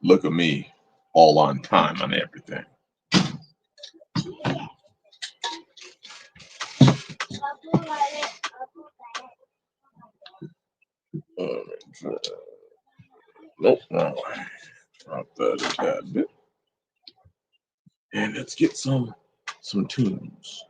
Look at me, all on time on everything. Nope, no. Drop that a tad bit. And let's get some tunes.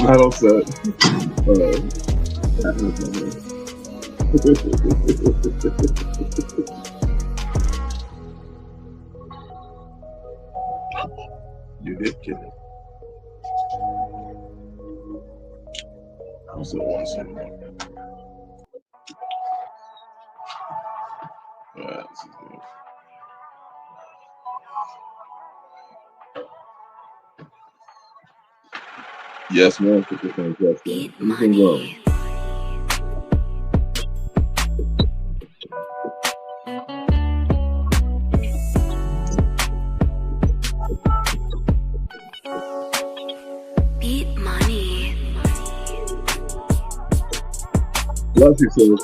Metal set. You did kill it. Who's the one sitting on that? This is good. Yes, man. Eat money. Eat money. Love you, sir.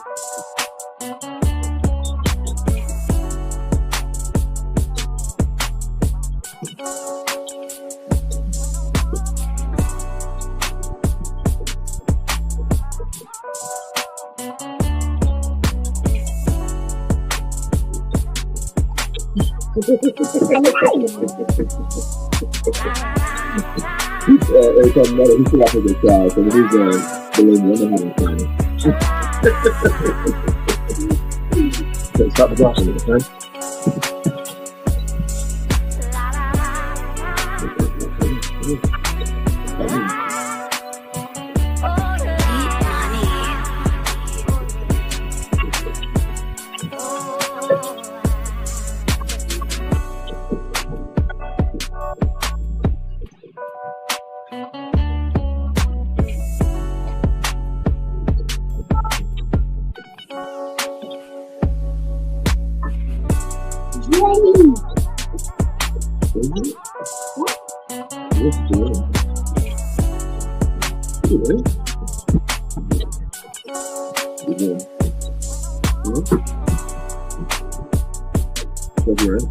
He's talking about it. He forgot to get trial, so when he's believe me, I'm not having fun. Stop the blocking it, okay? That's right.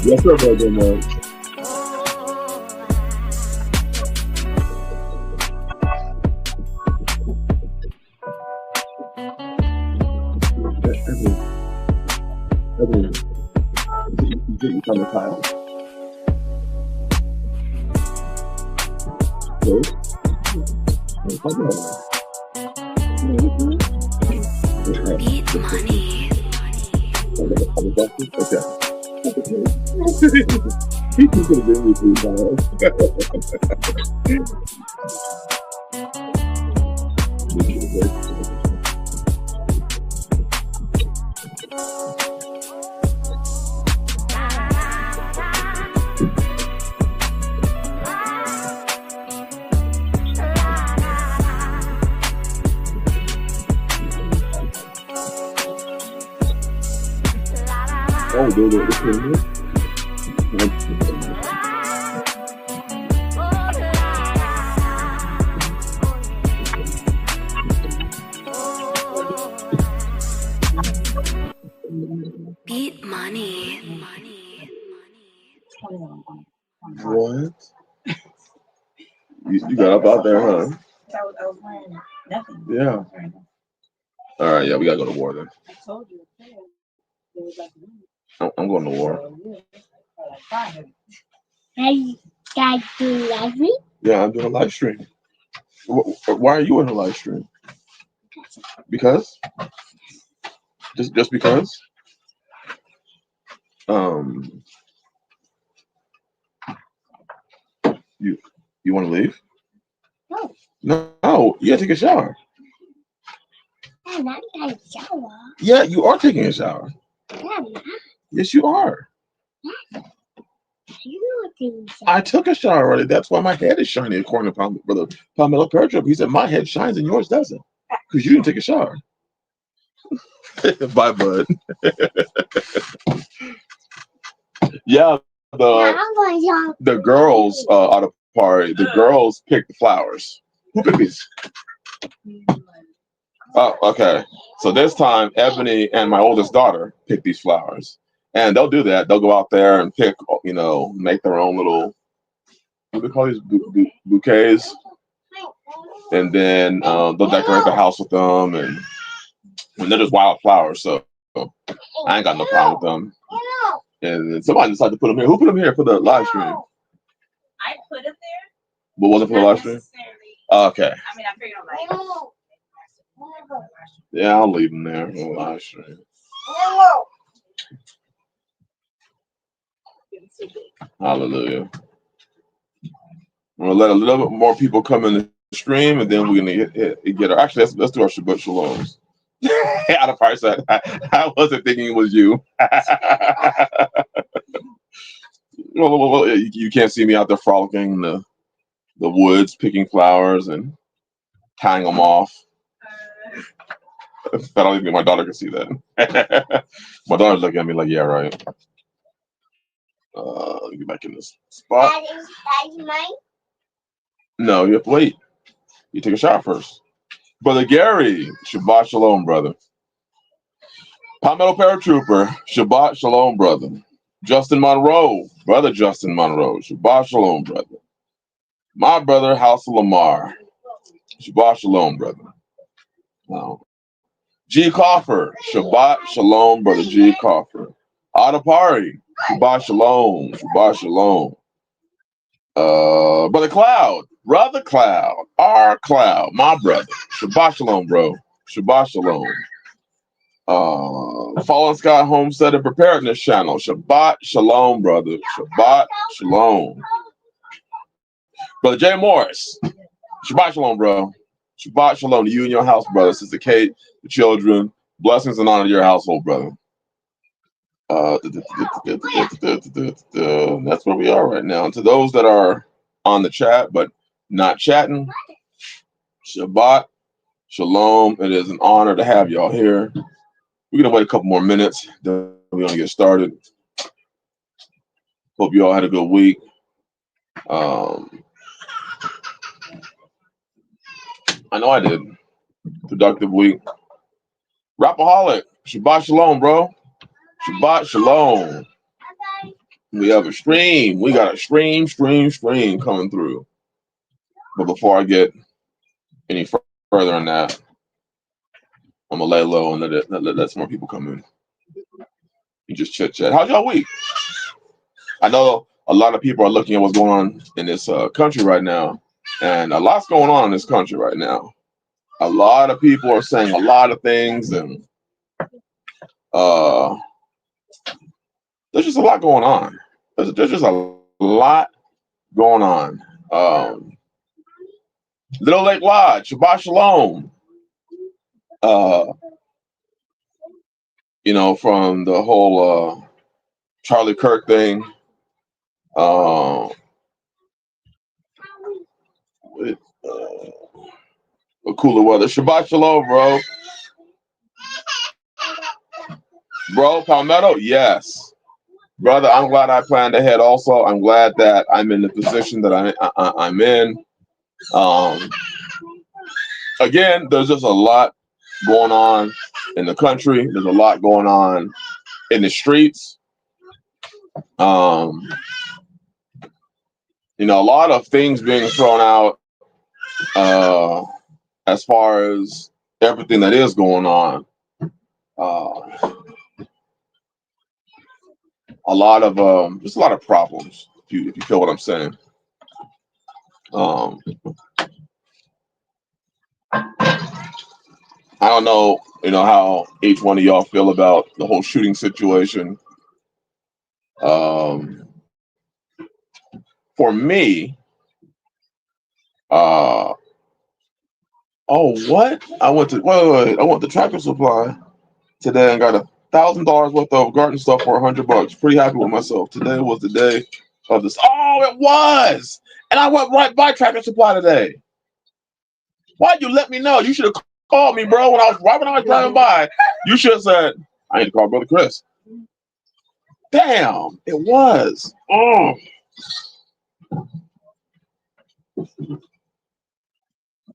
Yes, sir, brother. Man. You come to Kyle. Beat money. Okay. He could have been with you, Kyle. Oh, they're Beat money. What? You got up out there, huh? I was wearing nothing. Yeah. All right, yeah, we gotta go to war then. I told you. I'm going to war. Hey, guys, do live stream? Yeah, I'm doing a live stream. Why are you in a live stream? Because? Just because? You want to leave? No. No, you gotta take a shower. I'm not taking a shower. Yeah, you are taking a shower. I'm not. Yes, you are. You not taking a shower. I took a shower already. That's why my head is shiny, according to Brother Palmetto Paratrooper. He said my head shines and yours doesn't. Because you didn't take a shower. Bye, bud. Yeah, the girls at a party, the girls picked the flowers. Who picked these? Oh, okay. So this time, Ebony and my oldest daughter picked these flowers. And they'll do that. They'll go out there and pick, make their own little, what do they call these, bouquets? And then they'll decorate the house with them. And they're just wild flowers. So I ain't got no problem with them. And somebody decided to put them here. Who put them here for the live stream? I put them there. But wasn't for the live stream? Okay. I mean, I figured I'm like. Yeah, I'll leave them there for the live stream. Hallelujah. We'll let a little bit more people come in the stream, and then we're gonna get her. Actually, let's do our Shabbat Shaloms. Out of price, I wasn't thinking it was you. Well, you can't see me out there frolicking in the woods, picking flowers and tying them off. I don't even think my daughter can see that. My daughter's looking at me like, yeah, right. Let me get back in this spot. That is mine? No, you have to wait. You take a shower first. Brother Gary, Shabbat Shalom, brother. Palmetto Paratrooper, Shabbat Shalom, brother. Justin Monroe, brother Justin Monroe, Shabbat Shalom, brother. My brother, House of Lamar, Shabbat Shalom, brother. G. Coffer, Shabbat Shalom, brother G. Coffer. Adapari, Shabbat Shalom, Shabbat Shalom. Brother Cloud, our Cloud, my brother. Shabbat Shalom, bro. Shabbat Shalom. Fallen Sky Homestead and Preparedness Channel. Shabbat Shalom, brother. Shabbat Shalom. Brother Jay Morris. Shabbat Shalom, bro. Shabbat Shalom to you and your house, brother. Sister Kate, the children. Blessings and honor to your household, brother. That's where we are right now. And to those that are on the chat but not chatting, Shabbat, Shalom. It is an honor to have y'all here. We're gonna wait a couple more minutes, then we're gonna get started. Hope you all had a good week. I know I did. Productive week. Rapaholic, Shabbat Shalom, bro. Shabbat Shalom. We have a stream. We got a stream coming through. But before I get any further on that, I'm gonna lay low and let some more people come in and just chit chat. How's y'all week? I know a lot of people are looking at what's going on in this country right now, and a lot's going on in this country right now. A lot of people are saying a lot of things, and there's just a lot going on. There's just a lot going on. Little Lake Lodge, Shabbat Shalom. From the whole Charlie Kirk thing. With cooler weather. Shabbat Shalom, bro. Bro, Palmetto, yes. Brother, I'm glad I planned ahead also. I'm glad that I'm in the position that I'm in. Again, there's just a lot going on in the country. There's a lot going on in the streets. A lot of things being thrown out as far as everything that is going on. Just a lot of problems, if you feel what I'm saying. I don't know, how each one of y'all feel about the whole shooting situation. For me, oh, what? I went to wait. I went to Tractor Supply today and got $1,000 worth of garden stuff for $100. Pretty happy with myself. Today was the day of this. Oh, it was, and I went right by Tractor Supply today. Why'd you let me know? You should have called me, bro. When I was driving by, you should have said, "I need to call Brother Chris." Damn, it was. Oh.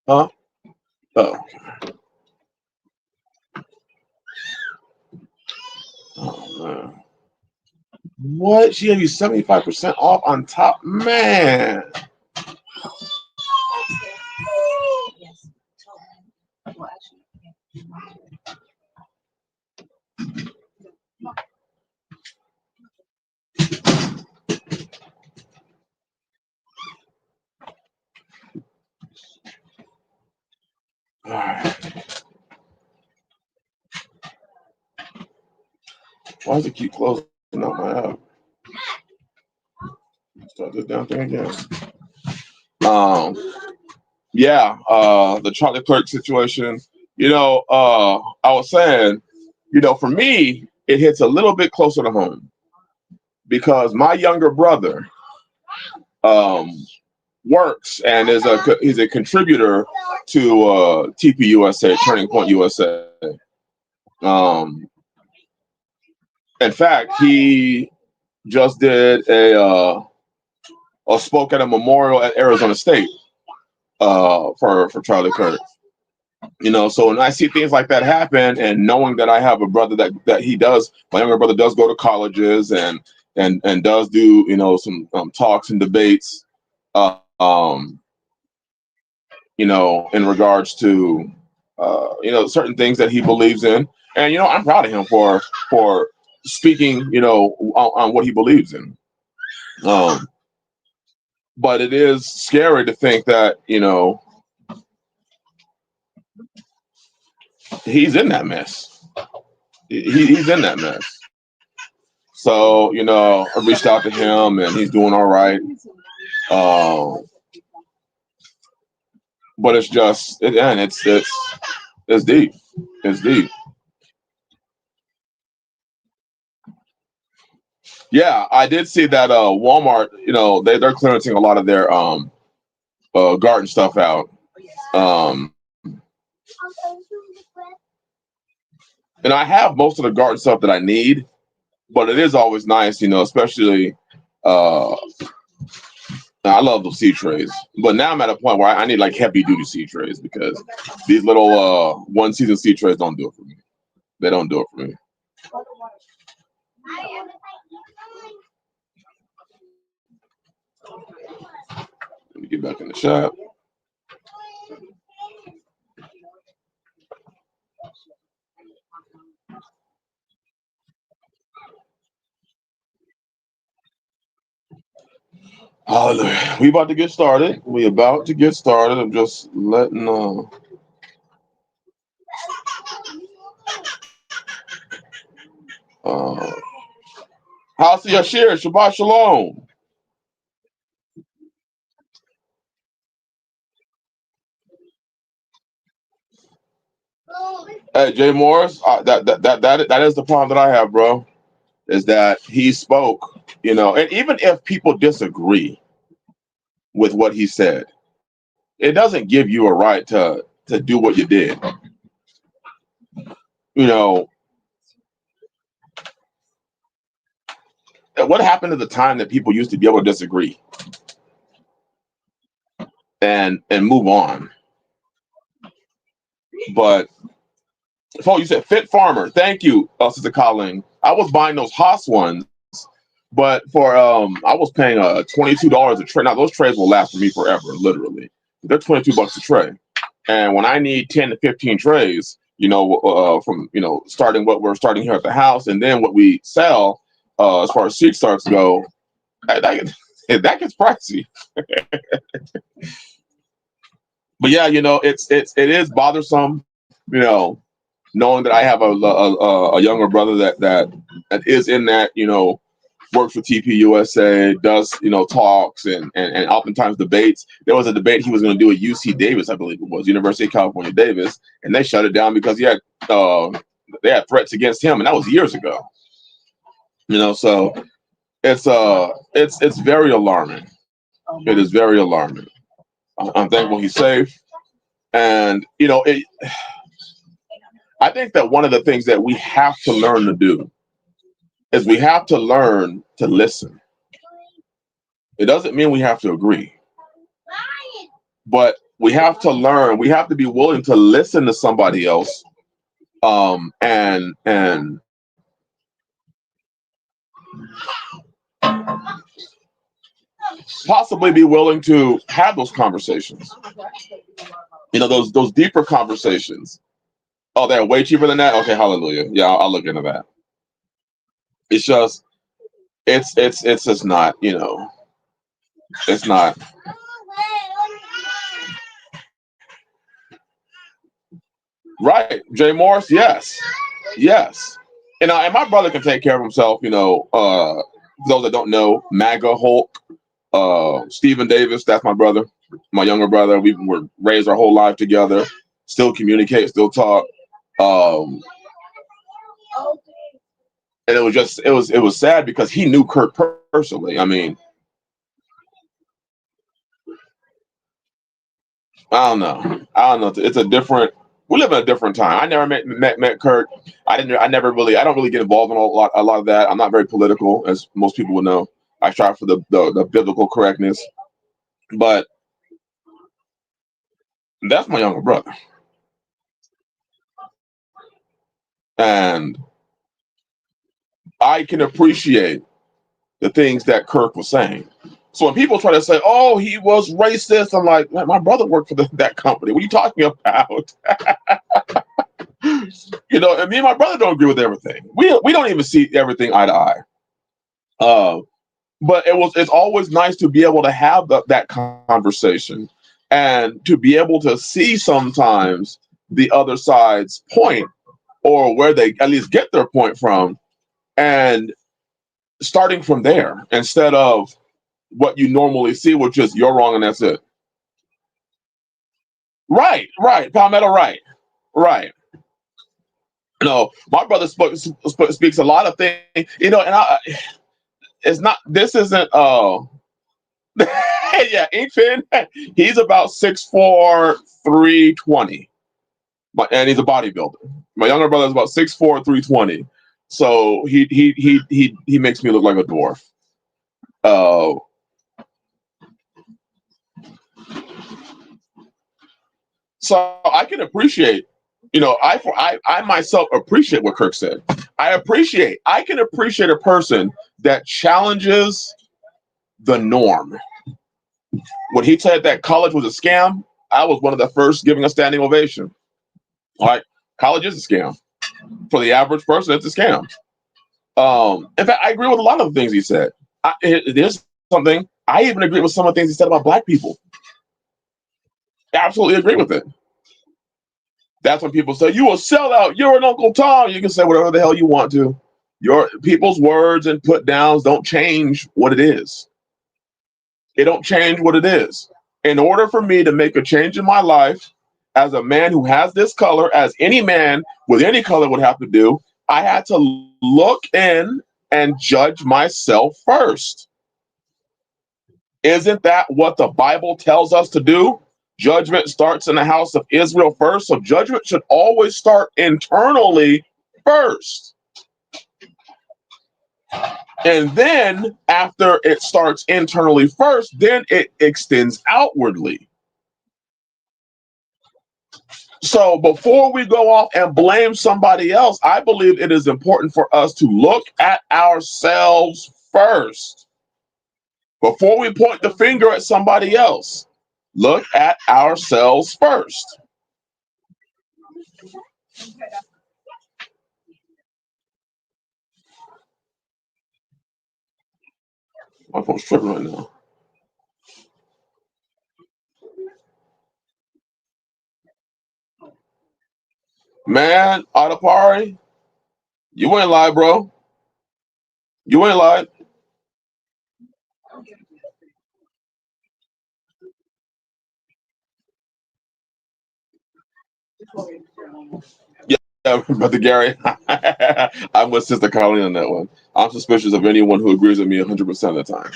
Huh? Oh. Oh man. What? She gave you 75% off on top? Man. Yes. All right. Why does it keep closing out my app? Start this damn thing again. The Charlie Clerk situation. I was saying, for me, it hits a little bit closer to home because my younger brother works and he's a contributor to TP USA, Turning Point USA. In fact, he just did a spoke at a memorial at Arizona State for Charlie Kirk. So when I see things like that happen, and knowing that I have a brother that my younger brother does go to colleges and does do some talks and debates, in regards to certain things that he believes in, and I'm proud of him for speaking on what he believes in. But it is scary to think that he's in that mess. He's in that mess. So I reached out to him, and he's doing all right. But it's just, it's deep. It's deep. Yeah, I did see that Walmart, they're clearancing a lot of their garden stuff out. Um, and I have most of the garden stuff that I need, but it is always nice, especially uh I love those seed trays. But now I'm at a point where I need like heavy duty seed trays because these little one season seed trays don't do it for me. They don't do it for me. Let me get back in the shop. Hallelujah. We about to get started. We about to get started. I'm just letting how's the Yashir? Shabbat Shalom. Hey, Jay Morris, that is the problem that I have, bro. Is that he spoke, and even if people disagree with what he said, it doesn't give you a right to do what you did. You know, what happened to the time that people used to be able to disagree and move on? But Paul, you said fit farmer. Thank you, Sister Colleen. I was buying those Haas ones, but for I was paying $22 a tray. Now those trays will last for me forever, literally. They're $22 a tray, and when I need 10 to 15 trays, from starting what we're starting here at the house, and then what we sell, as far as seed starts go, that gets pricey. But yeah, it is bothersome, knowing that I have a younger brother that is in that, works for TPUSA, does talks and oftentimes debates. There was a debate he was going to do at UC Davis, I believe it was University of California Davis, and they shut it down because they had threats against him, and that was years ago. So it's very alarming. It is very alarming. I'm thankful he's safe, and I think that one of the things that we have to learn to do is we have to learn to listen. It doesn't mean we have to agree, but we have to learn. We have to be willing to listen to somebody else, and possibly be willing to have those conversations. Those deeper conversations. Oh, they're way cheaper than that. Okay, hallelujah. Yeah, I'll look into that. It's just, it's just not. It's not. Right, Jay Morris. Yes, yes. And my brother can take care of himself. Those that don't know, MAGA Hulk, Stephen Davis. That's my brother, my younger brother. We were raised our whole life together. Still communicate, still talk. And it was sad because he knew Kurt personally. I mean, I don't know. It's a different. We live in a different time. I never met Kurt. I never really. I don't really get involved in a lot of that. I'm not very political, as most people would know. I strive for the biblical correctness, but that's my younger brother, and I can appreciate the things that Kirk was saying. So when people try to say, "Oh, he was racist," I'm like, my brother worked for that company. What are you talking about? And me and my brother don't agree with everything. We don't even see everything eye to eye. But it's always nice to be able to have that conversation and to be able to see sometimes the other side's point or where they at least get their point from, and starting from there instead of what you normally see, which is you're wrong and that's it. Right, Palmetto, right. My brother speaks a lot of things, and it's not. This isn't. Yeah, Inkfin. He's about 6'4", 320, and he's a bodybuilder. My younger brother is about 6'4", 320. So he makes me look like a dwarf. Uh, so I can appreciate, I myself appreciate what Kirk said. I can appreciate a person that challenges the norm. When he said that college was a scam, I was one of the first giving a standing ovation. All right, college is a scam. For the average person, it's a scam. In fact, I agree with a lot of the things he said. There's something, I even agree with some of the things he said about black people. Absolutely agree with it. That's when people say, you a sellout, you're an Uncle Tom. You can say whatever the hell you want to. Your people's words and put downs don't change what it is. It don't change what it is. In order for me to make a change in my life, as a man who has this color, as any man with any color would have to do, I had to look in and judge myself first. Isn't that what the Bible tells us to do? Judgment starts in the house of Israel first. So judgment should always start internally first. And then after it starts internally first, then it extends outwardly. So before we go off and blame somebody else, I believe it is important for us to look at ourselves first. Before we point the finger at somebody else, look at ourselves first. My phone's tripping right now. Man, Adapari, you ain't lie, bro. You ain't lied. Yeah, Brother Gary, I'm with Sister Colleen on that one. I'm suspicious of anyone who agrees with me 100% of the time.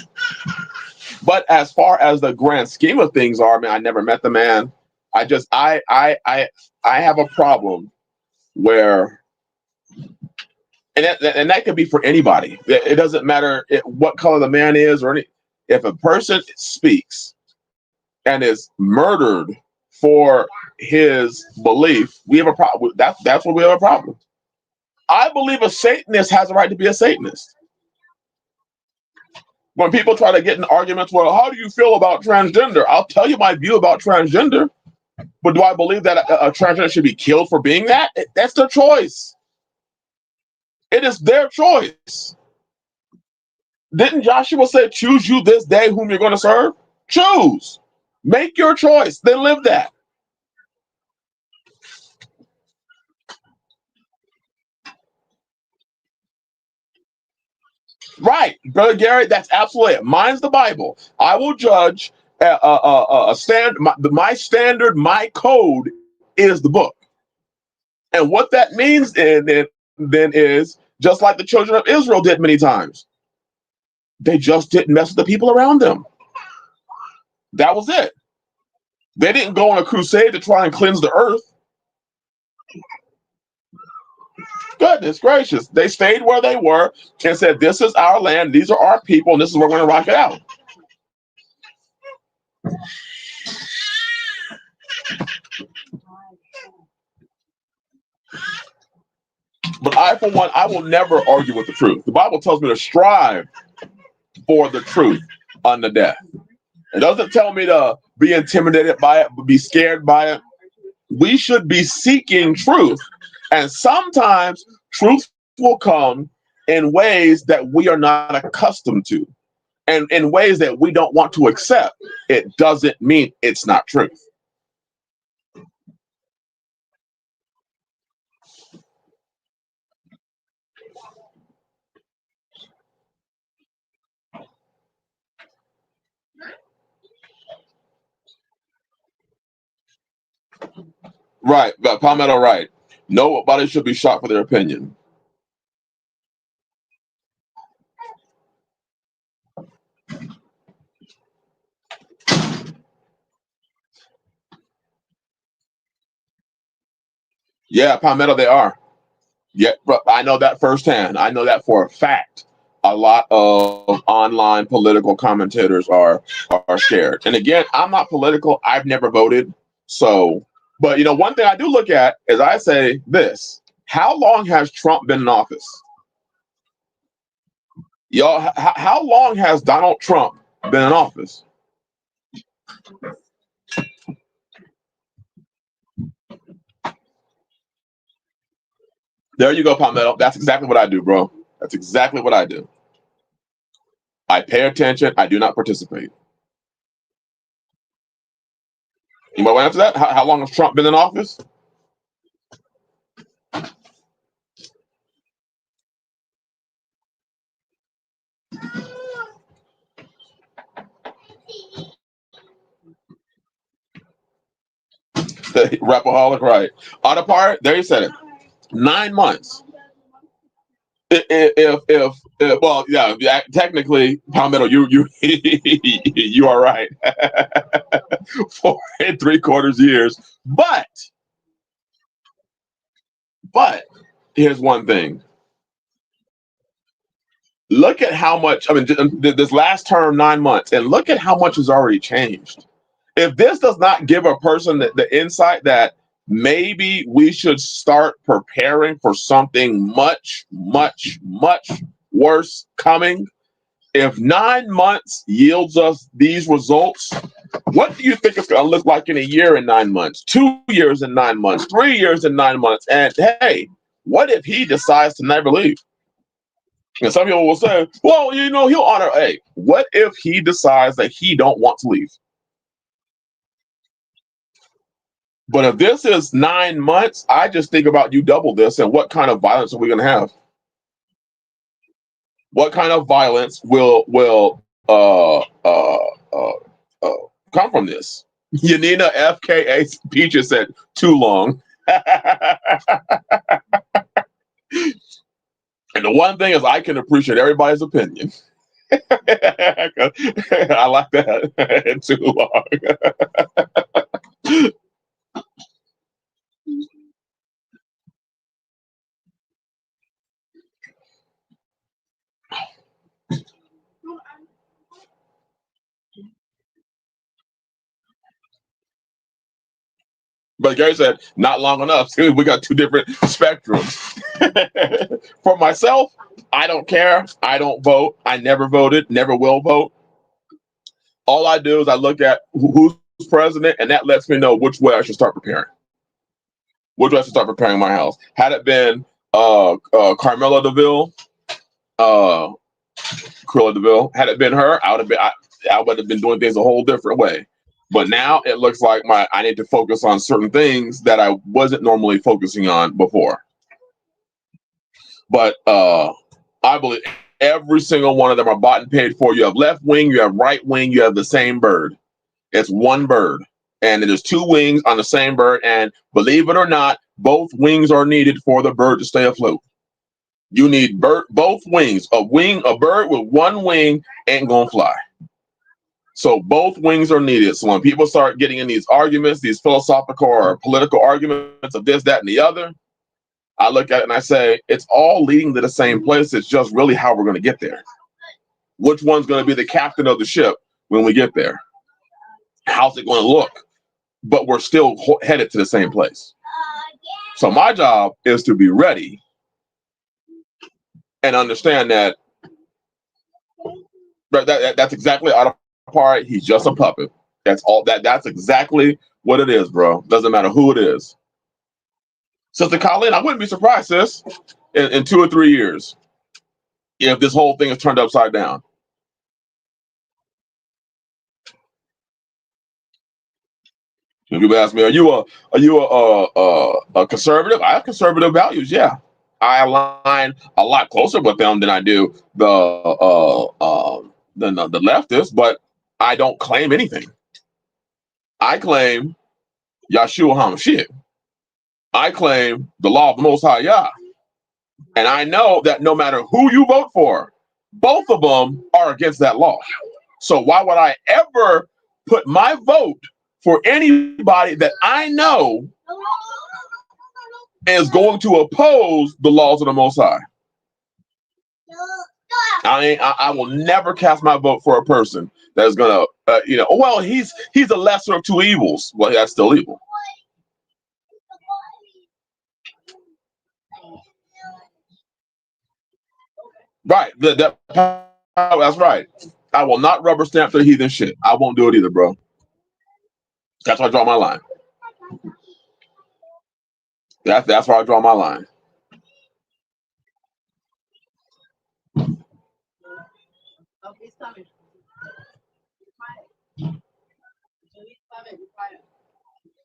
But as far as the grand scheme of things are, man, I never met the man. I have a problem where, and that could be for anybody. It doesn't matter what color the man is or any. If a person speaks and is murdered for his belief, we have a problem. That's where we have a problem. I believe a Satanist has a right to be a Satanist. When people try to get in arguments, well, how do you feel about transgender? I'll tell you my view about transgender. But do I believe that a transgender should be killed for being that? That's their choice. It is their choice. Didn't Joshua say, choose you this day whom you're going to serve? Choose. Make your choice. Then live that. Right. Brother Gary, that's absolutely it. Mine's the Bible. I will judge a standard. My standard, my code is the book. And what that means then is just like the children of Israel did many times. They just didn't mess with the people around them. That was it. They didn't go on a crusade to try and cleanse the earth. Goodness gracious. They stayed where they were and said, this is our land, these are our people, and this is where we're going to rock it out. But I, for one, I will never argue with the truth. The Bible tells me to strive for the truth unto death. It doesn't tell me to be intimidated by it, but be scared by it. We should be seeking truth. And sometimes truth will come in ways that we are not accustomed to and in ways that we don't want to accept. It doesn't mean it's not truth. Right, but Palmetto, right. Nobody should be shot for their opinion. Yeah, Palmetto, they are. Yeah, but I know that firsthand. I know that for a fact. A lot of online political commentators are scared. And again, I'm not political. I've never voted. So, but one thing I do look at is I say this: how long has Trump been in office? Y'all, how long has Donald Trump been in office? There you go, Palmetto. That's exactly what I do, bro. That's exactly what I do. I pay attention. I do not participate. You want to answer that? How long has Trump been in office? The rapaholic, right? Other part, there you said it. 9 months. If well, yeah, technically, Palmetto, you you are right. 4 3/4 years, but here's one thing. Look at how much. I mean, this last term, 9 months, and look at how much has already changed. If this does not give a person the insight that maybe we should start preparing for something much, much, much worse coming, if 9 months yields us these results, what do you think it's going to look like in a year and 9 months, 2 years and 9 months, 3 years and 9 months? And hey, what if he decides to never leave? And some people will say, well, he'll honor. Hey, what if he decides that he don't want to leave? But if this is 9 months, I just think about you double this, and what kind of violence are we going to have? What kind of violence will come from this? Yanina FKA Peaches said too long. And the one thing is, I can appreciate everybody's opinion. I like that. Too long. But Gary said, not long enough. See, we got two different spectrums. For myself, I don't care. I don't vote. I never voted, never will vote. All I do is I look at who's president, and that lets me know which way I should start preparing. Which way I should start preparing my house. Had it been Carmela DeVille, uh, Cruella DeVille, had it been her, I would have been doing things a whole different way. But now it looks like I need to focus on certain things that I wasn't normally focusing on before. But I believe every single one of them are bought and paid for. You have left wing, you have right wing, you have the same bird. It's one bird. And there's two wings on the same bird. And believe it or not, both wings are needed for the bird to stay afloat. You need both wings. A bird with one wing ain't gonna fly. So both wings are needed. So when people start getting in these arguments, these philosophical or political arguments of this, that, and the other, I look at it and I say, it's all leading to the same place. It's just really how we're going to get there. Which one's going to be the captain of the ship when we get there? How's it going to look? But we're still headed to the same place. So my job is to be ready and understand that that's exactly out of part. He's just a puppet. That's all. That's exactly what it is, bro. Doesn't matter who it is. Sister Colleen, I wouldn't be surprised, sis, in 2 or 3 years, if this whole thing is turned upside down. When people ask me, "Are you a conservative?" I have conservative values. Yeah, I align a lot closer with them than I do the leftists. But I don't claim anything. I claim Yahshua HaMashiach. I claim the law of the Most High Yah. And I know that no matter who you vote for, both of them are against that law. So why would I ever put my vote for anybody that I know is going to oppose the laws of the Most High. I will never cast my vote for a person that's gonna, well, he's a lesser of two evils. Well, that's still evil. Right. That's right. I will not rubber stamp the heathen shit. I won't do it either, bro. That's where I draw my line. That's where I draw my line.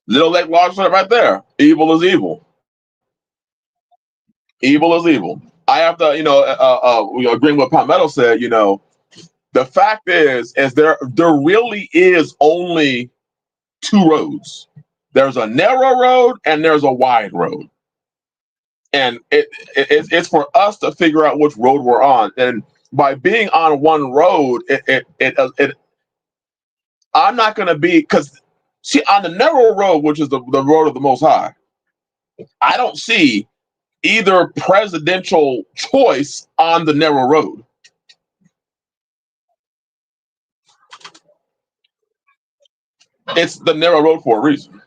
Little Lake, large lake, right there. Evil is evil. Evil is evil. I have to, agreeing with Palmetto said, the fact is there really is only two roads. There's a narrow road and there's a wide road. And it's for us to figure out which road we're on. And by being on one road, I'm not going to be, because see, on the narrow road, which is the road of the Most High, I don't see either presidential choice on the narrow road. It's the narrow road for a reason.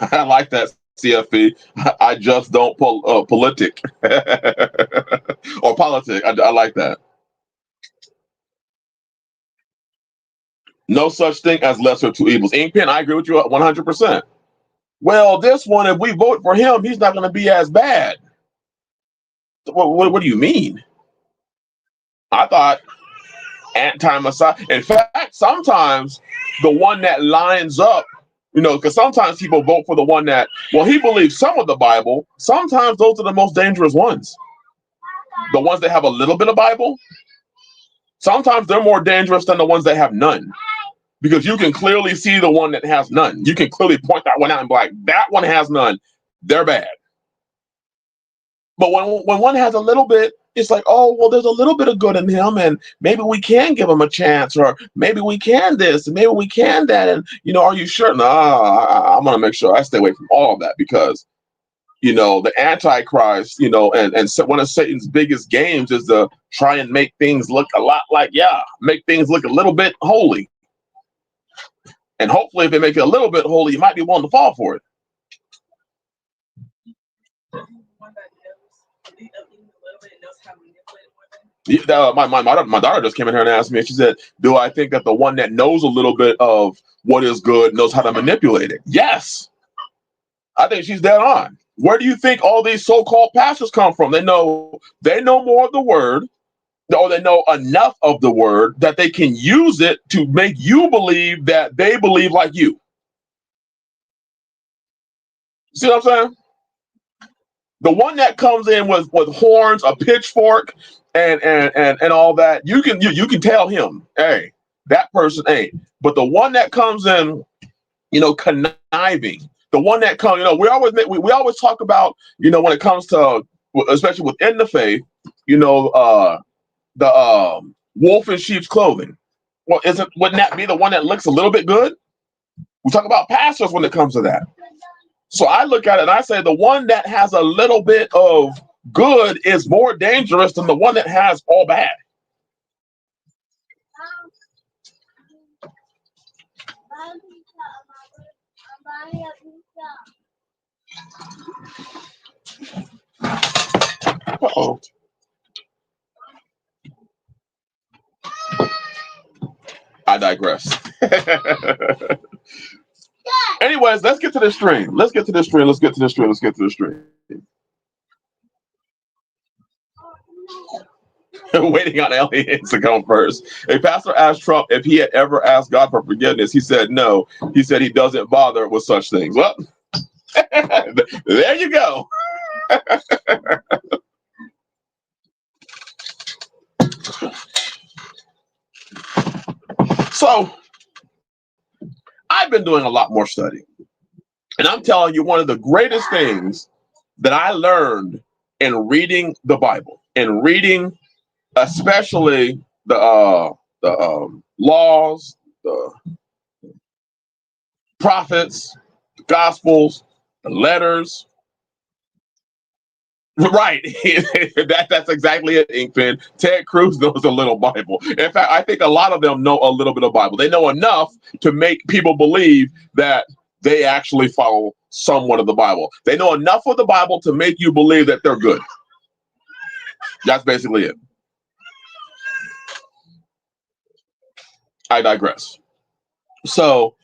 I like that, CFP. I just don't politic or politic. I like that. No such thing as lesser of two evils. Inkpen, I agree with you 100%. Well, this one, if we vote for him, he's not going to be as bad. What do you mean? I thought anti-Messiah. In fact, sometimes the one that lines up, because sometimes people vote for the one that, well, he believes some of the Bible. Sometimes those are the most dangerous ones. The ones that have a little bit of Bible, sometimes they're more dangerous than the ones that have none. Because you can clearly see the one that has none. You can clearly point that one out and be like, that one has none. They're bad. But when one has a little bit, it's like, oh, well, there's a little bit of good in him, and maybe we can give him a chance, or maybe we can this, and maybe we can that. And, are you sure? No, I'm going to make sure I stay away from all of that because, the Antichrist, and so one of Satan's biggest games is to try and make things look a lot like, make things look a little bit holy. And hopefully if they make it a little bit holy, you might be willing to fall for it. My daughter just came in here and asked me, she said, do I think that the one that knows a little bit of what is good knows how to manipulate it? Yes. I think she's dead on. Where do you think all these so-called pastors come from? They know more of the word, or they know enough of the word that they can use it to make you believe that they believe like you. See what I'm saying? The one that comes in with horns, a pitchfork, and all that, you can tell him, hey, that person ain't. But the one that comes in, conniving, the one that comes, we always talk about, when it comes to, especially within the faith, the wolf in sheep's clothing. Well, wouldn't that be the one that looks a little bit good? We talk about pastors when it comes to that. So I look at it and I say the one that has a little bit of good is more dangerous than the one that has all bad. Uh-oh. I digress. Anyways, let's get to this stream. Waiting on aliens to come first. A pastor asked Trump if he had ever asked God for forgiveness. He said no. He said he doesn't bother with such things. Well, there you go. So, I've been doing a lot more studying. And I'm telling you, one of the greatest things that I learned in reading the Bible, and reading especially the laws, the prophets, the gospels, the letters. Right. That's exactly it, Inkpen. Ted Cruz knows a little Bible. In fact, I think a lot of them know a little bit of Bible. They know enough to make people believe that they actually follow somewhat of the Bible. They know enough of the Bible to make you believe that they're good. That's basically it. I digress. So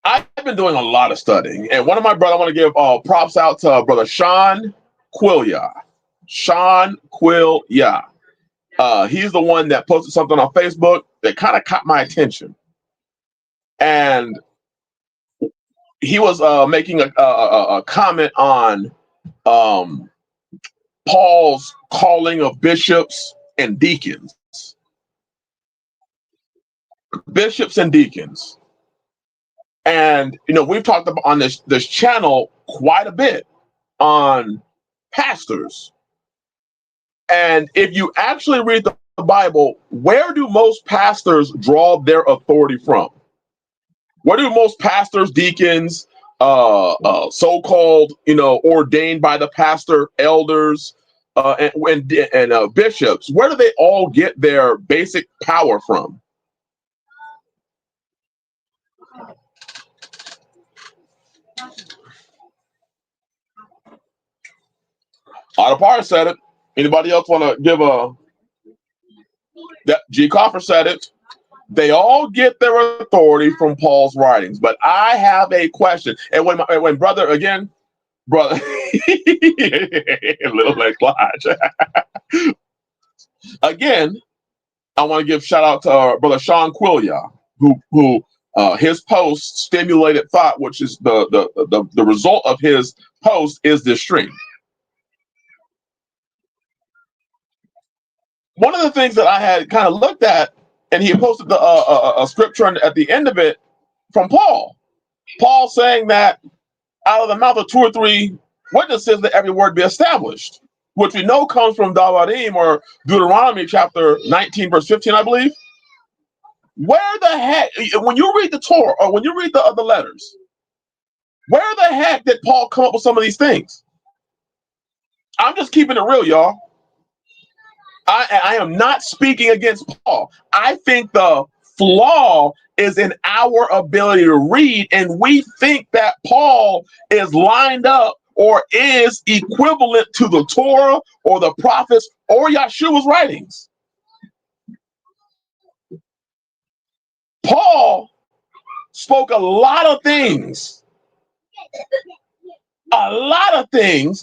I've been doing a lot of studying, and one of my brothers, I want to give props out to brother Sean Quillia. Sean Quillia. He's the one that posted something on Facebook that kind of caught my attention, and he was making a comment on um, Paul's calling of bishops and deacons. Bishops and deacons. And we've talked about on this channel quite a bit on pastors. And if you actually read the Bible, where do most pastors draw their authority from? Where do most pastors, deacons, so-called, ordained by the pastor, elders, and bishops, where do they all get their basic power from? Otto said it. Anybody else want to give a? That G. Coffer said it. They all get their authority from Paul's writings. But I have a question. And when brother, a little like Lodge. Again, I want to give shout out to brother Sean Quillia, who his post stimulated thought, which is the result of his post is this stream. One of the things that I had kind of looked at, and he posted a scripture at the end of it from Paul. Paul saying that out of the mouth of two or three witnesses, that every word be established, which we know comes from Davarim or Deuteronomy chapter 19, verse 15, I believe. Where the heck, when you read the Torah or when you read the other letters, where the heck did Paul come up with some of these things? I'm just keeping it real, y'all. I am not speaking against Paul. I think the flaw is in our ability to read, and we think that Paul is lined up or is equivalent to the Torah or the prophets or Yahshua's writings. Paul spoke a lot of things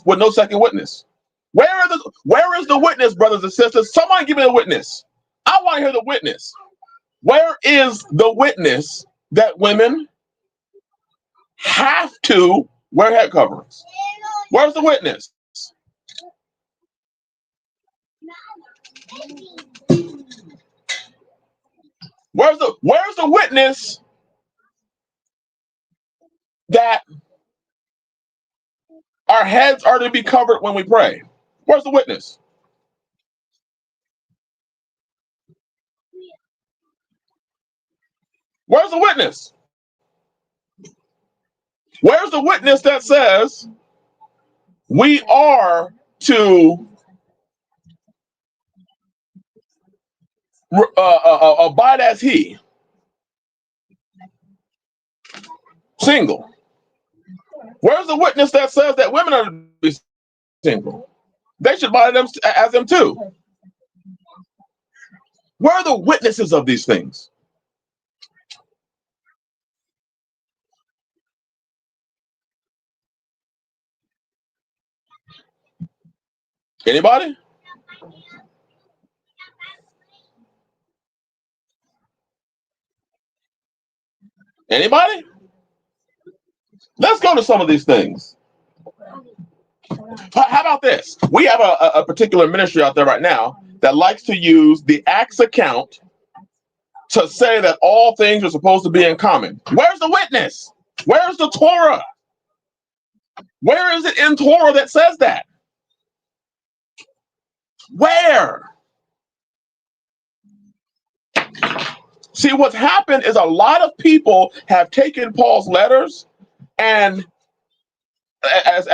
with no second witness. Where is the witness, brothers and sisters? Somebody give me a witness. I want to hear the witness. Where is the witness that women have to wear head coverings? Where's the witness? Where's the witness that our heads are to be covered when we pray? Where's the witness? Where's the witness? Where's the witness that says we are to abide as he, single? Where's the witness that says that women are to be single? They should abide them as them too. Where are the witnesses of these things? Anybody? Anybody? Let's go to some of these things. How about this? We have a particular ministry out there right now that likes to use the Acts account to say that all things are supposed to be in common. Where's the witness? Where's the Torah? Where is it in Torah that says that? Where? See, what's happened is a lot of people have taken Paul's letters, and as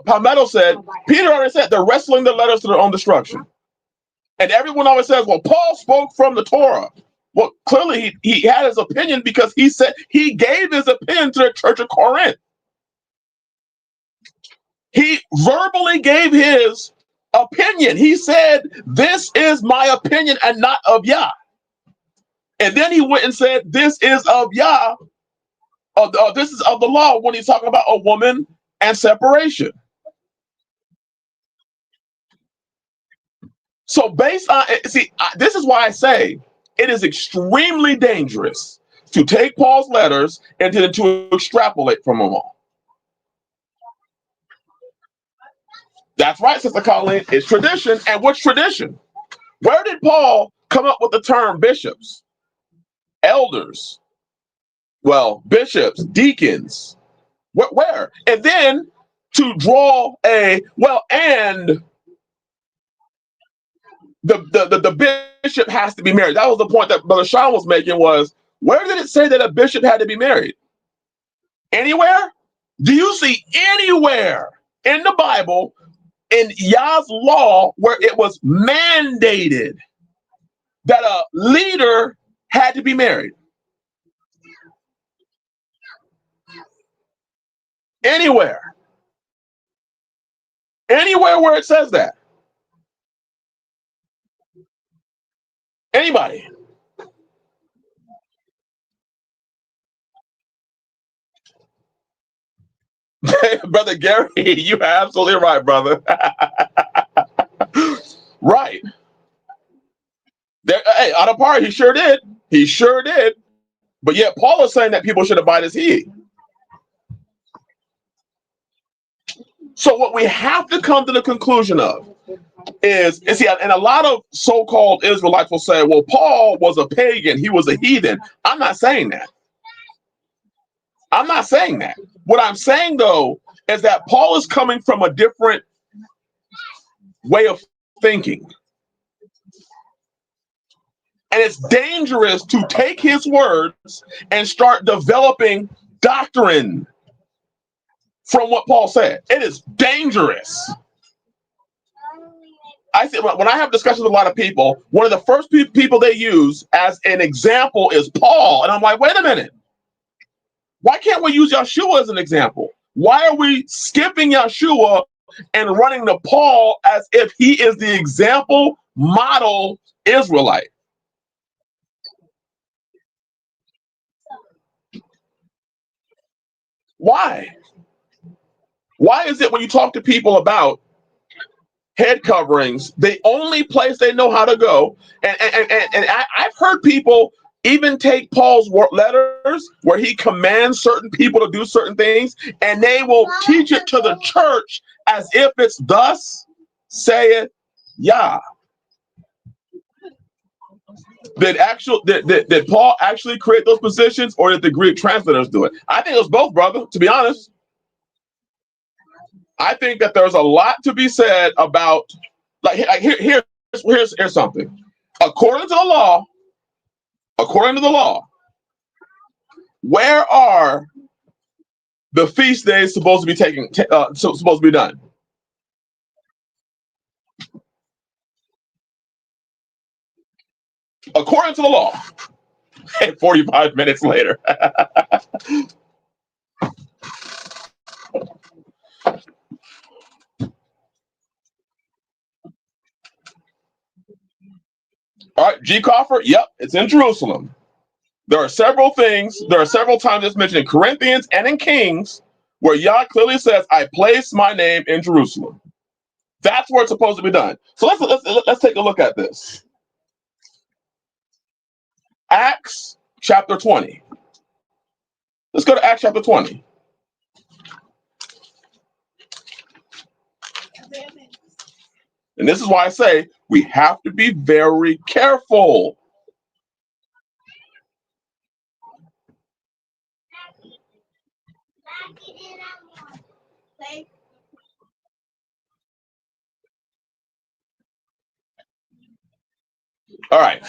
Palmetto said, Peter already said they're wrestling the letters to their own destruction. And everyone always says, well, Paul spoke from the Torah. Well, clearly he had his opinion because he said he gave his opinion to the church of Corinth. He verbally gave his opinion. He said, this is my opinion and not of Yah. And then he went and said, this is of Yah, this is of the law when he's talking about a woman and separation. So based on, this is why I say it is extremely dangerous to take Paul's letters and to extrapolate from them all. That's right, Sister Colleen. It's tradition. And which tradition? Where did Paul come up with the term bishops, elders? Well, bishops, deacons. Where? And then to draw and the bishop has to be married. That was the point that Brother Sean was making was, where did it say that a bishop had to be married? Anywhere? Do you see anywhere in the Bible, in Yah's law, where it was mandated that a leader had to be married? Anywhere. Anywhere where it says that. Anybody? Brother Gary, you are absolutely right, brother. Right. There, hey, out of part, he sure did. He sure did. But yet Paul is saying that people should abide as he. So what we have to come to the conclusion of is and a lot of so-called Israelites will say, well, Paul was a pagan, he was a heathen. I'm not saying that. I'm not saying that. What I'm saying, though, is that Paul is coming from a different way of thinking. And it's dangerous to take his words and start developing doctrine from what Paul said. It is dangerous. I say when I have discussions with a lot of people, one of the first people they use as an example is Paul. And I'm like, wait a minute. Why can't we use Yahshua as an example? Why are we skipping Yahshua and running to Paul as if he is the example model Israelite? Why? Why is it when you talk to people about head coverings, the only place they know how to go, and I've heard people even take Paul's letters where he commands certain people to do certain things, and they will teach it to the church as if it's thus saith Yah. Did Paul actually create those positions, or did the Greek translators do it? I think it was both, brother, to be honest. I think that there's a lot to be said about, here's something. According to the law, where are the feast days supposed to be supposed to be done? According to the law. 45 minutes later. All right, G. Coffer, yep, it's in Jerusalem. There are several times it's mentioned in Corinthians and in Kings where Yah clearly says, I place my name in Jerusalem. That's where it's supposed to be done. So let's take a look at this. Acts chapter 20. Let's go to Acts chapter 20. And this is why I say we have to be very careful. All right.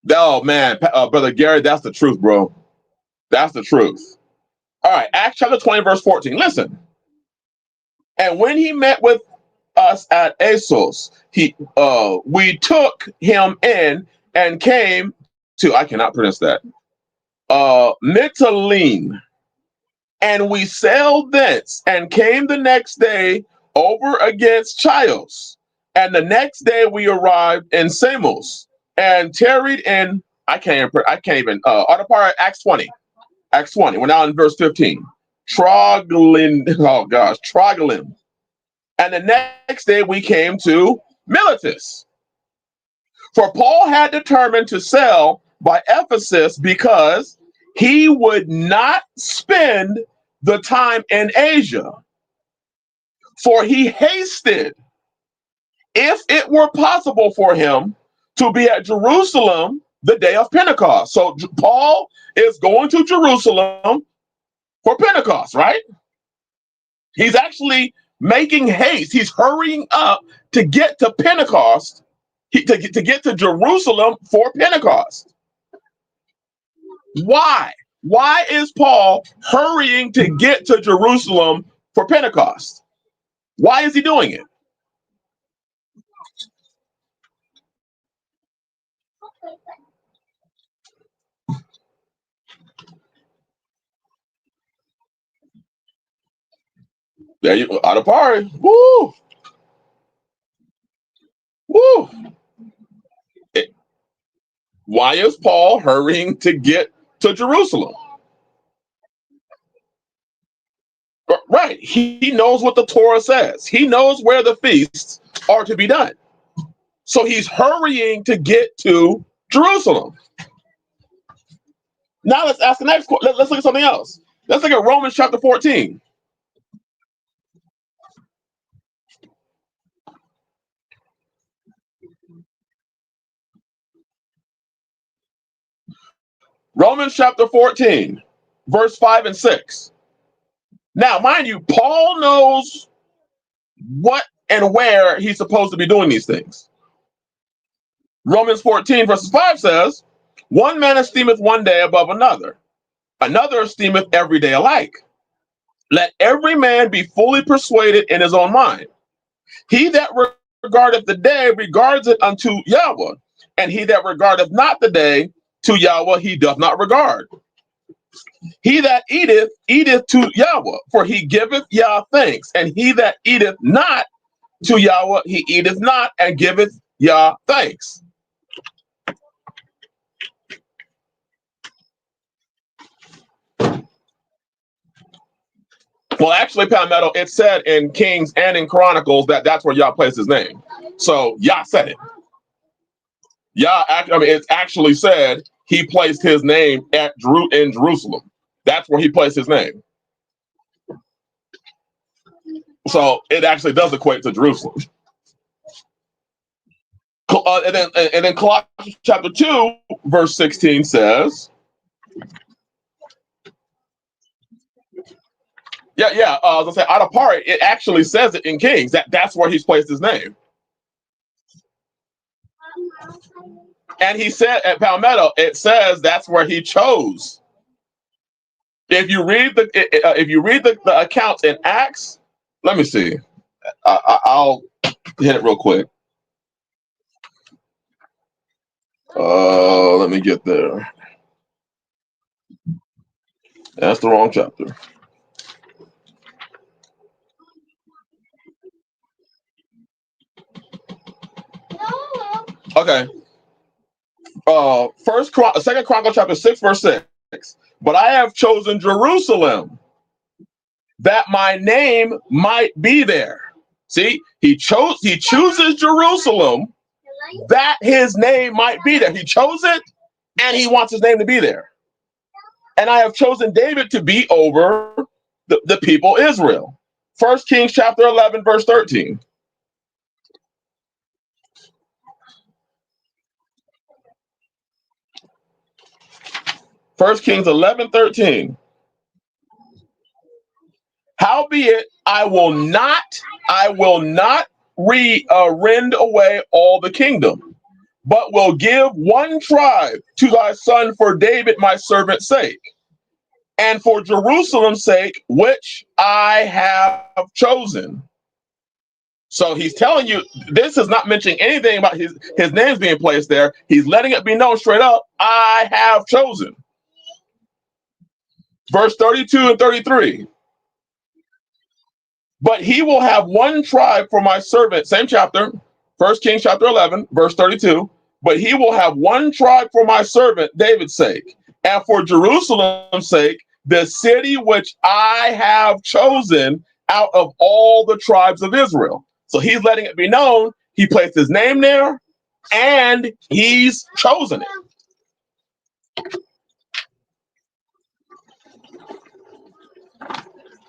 Oh man, brother Gary, that's the truth, bro. That's the truth. All right, Acts chapter 20, verse 14. Listen. And when he met with us at Assos, we took him in and came to, I cannot pronounce that, Mytilene, and we sailed thence and came the next day over against Chios. And the next day we arrived in Samos and tarried in, I can't even, Autopara, Acts 20. Acts 20, we're now in verse 15. Troglin, oh gosh, Troglin. And the next day we came to Miletus. For Paul had determined to sail by Ephesus because he would not spend the time in Asia. For he hasted, if it were possible for him, to be at Jerusalem the day of Pentecost. So Paul is going to Jerusalem for Pentecost, right? He's actually making haste. He's hurrying up to get to Pentecost, to get to Jerusalem for Pentecost. Why? Why is Paul hurrying to get to Jerusalem for Pentecost? Why is he doing it? There you go, out of party. Woo! Woo! Why is Paul hurrying to get to Jerusalem? Right. He knows what the Torah says. He knows where the feasts are to be done. So he's hurrying to get to Jerusalem. Now let's ask the next question. Let's look at something else. Let's look at Romans chapter 14. Romans chapter 14, verse 5 and 6. Now, mind you, Paul knows what and where he's supposed to be doing these things. Romans 14, verses 5 says, one man esteemeth one day above another, another esteemeth every day alike. Let every man be fully persuaded in his own mind. He that regardeth the day regards it unto Yahweh, and he that regardeth not the day to Yahweh he doth not regard. He that eateth, eateth to Yahweh, for he giveth Yah thanks, and he that eateth not to Yahweh, he eateth not and giveth Yah thanks. Well, actually, Palmetto, it said in Kings and in Chronicles that that's where Yah placed his name. So Yah said it. Yah, it's actually said he placed his name in Jerusalem. That's where he placed his name. So it actually does equate to Jerusalem. And then Colossians chapter 2, verse 16 says, I was gonna say, out of part, it actually says it in Kings that's where he's placed his name. And he said at Palmetto, it says that's where he chose. If you read the accounts in Acts, let me see. I'll hit it real quick. Let me get there. That's the wrong chapter. Okay. Second Chronicles chapter 6, verse 6. But I have chosen Jerusalem, that my name might be there. See, he chooses Jerusalem, that his name might be there. He chose it, and he wants his name to be there. And I have chosen David to be over the people Israel. 1 Kings chapter 11, verse 13. 1 Kings 11:13. Howbeit, I will not rend away all the kingdom, but will give one tribe to thy son for David my servant's sake, and for Jerusalem's sake, which I have chosen. So he's telling you, this is not mentioning anything about his name's being placed there. He's letting it be known straight up, I have chosen. Verse 32 and 33. But he will have one tribe for my servant, same chapter, 1 Kings chapter 11, verse 32. But he will have one tribe for my servant David's sake, and for Jerusalem's sake, the city which I have chosen out of all the tribes of Israel. So he's letting it be known, he placed his name there, and he's chosen it.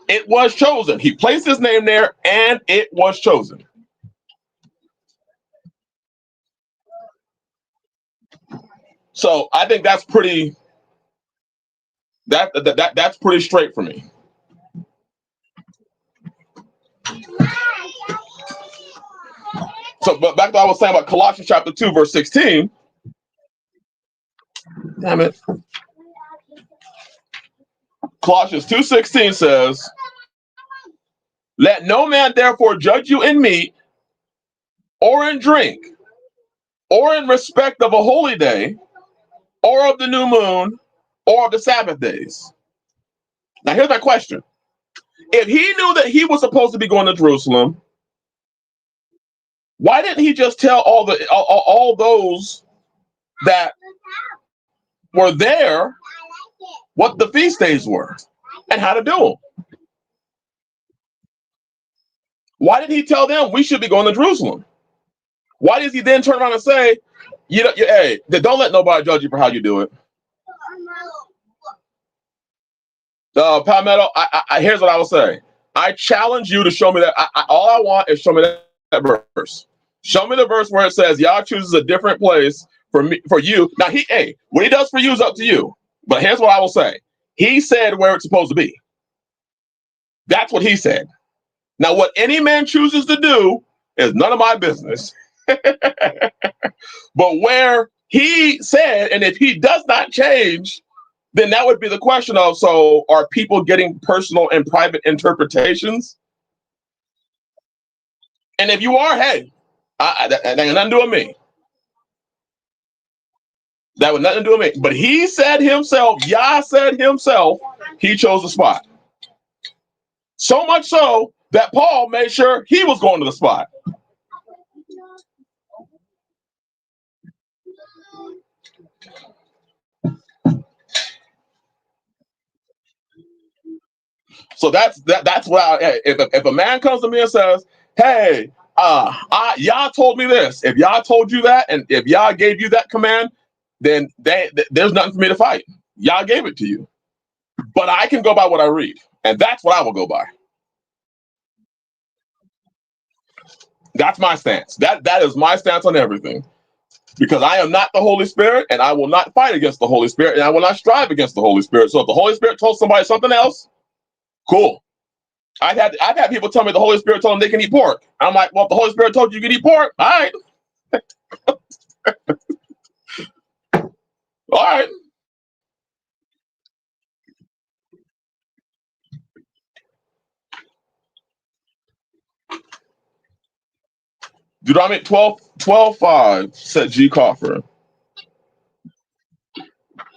It was chosen. He placed his name there, and it was chosen. So I think that's pretty. That's pretty straight for me. So, but back to what I was saying about Colossians chapter 2, verse 16. Damn it. Colossians 2:16 says, let no man therefore judge you in meat, or in drink, or in respect of a holy day, or of the new moon, or of the Sabbath days. Now here's my question. If he knew that he was supposed to be going to Jerusalem, why didn't he just tell all those that were there what the feast days were and how to do them? Why did he tell them we should be going to Jerusalem? Why does he then turn around and say, hey, don't let nobody judge you for how you do it? Palmetto, here's what I will say. I challenge you to show me that. All I want is show me that verse. Show me the verse where it says Yah chooses a different place for you. Now, what he does for you is up to you. But here's what I will say. He said where it's supposed to be. That's what he said. Now, what any man chooses to do is none of my business. But where he said, and if he does not change, then that would be the question of, so are people getting personal and private interpretations? And if you are, hey, that ain't nothing to do with me. That was nothing to do with me. But he said himself, Yah said himself, he chose the spot. So much so that Paul made sure he was going to the spot. So that's what if a man comes to me and says, hey, Yah told me this. If Yah told you that, and if Yah gave you that command, then there's nothing for me to fight. Yah gave it to you. But I can go by what I read. And that's what I will go by. That's my stance. That is my stance on everything. Because I am not the Holy Spirit, and I will not fight against the Holy Spirit, and I will not strive against the Holy Spirit. So if the Holy Spirit told somebody something else, cool. I've had people tell me the Holy Spirit told them they can eat pork. I'm like, well, if the Holy Spirit told you can eat pork, all right. All right. Deuteronomy 12:5 said G. Coffer.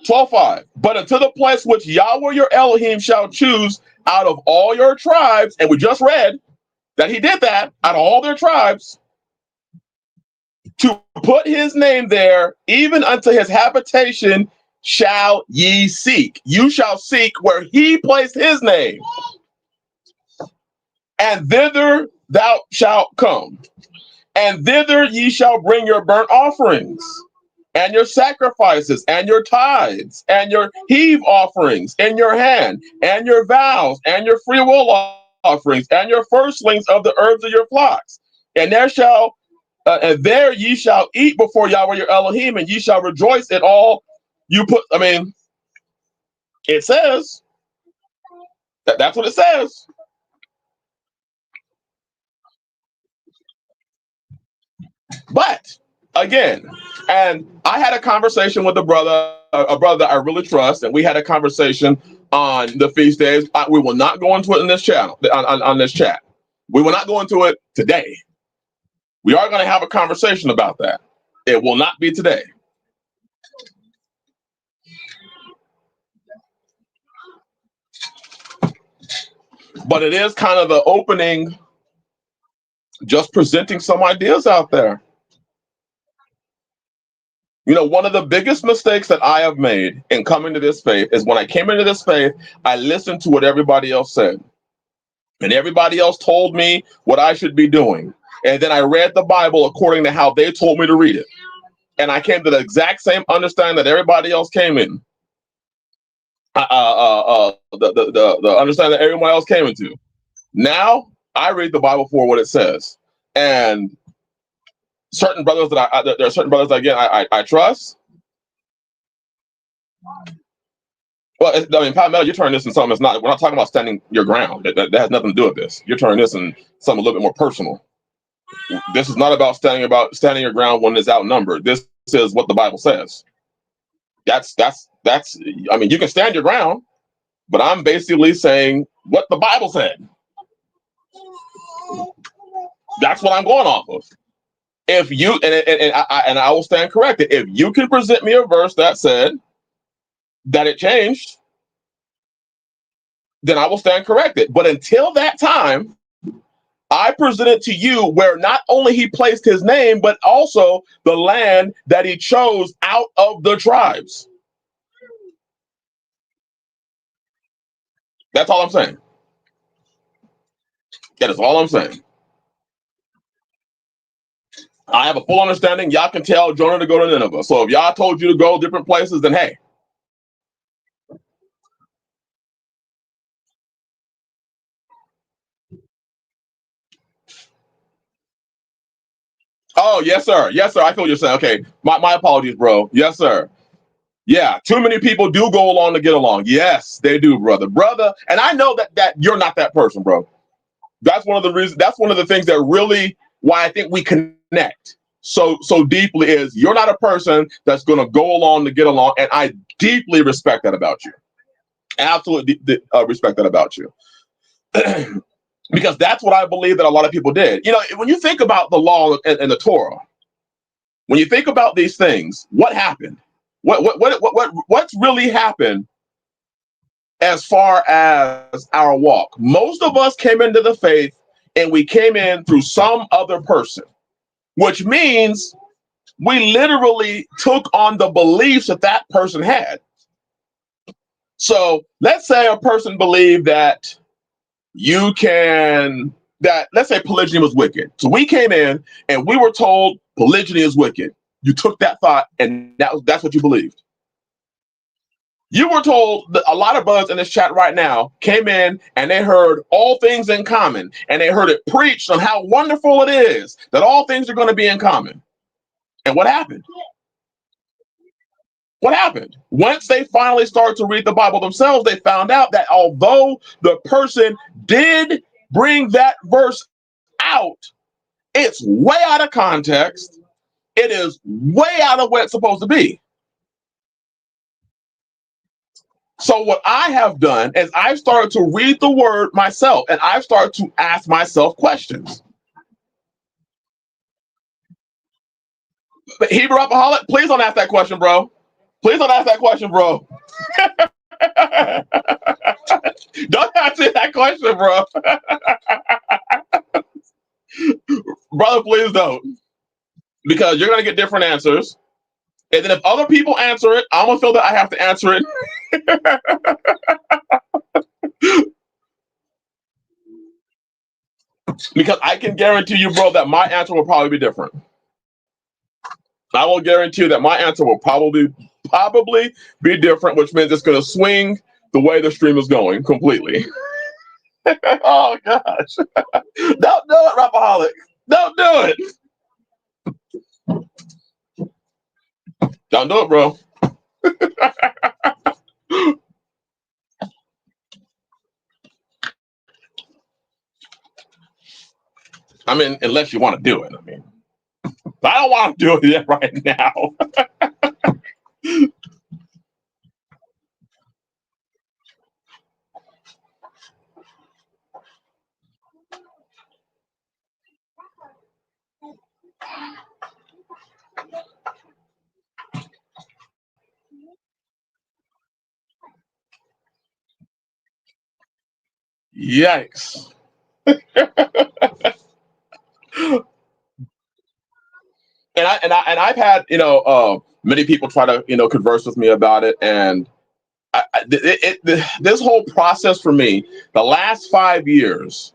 12:5. But unto the place which Yahweh your Elohim shall choose out of all your tribes, and we just read that he did that out of all their tribes, to put his name there, even unto his habitation shall ye seek. You shall seek where he placed his name, and thither thou shalt come. And thither ye shall bring your burnt offerings, and your sacrifices, and your tithes, and your heave offerings in your hand, and your vows, and your freewill offerings, and your firstlings of the herbs of your flocks. And there ye shall eat before Yahweh your Elohim, and ye shall rejoice in all you put. I mean, it says that's what it says. But again. And I had a conversation with a brother that I really trust, and we had a conversation on the feast days. We will not go into it in this channel, on this chat. We will not go into it today. We are going to have a conversation about that. It will not be today. But it is kind of the opening, just presenting some ideas out there. You know, one of the biggest mistakes that I have made in coming to this faith is when I came into this faith, I listened to what everybody else said. And everybody else told me what I should be doing. And then I read the Bible according to how they told me to read it. And I came to the exact same understanding that everybody else came in. The understanding that everyone else came into. Now I read the Bible for what it says. And certain brothers that there are certain brothers again I trust. Well, I mean, Pat Mel, you're turning this into something that's not. We're not talking about standing your ground. That has nothing to do with this. You're turning this into something a little bit more personal. This is not about standing your ground when it's outnumbered. This is what the Bible says. That's. I mean, you can stand your ground, but I'm basically saying what the Bible said. That's what I'm going off of. If you and I will stand corrected. If you can present me a verse that said that it changed, then I will stand corrected. But until that time, I presented to you where not only he placed his name, but also the land that he chose out of the tribes. That's all I'm saying. That is all I'm saying. I have a full understanding. Y'all can tell Jonah to go to Nineveh. So if y'all told you to go different places, then hey. Oh, yes, sir. Yes, sir. I feel what you're saying. Okay. My apologies, bro. Yes, sir. Yeah, too many people do go along to get along. Yes, they do, brother. And I know that you're not that person, bro. That's one of the reasons. That's one of the things that really why I think we connect so deeply is you're not a person that's going to go along to get along, and I deeply respect that about you. Absolutely respect that about you, because that's what I believe that a lot of people did. You know, when you think about the law and the Torah, when you think about these things, what happened? What's really happened as far as our walk? Most of us came into the faith and we came in through some other person, which means we literally took on the beliefs that that person had. So let's say a person believed that let's say polygyny was wicked. So we came in and we were told polygyny is wicked. You took that thought and that's what you believed. You were told that a lot of brothers in this chat right now came in and they heard all things in common and they heard it preached on how wonderful it is that all things are going to be in common. And what happened? What happened? Once they finally started to read the Bible themselves, they found out that although the person did bring that verse out, it's way out of context. It is way out of where it's supposed to be. So what I have done is I've started to read the word myself and I've started to ask myself questions. But Hebrew alcoholic, please don't ask that question, bro. Please don't ask that question, bro. Don't answer that question, bro. Brother, please don't. Because you're going to get different answers. And then if other people answer it, I'm going to feel that I have to answer it. Because I can guarantee you, bro, that my answer will probably be different. I will guarantee you that my answer will probably be different, which means it's going to swing the way the stream is going completely. Oh, gosh. Don't do it, Rapaholic. Don't do it. Don't do it, bro. I mean, unless you want to do it. I mean, I don't want to do it right now. Yikes. I've had many people try to converse with me about it, and this whole process for me, the last 5 years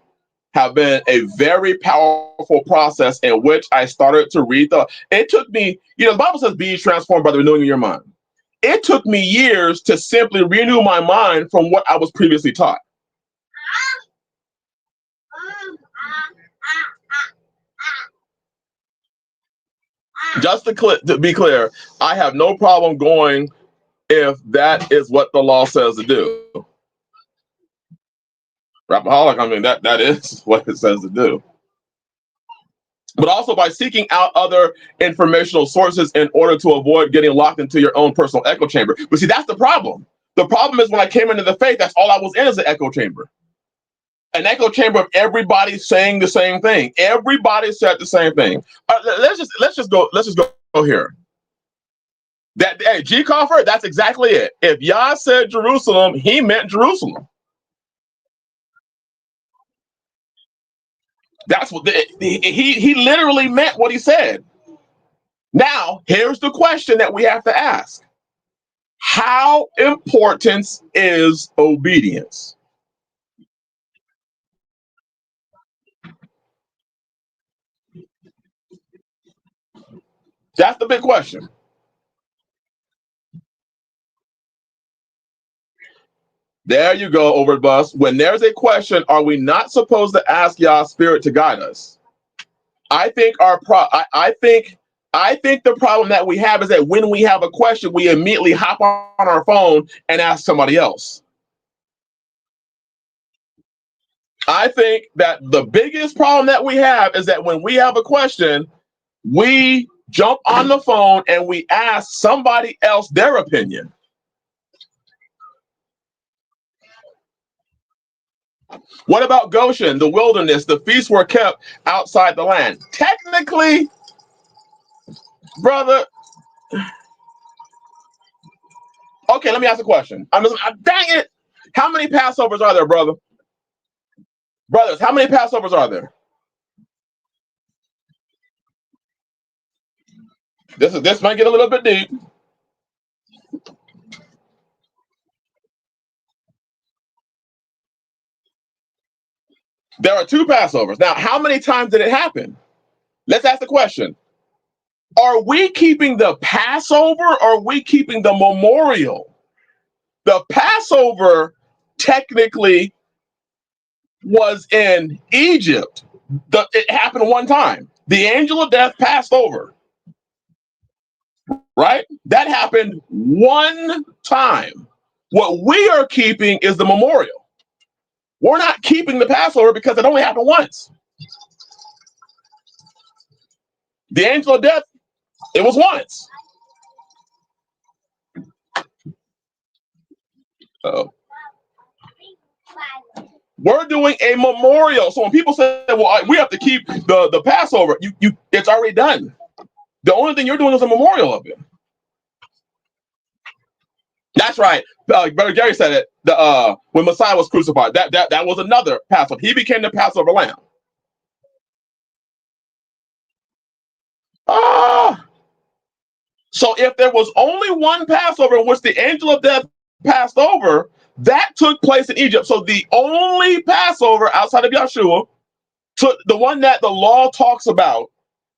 have been a very powerful process in which I started to read the. It took me, the Bible says, "Be transformed by the renewing of your mind." It took me years to simply renew my mind from what I was previously taught. Just to be clear, I have no problem going if that is what the law says to do. Rapaholic, I mean, that is what it says to do. But also by seeking out other informational sources in order to avoid getting locked into your own personal echo chamber. But see, that's the problem. The problem is when I came into the faith, that's all I was in, is an echo chamber. An echo chamber of everybody saying the same thing. Everybody said the same thing. Let's just go here. That, hey, G Coffer, that's exactly it. If Yah said Jerusalem, he meant Jerusalem. That's what he literally meant what he said. Now, here's the question that we have to ask. How important is obedience? That's the big question. There you go, Overbus. When there's a question, are we not supposed to ask Yah's spirit to guide us? I think I think the problem that we have is that when we have a question, we immediately hop on our phone and ask somebody else. I think that the biggest problem that we have is that when we have a question, we jump on the phone and we ask somebody else their opinion. What about Goshen, the wilderness? The feasts were kept outside the land. Technically, brother. Okay, let me ask a question. Dang it. How many Passovers are there, brother? Brothers, how many Passovers are there? This might get a little bit deep. There are 2 Passovers. Now, how many times did it happen? Let's ask the question. Are we keeping the Passover or are we keeping the memorial? The Passover technically was in Egypt. It happened one time. The angel of death passed over, right? That happened one time. What we are keeping is the memorial. We're not keeping the Passover because it only happened once. The angel of death, it was once. Oh. We're doing a memorial. So when people say, well, we have to keep the Passover, it's already done. The only thing you're doing is a memorial of it. That's right. Brother Jerry said it. When Messiah was crucified, that was another Passover. He became the Passover lamb. So if there was only one Passover in which the angel of death passed over, that took place in Egypt. So the only Passover outside of Yahshua, the one that the law talks about,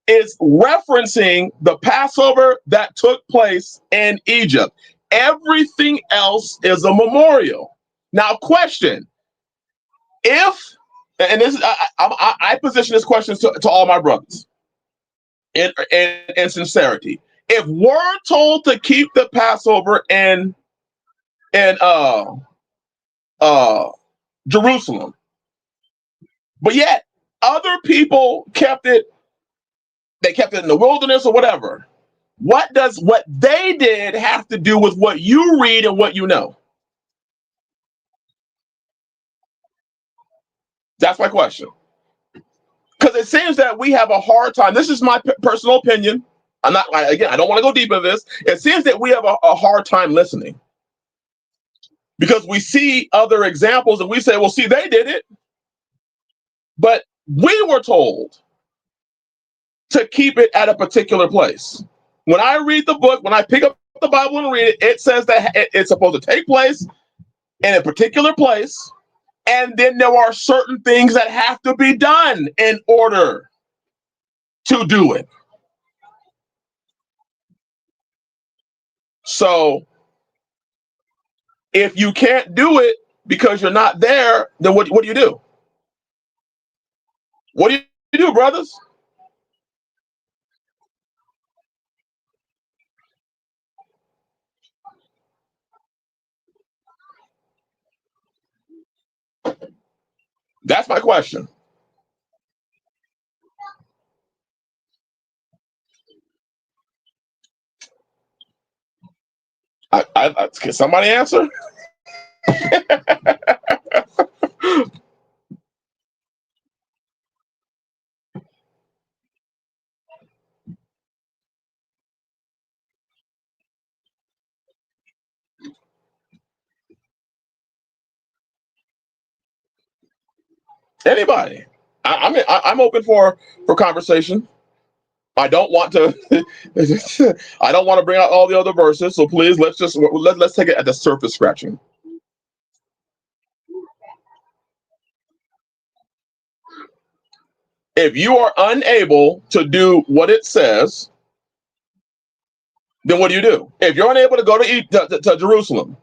is referencing the Passover that took place in Egypt. Everything else is a memorial. Now, question: if, and this is, I position this question to all my brothers in sincerity. If we're told to keep the Passover in Jerusalem, but yet other people kept it They kept it in the wilderness or whatever. What does what they did have to do with what you read and what you know? That's my question. Because it seems that we have a hard time. This is my personal opinion. Again, I don't want to go deep into this. It seems that we have a hard time listening because we see other examples and we say, well, see, they did it. But we were told to keep it at a particular place. When I read the book, when I pick up the Bible and read it, it says that it's supposed to take place in a particular place. And then there are certain things that have to be done in order to do it. So if you can't do it because you're not there, then what do you do? What do you do, brothers? That's my question. Can somebody answer? Anybody? I'm open for conversation. I don't want to. I don't want to bring out all the other verses. So please, let's take it at the surface scratching. If you are unable to do what it says, then what do you do? If you're unable to go to Jerusalem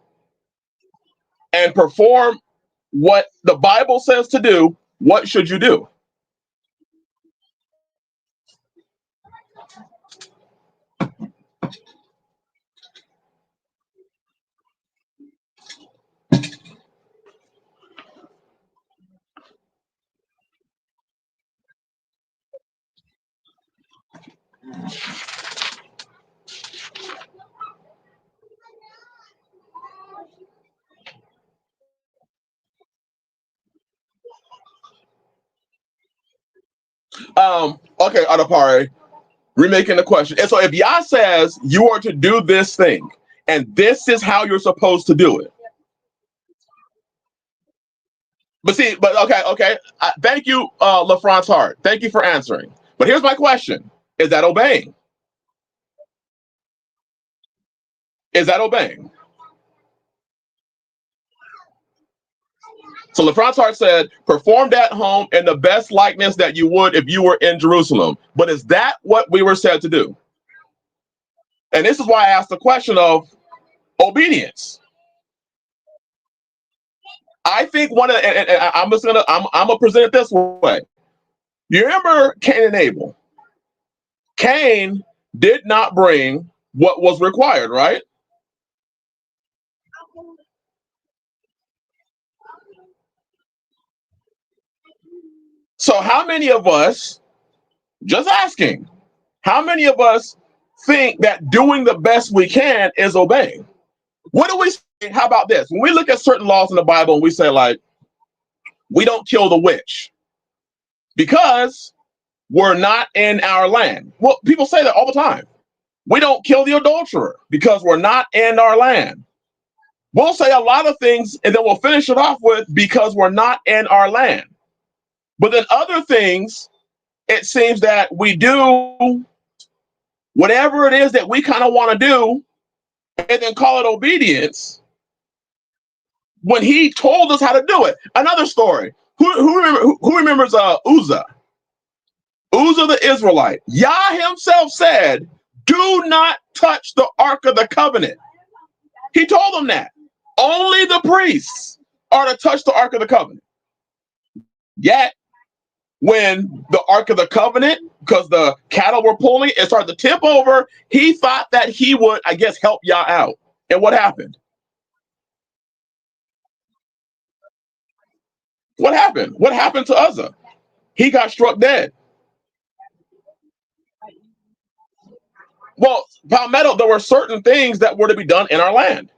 and perform what the Bible says to do, what should you do? Okay, Adapare, remaking the question. And so if Yah says you are to do this thing, and this is how you're supposed to do it. But okay. Thank you, LaFrance Hart. Thank you for answering. But here's my question: is that obeying? Is that obeying? So LaFrance Hart said, performed at home in the best likeness that you would if you were in Jerusalem. But is that what we were said to do? And this is why I asked the question of obedience. I think one of and I'm gonna present it this way. You remember Cain and Abel? Cain did not bring what was required, right? So how many of us, just asking, how many of us think that doing the best we can is obeying? What do we say? How about this? When we look at certain laws in the Bible and we say, like, we don't kill the witch because we're not in our land. Well, people say that all the time. We don't kill the adulterer because we're not in our land. We'll say a lot of things and then we'll finish it off with because we're not in our land. But then other things, it seems that we do whatever it is that we kind of want to do and then call it obedience when he told us how to do it. Another story. Who remembers Uzzah? Uzzah the Israelite. Yah himself said, do not touch the Ark of the Covenant. He told them that. Only the priests are to touch the Ark of the Covenant. Yet, when the Ark of the Covenant, because the cattle were pulling, it started to tip over, he thought that he would, I guess, help Yah out. And what happened? What happened? What happened to Uzzah? He got struck dead. Well, Palmetto, there were certain things that were to be done in our land.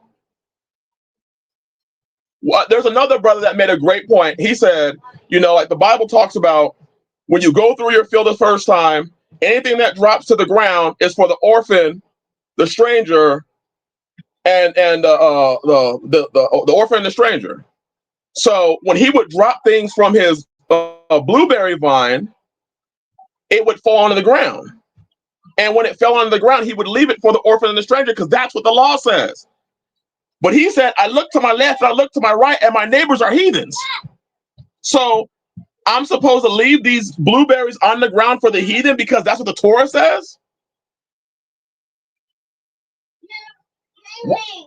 There's another brother that made a great point. He said, like the Bible talks about when you go through your field the first time, anything that drops to the ground is for the orphan, the stranger, and the orphan and the stranger. So when he would drop things from his blueberry vine, it would fall onto the ground. And when it fell onto the ground, he would leave it for the orphan and the stranger because that's what the law says. But he said, I look to my left and I look to my right, and my neighbors are heathens. So I'm supposed to leave these blueberries on the ground for the heathen because that's what the Torah says?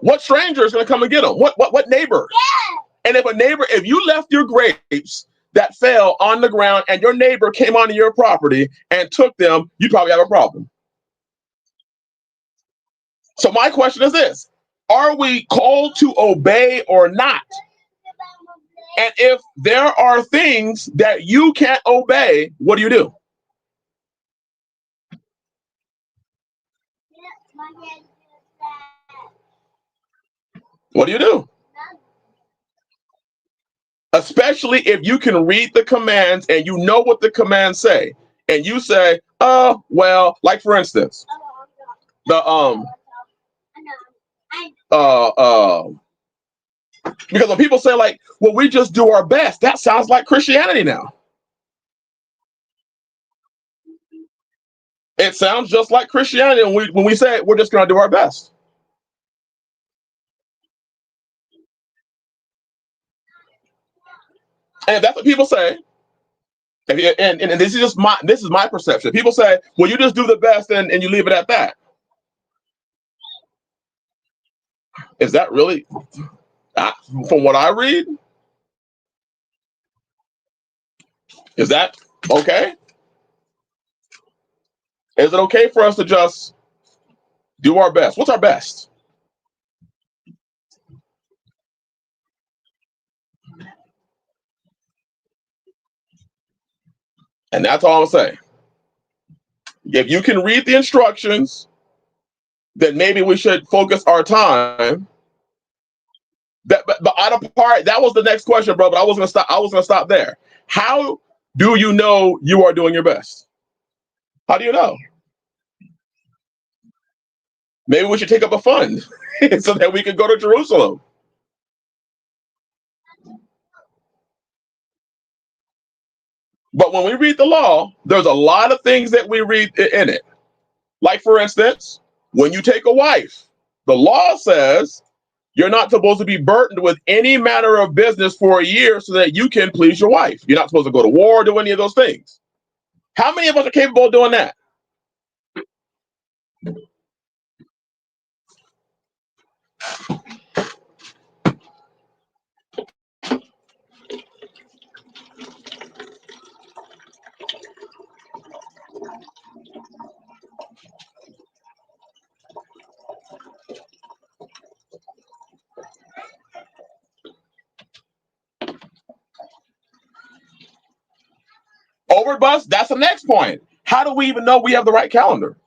What stranger is going to come and get them? What neighbor? And if you left your grapes that fell on the ground and your neighbor came onto your property and took them, you probably have a problem. So my question is this: are we called to obey or not? And if there are things that you can't obey, what do? What do? Especially if you can read the commands and you know what the commands say, and you say, "Oh, well," like for instance, the because when people say like, "Well, we just do our best," that sounds like Christianity now. It sounds just like Christianity when we say we're just going to do our best. And if that's what people say, and this is my perception. People say, "Well, you just do the best and you leave it at that." Is that really, from what I read, is that okay? Is it okay for us to just do our best? What's our best? And that's all I'm saying. If you can read the instructions, then maybe we should focus our time. But out of part, that was the next question, bro. But I was gonna stop. I was gonna stop there. How do you know you are doing your best? How do you know? Maybe we should take up a fund so that we could go to Jerusalem. But when we read the law, there's a lot of things that we read in it. Like, for instance, when you take a wife, the law says you're not supposed to be burdened with any matter of business for a year so that you can please your wife. You're not supposed to go to war or do any of those things. How many of us are capable of doing that? Overbust, that's the next point. How do we even know we have the right calendar?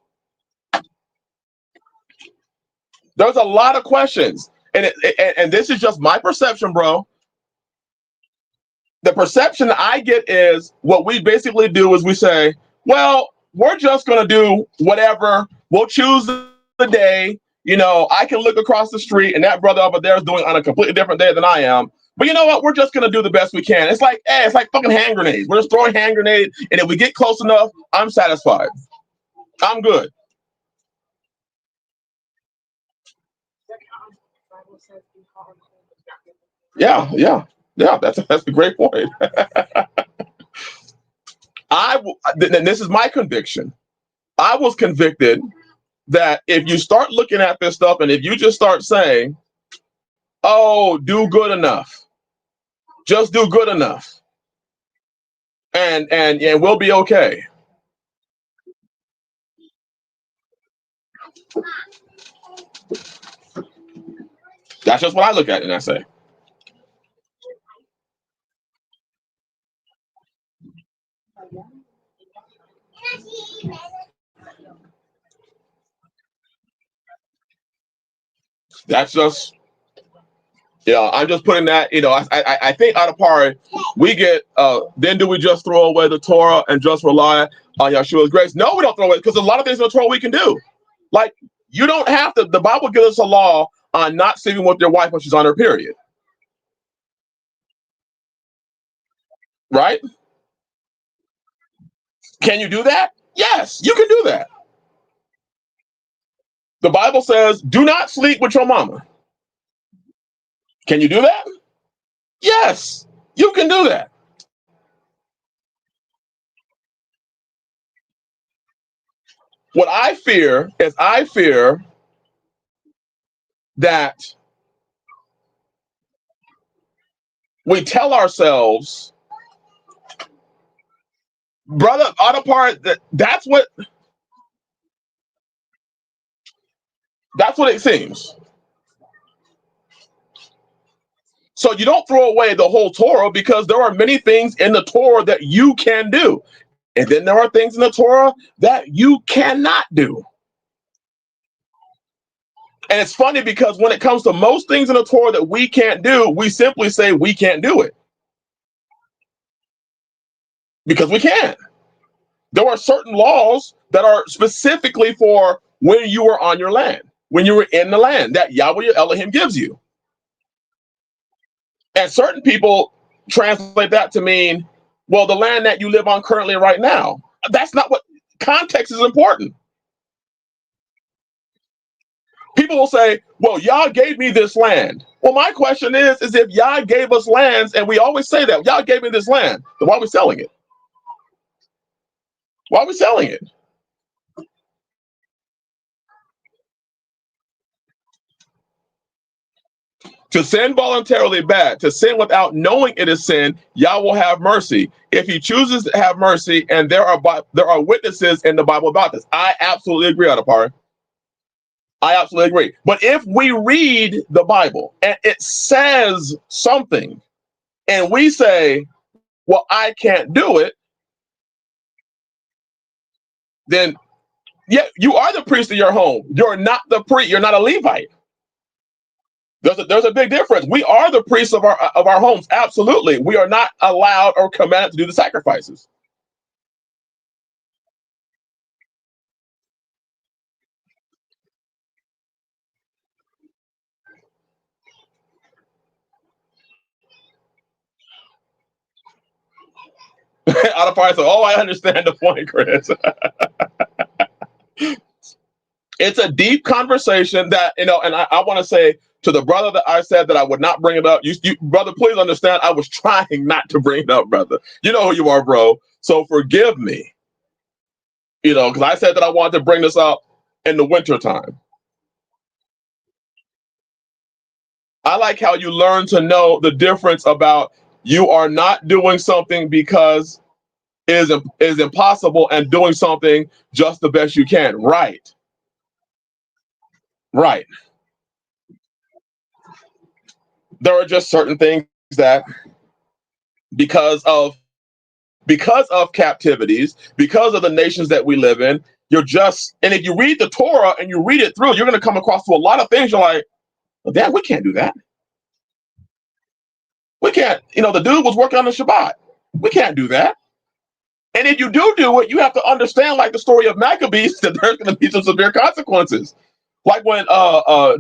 There's a lot of questions. And this is just my perception, bro. The perception I get is what we basically do is we say, well, we're just going to do whatever. We'll choose the day. I can look across the street and that brother over there is doing on a completely different day than I am. But you know what? We're just going to do the best we can. It's like, it's like fucking hand grenades. We're just throwing hand grenades. And if we get close enough, I'm satisfied. I'm good. Yeah, yeah, yeah. That's a great point. And this is my conviction. I was convicted that if you start looking at this stuff and if you just start saying, "Oh, do good enough, just do good enough, and we'll be okay." That's just what I look at and I say. That's just, I'm just putting that, I think out of part, we get, then do we just throw away the Torah and just rely on Yahshua's grace? No, we don't throw away, because a lot of things in the Torah we can do. Like, you don't have to, the Bible gives us a law on not sleeping with your wife when she's on her period. Right? Can you do that? Yes, you can do that. The Bible says, do not sleep with your mama. Can you do that? Yes, you can do that. What I fear is that we tell ourselves, brother, on a part that's what it seems. So you don't throw away the whole Torah, because there are many things in the Torah that you can do. And then there are things in the Torah that you cannot do. And it's funny, because when it comes to most things in the Torah that we can't do, we simply say we can't do it. Because we can't. There are certain laws that are specifically for when you are on your land, when you were in the land that Yahweh your Elohim gives you. And certain people translate that to mean, well, the land that you live on currently right now. That's not what, context is important. People will say, well, Yah gave me this land. Well, my question is if Yah gave us lands, and we always say that, Yah gave me this land, then why are we selling it? Why are we selling it? To sin voluntarily bad. To sin without knowing it is sin, Yah will have mercy. If he chooses to have mercy, and there are witnesses in the Bible about this. I absolutely agree, Adapar. I absolutely agree. But if we read the Bible and it says something, and we say, well, I can't do it, then yeah, you are the priest of your home. You're not the priest. You're not a Levite. There's a big difference. We are the priests of our homes. Absolutely. We are not allowed or commanded to do the sacrifices. Out of part, so oh, I understand the point, Chris. It's a deep conversation that, and I want to say to the brother that I said that I would not bring it up. You brother, please understand, I was trying not to bring it up, brother. You know who you are, bro. So forgive me. Because I said that I wanted to bring this up in the winter time. I like how you learn to know the difference about you are not doing something because it is impossible, and doing something just the best you can. Right. Right. There are just certain things that because of captivities, because of the nations that we live in, and if you read the Torah and you read it through, you're going to come across to a lot of things. You're like, well, damn, we can't do that. We can't, the dude was working on the Shabbat. We can't do that. And if you do it, you have to understand, like the story of Maccabees, that there's going to be some severe consequences. Like when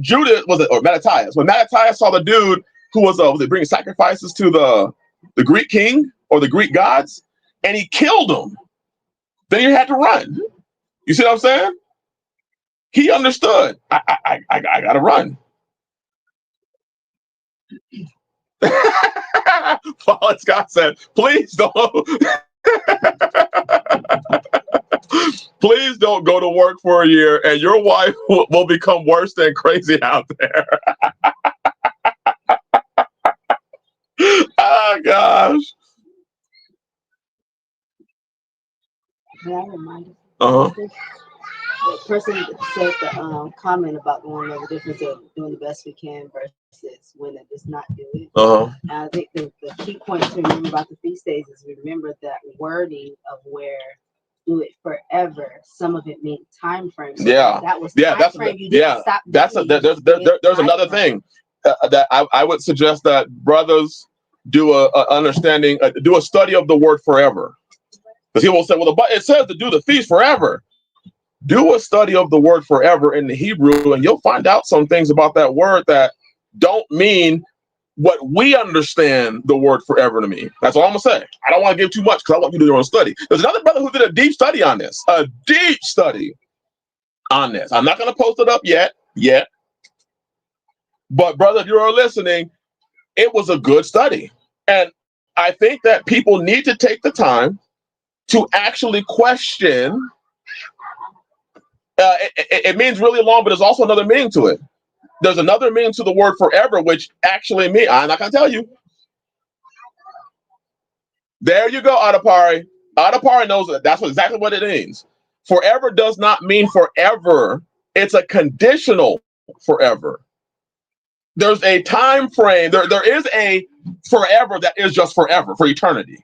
Judah or Mattathias, when Mattathias saw the dude who was it bringing sacrifices to the Greek king or the Greek gods, and he killed him. Then he had to run. You see what I'm saying? He understood. I gotta run. Fallen Scott said, please don't please don't go to work for a year, and your wife will become worse than crazy out there. Oh gosh. May I remind you? Uh-huh. The person that said the comment about the difference of doing the best we can versus when it does not do it. Uh-huh. And I think the key point to remember about the feast days is remember that wording of where do it forever. Some of it means time frame. So Yeah, that was yeah, time frame. You didn't stop doing it, you just gave there's time another frame. thing that I would suggest that brothers do a understanding, do a study of the word forever, because he will say, well, it says to do the feast forever. Do a study of the word forever in the Hebrew, and you'll find out some things about that word that don't mean what we understand the word forever to mean. That's all I'm gonna say. I don't want to give too much because I want you to do your own study. There's another brother who did a deep study on this, a deep study on this. I'm not gonna post it up yet, but brother, if you're listening, it was a good study, and I think that people need to take the time to actually question. It means really long, but there's also another meaning to it. There's another meaning to the word forever, which actually means, I'm not going to tell you. There you go, Adapari. Adapari knows that that's exactly what it means. Forever does not mean forever. It's a conditional forever. There's a time frame. There is a forever that is just forever, for eternity.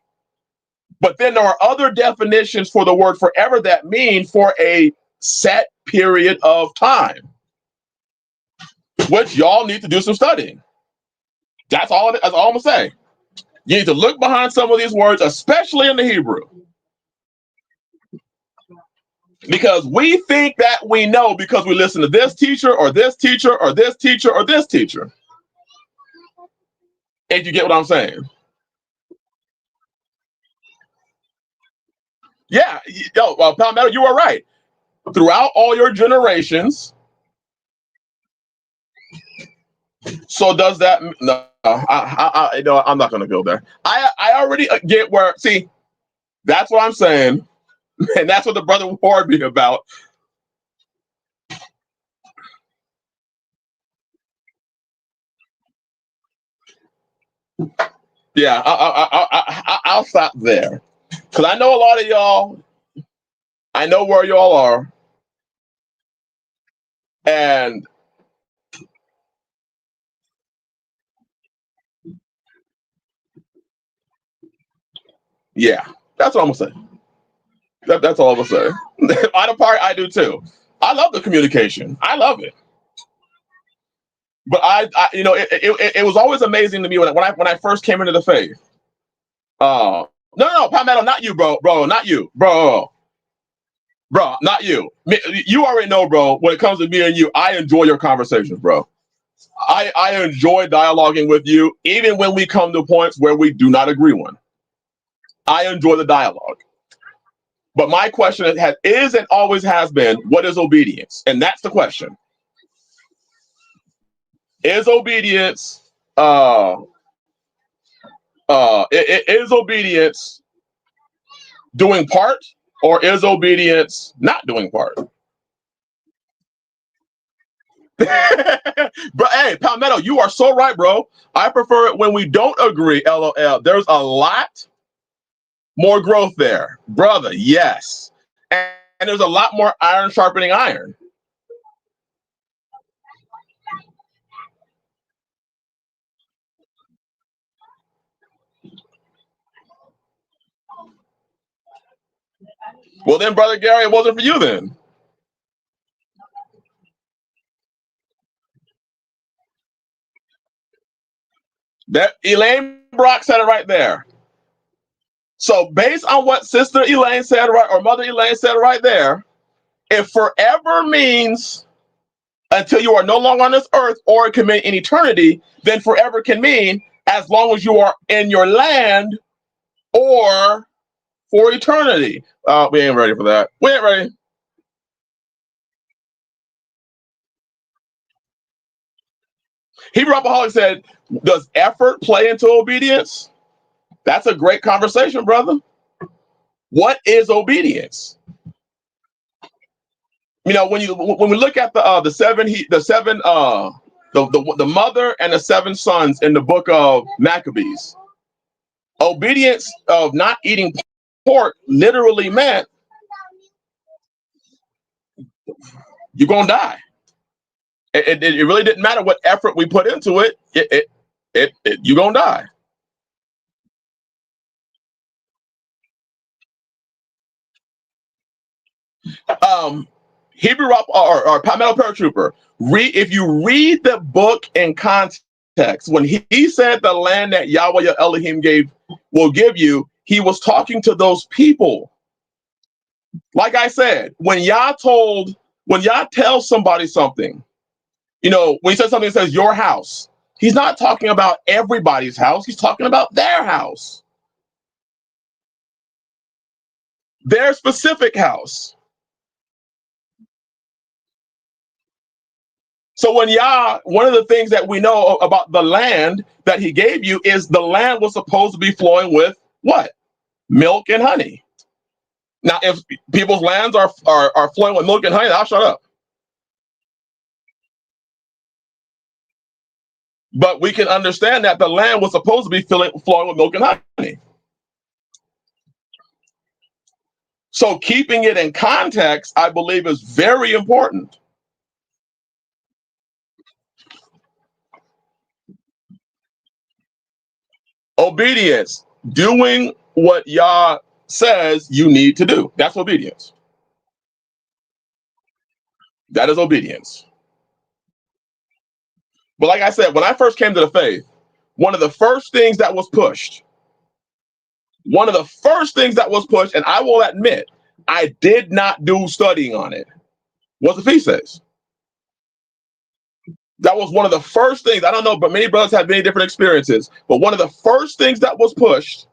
But then there are other definitions for the word forever that mean for a set period of time, which y'all need to do some studying. That's all I'm gonna say. You need to look behind some of these words, especially in the Hebrew, because we think that we know because we listen to this teacher or this teacher or this teacher or this teacher. If you get what I'm saying. Yeah, well, Palmetto, you are right. Throughout all your generations. So does that? No, I'm not going to go there. I already get where. See, that's what I'm saying, and that's what the brother warned me about. Yeah, I'll stop there because I know a lot of y'all. I know where y'all are, and yeah, that's what I'm gonna say. That's all I'm gonna say. On the part, I do too. I love the communication. I love it. But it was always amazing to me when I first came into the faith. No, Palmetto, not you, bro, not you, bro, not you. You already know, bro. When it comes to me and you, I enjoy your conversations, bro. I enjoy dialoguing with you, even when we come to points where we do not agree on. I enjoy the dialogue. But my question is and always has been, what is obedience? And that's the question. Is obedience is obedience doing part, or is obedience not doing part? But hey, Palmetto, you are so right, bro. I prefer it when we don't agree. LOL. There's a lot more growth there, brother. Yes, and there's a lot more iron sharpening iron. Well, then, brother Gary, it wasn't for you then. That Elaine Brock said it right there. So, based on what Sister Elaine said right, or Mother Elaine said right there, if forever means until you are no longer on this earth, or it can mean in eternity, then forever can mean as long as you are in your land or for eternity. We ain't ready for that. We ain't ready. Hebrew Alcoholic said, does effort play into obedience? That's a great conversation, brother. What is obedience? When we look at the mother and the seven sons in the book of Maccabees, obedience of not eating pork literally meant you're gonna die. It really didn't matter what effort we put into it. You're gonna die. Hebrew or Palmetto Paratrooper, if you read the book in context, when he said the land that Yahweh your Elohim will give you, he was talking to those people. Like I said, when Yah tells somebody something, when he says something that says your house, he's not talking about everybody's house. He's talking about their house, their specific house. So when one of the things that we know about the land that he gave you is the land was supposed to be flowing with what? Milk and honey. Now, if people's lands are flowing with milk and honey, I'll shut up. But we can understand that the land was supposed to be flowing with milk and honey. So keeping it in context, I believe, is very important. Obedience, doing what Yah says you need to do. That's obedience. That is obedience. But like I said, when I first came to the faith, one of the first things that was pushed, and I will admit, I did not do studying on it, was the feast days. That was one of the first things. I don't know, but many brothers have many different experiences. But one of the first things that was pushed,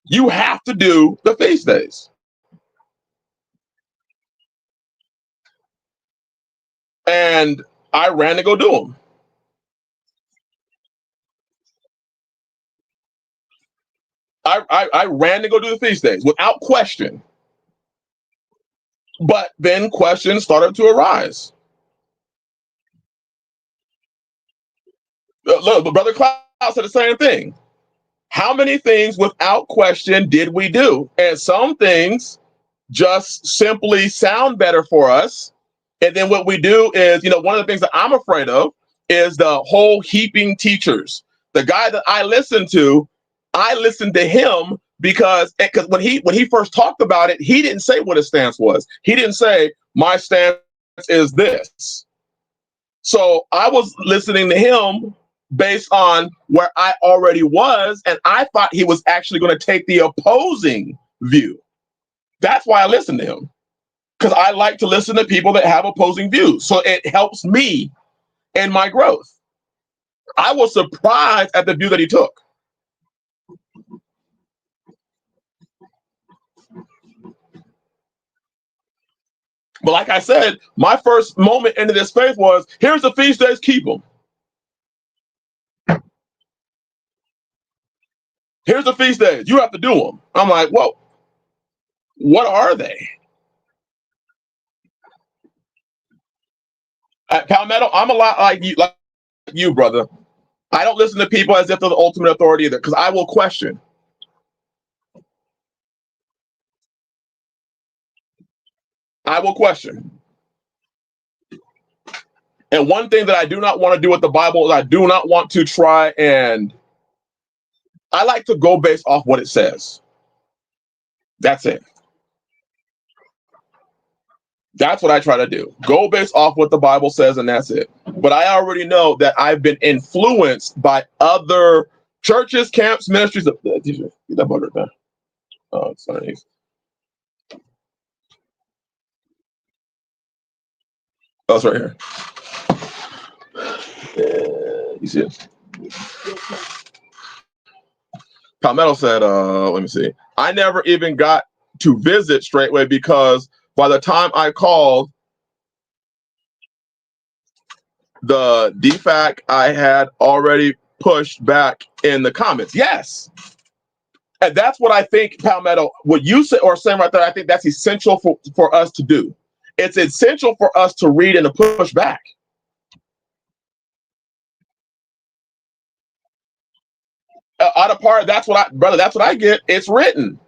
you have to do the feast days. And I ran to go do them. I ran to go do the feast days without question. But then questions started to arise. Look, but Brother Cloud said the same thing. How many things without question did we do? And some things just simply sound better for us. And then what we do is, one of the things that I'm afraid of is the whole heaping teachers. The guy that I listened to him because when he first talked about it, he didn't say what his stance was. He didn't say, my stance is this. So I was listening to him based on where I already was, and I thought he was actually going to take the opposing view. That's why I listened to him, because I like to listen to people that have opposing views. So it helps me in my growth. I was surprised at the view that he took. But like I said, my first moment into this faith was, here's the feast days, keep them. Here's the feast days, you have to do them. I'm like, whoa, what are they? At Palmetto, I'm a lot like you, brother. I don't listen to people as if they're the ultimate authority either, because I will question. I will question. And one thing that I do not want to do with the Bible is I do not want to try and I like to go based off what it says. That's it. That's what I try to do. Go based off what the Bible says, and that's it. But I already know that I've been influenced by other churches, camps, ministries. Get that bug right there. Oh, it's underneath. Oh, it's right here. You see it? Palmetto said, let me see. I never even got to visit straightway because by the time I called, the DFAC I had already pushed back in the comments. Yes. And that's what I think, Palmetto, what you say or saying right there, I think that's essential for us to do. It's essential for us to read and to push back. Out of part, that's what I get. It's written.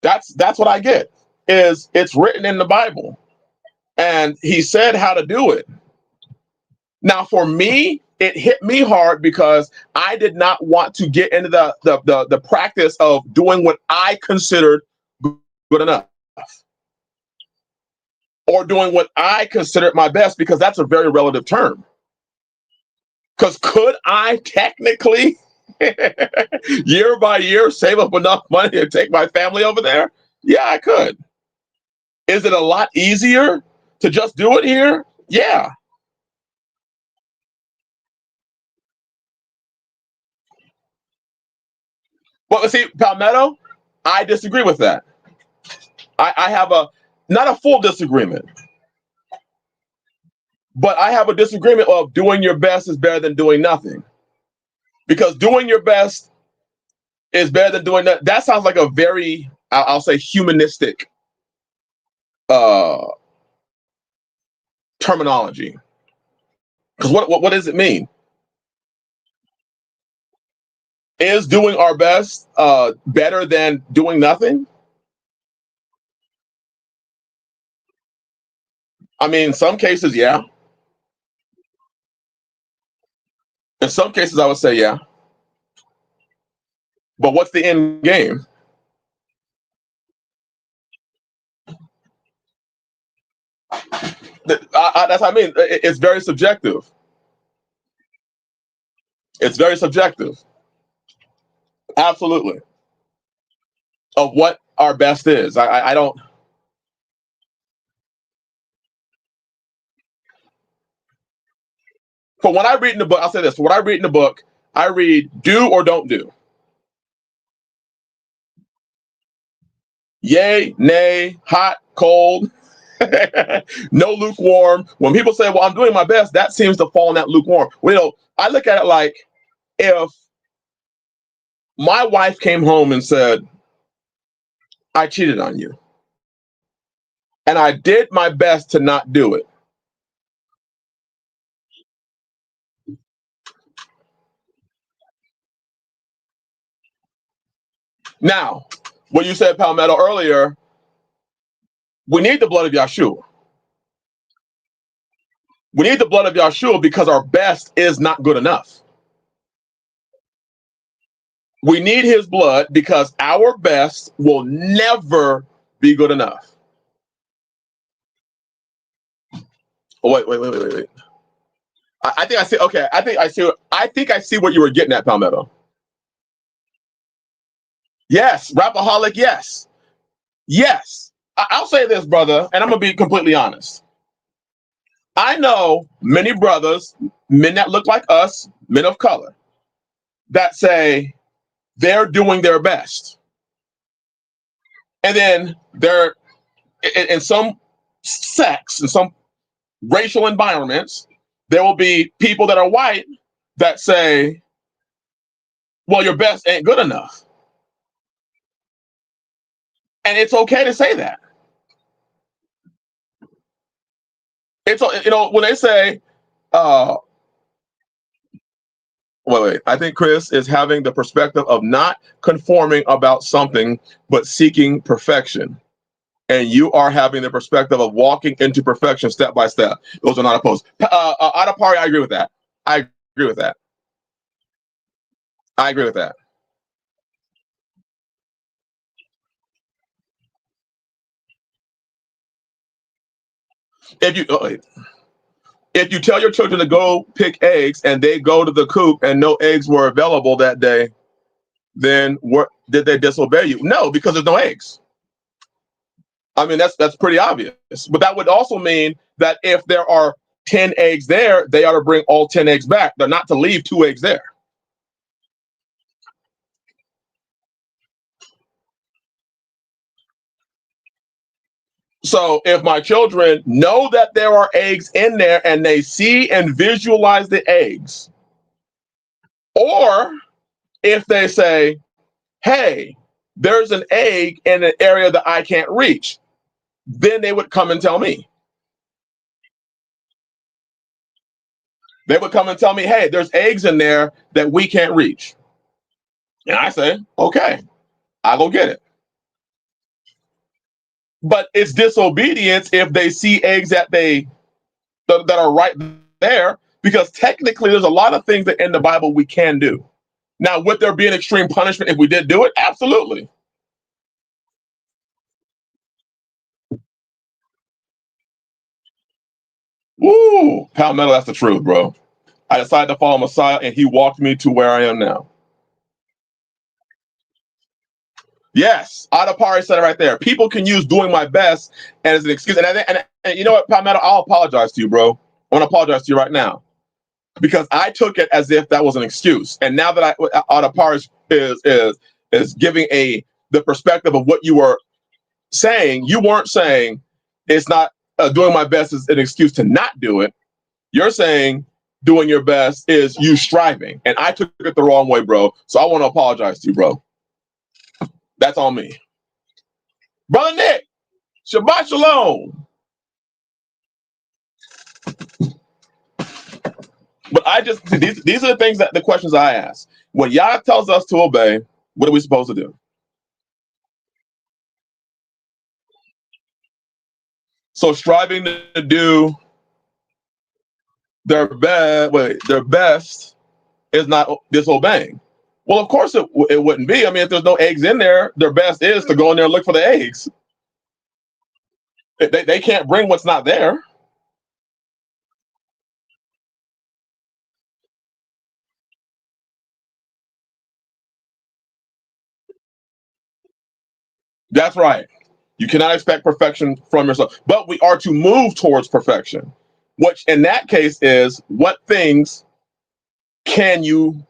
That's what I get. It's written in the Bible. And he said how to do it. Now, for me, it hit me hard because I did not want to get into the practice of doing what I considered good enough. or doing what I consider my best, because that's a very relative term. Because could I technically, year by year, save up enough money to take my family over there? Yeah, I could. Is it a lot easier to just do it here? Yeah. Well, see, Palmetto, I disagree with that. I have not a full disagreement, but I have a disagreement of doing your best is better than doing nothing. Because doing your best is better than doing that. That sounds like a very, I'll say, humanistic uh, terminology. Because what does it mean? Is doing our best better than doing nothing? I mean, in some cases, yeah. In some cases, I would say yeah. But what's the end game? That's what I mean. It's very subjective. It's very subjective. Absolutely. Of what our best is. I don't. For what I read in the book, I'll say this. For what I read in the book, I read do or don't do. Yay, nay, hot, cold, no lukewarm. When people say, well, I'm doing my best, that seems to fall in that lukewarm. Well, I look at it like if my wife came home and said, I cheated on you, and I did my best to not do it. Now, what you said, Palmetto, earlier, we need the blood of Yahshua. We need the blood of Yahshua because our best is not good enough. We need his blood because our best will never be good enough. Oh, wait. I think I see. Okay, I think I see. I think I see what you were getting at, Palmetto. Yes, rapaholic. Yes, yes. I'll say this, brother, and I'm gonna be completely honest. I know many brothers, men that look like us, men of color, that say they're doing their best, and then they're in some sects, in some racial environments, there will be people that are white that say, well, your best ain't good enough. And it's okay to say that. It's, when they say, uh, wait, I think Chris is having the perspective of not conforming about something, but seeking perfection. And you are having the perspective of walking into perfection step by step. Those are not opposed. Adapari, I agree with that. I agree with that. I agree with that. If you if you tell your children to go pick eggs and they go to the coop and no eggs were available that day, then did they disobey you? No, because there's no eggs. I mean, that's pretty obvious. But that would also mean that if there are 10 eggs there, they ought to bring all 10 eggs back. They're not to leave 2 eggs there. So if my children know that there are eggs in there and they see and visualize the eggs, or if they say, hey, there's an egg in an area that I can't reach, then they would come and tell me. They would come and tell me, hey, there's eggs in there that we can't reach. And I say, okay, I'll go get it. But it's disobedience if they see eggs that are right there, because technically there's a lot of things that in the Bible we can do. Now, would there be an extreme punishment if we did do it? Absolutely. Woo, Palmetto, that's the truth, bro. I decided to follow Messiah, and he walked me to where I am now. Yes, Adapari said it right there. People can use doing my best as an excuse. And you know what, Palmetto, I'll apologize to you, bro. I want to apologize to you right now because I took it as if that was an excuse. And now that Adapari is giving the perspective of what you were saying, you weren't saying it's not doing my best is an excuse to not do it. You're saying doing your best is you striving. And I took it the wrong way, bro. So I want to apologize to you, bro. That's on me. Brother Nick, Shabbat Shalom. But I just, these are the things the questions I ask. When Yah tells us to obey, what are we supposed to do? So striving to do their best is not disobeying. Well, of course it wouldn't be. I mean, if there's no eggs in there, their best is to go in there and look for the eggs. They can't bring what's not there. That's right. You cannot expect perfection from yourself, but we are to move towards perfection, which in that case is what things can you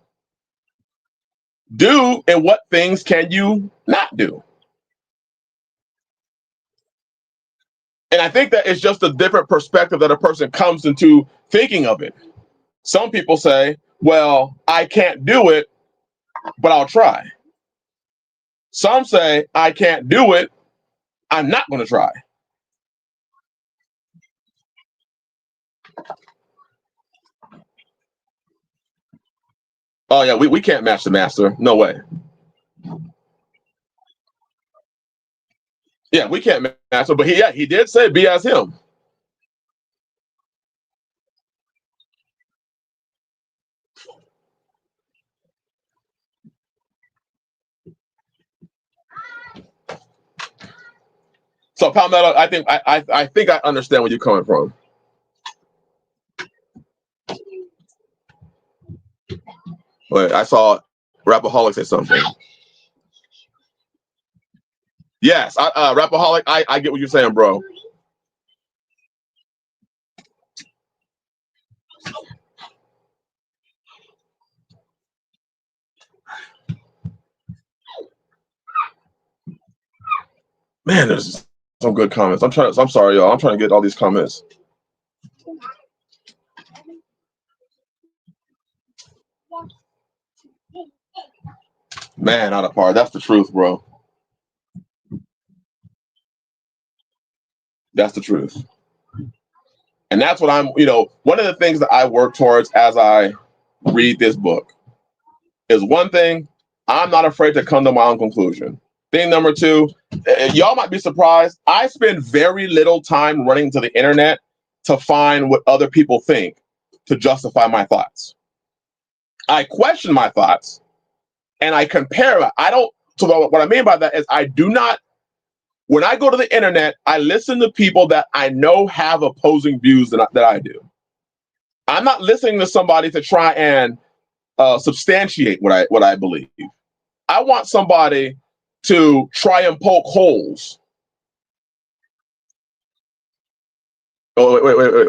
do and what things can you not do. And I think that it's just a different perspective that a person comes into thinking of it. Some people say, well, I can't do it, but I'll try. Some say, I can't do it, I'm not going to try. Oh, yeah, we can't match the master. No way. Yeah, we can't match him, but he did say, be as him. So Palmetto, I think I understand where you're coming from. But I saw Rapaholic say something. Yes, Rapaholic, I get what you're saying, bro. Man, there's some good comments. I'm sorry, y'all. I'm trying to get all these comments. Man, out of par. That's the truth, bro. That's the truth. And that's what one of the things that I work towards as I read this book is one thing, I'm not afraid to come to my own conclusion. Thing number two, y'all might be surprised. I spend very little time running to the internet to find what other people think to justify my thoughts. I question my thoughts and I compare. So what I mean by that is I do not, when I go to the internet, I listen to people that I know have opposing views that I do. I'm not listening to somebody to try and substantiate what I believe. I want somebody to try and poke holes. Oh,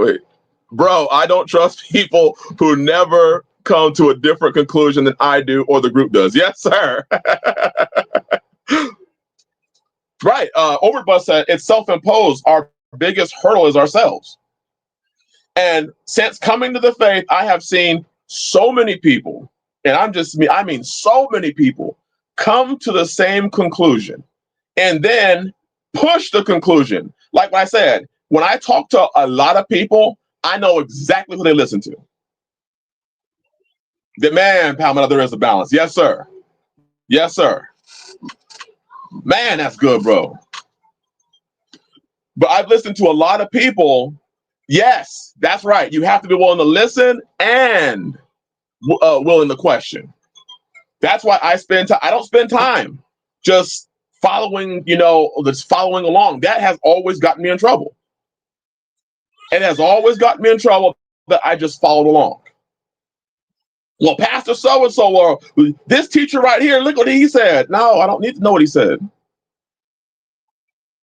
wait. Bro, I don't trust people who never come to a different conclusion than I do or the group does. Yes, sir. Right. Overbus said it's self-imposed. Our biggest hurdle is ourselves. And since coming to the faith, I have seen so many people, and I mean so many people come to the same conclusion and then push the conclusion. Like I said, when I talk to a lot of people, I know exactly who they listen to. The man, Palmetto, there is a balance. Yes, sir. Yes, sir. Man, that's good, bro. But I've listened to a lot of people. Yes, that's right. You have to be willing to listen and willing to question. That's why I don't spend time just following along. That has always gotten me in trouble. It has always gotten me in trouble that I just followed along. Well, Pastor so-and-so, or this teacher right here, look what he said. No, I don't need to know what he said.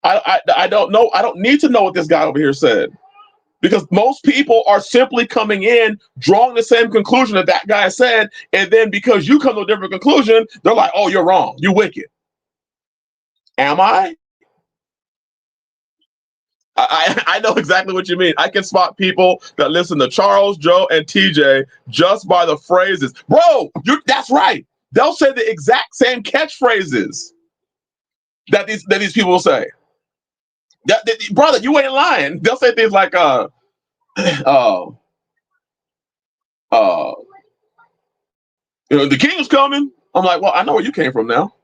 I don't know. I don't need to know what this guy over here said. Because most people are simply coming in, drawing the same conclusion that that guy said, and then because you come to a different conclusion, they're like, oh, you're wrong. You wicked. Am I? I know exactly what you mean. I can spot people that listen to Charles, Joe, and TJ just by the phrases. Bro, that's right. They'll say the exact same catchphrases that these people will say. Brother, you ain't lying. They'll say things like, uh, you know, the king's coming. I'm like, well, I know where you came from now.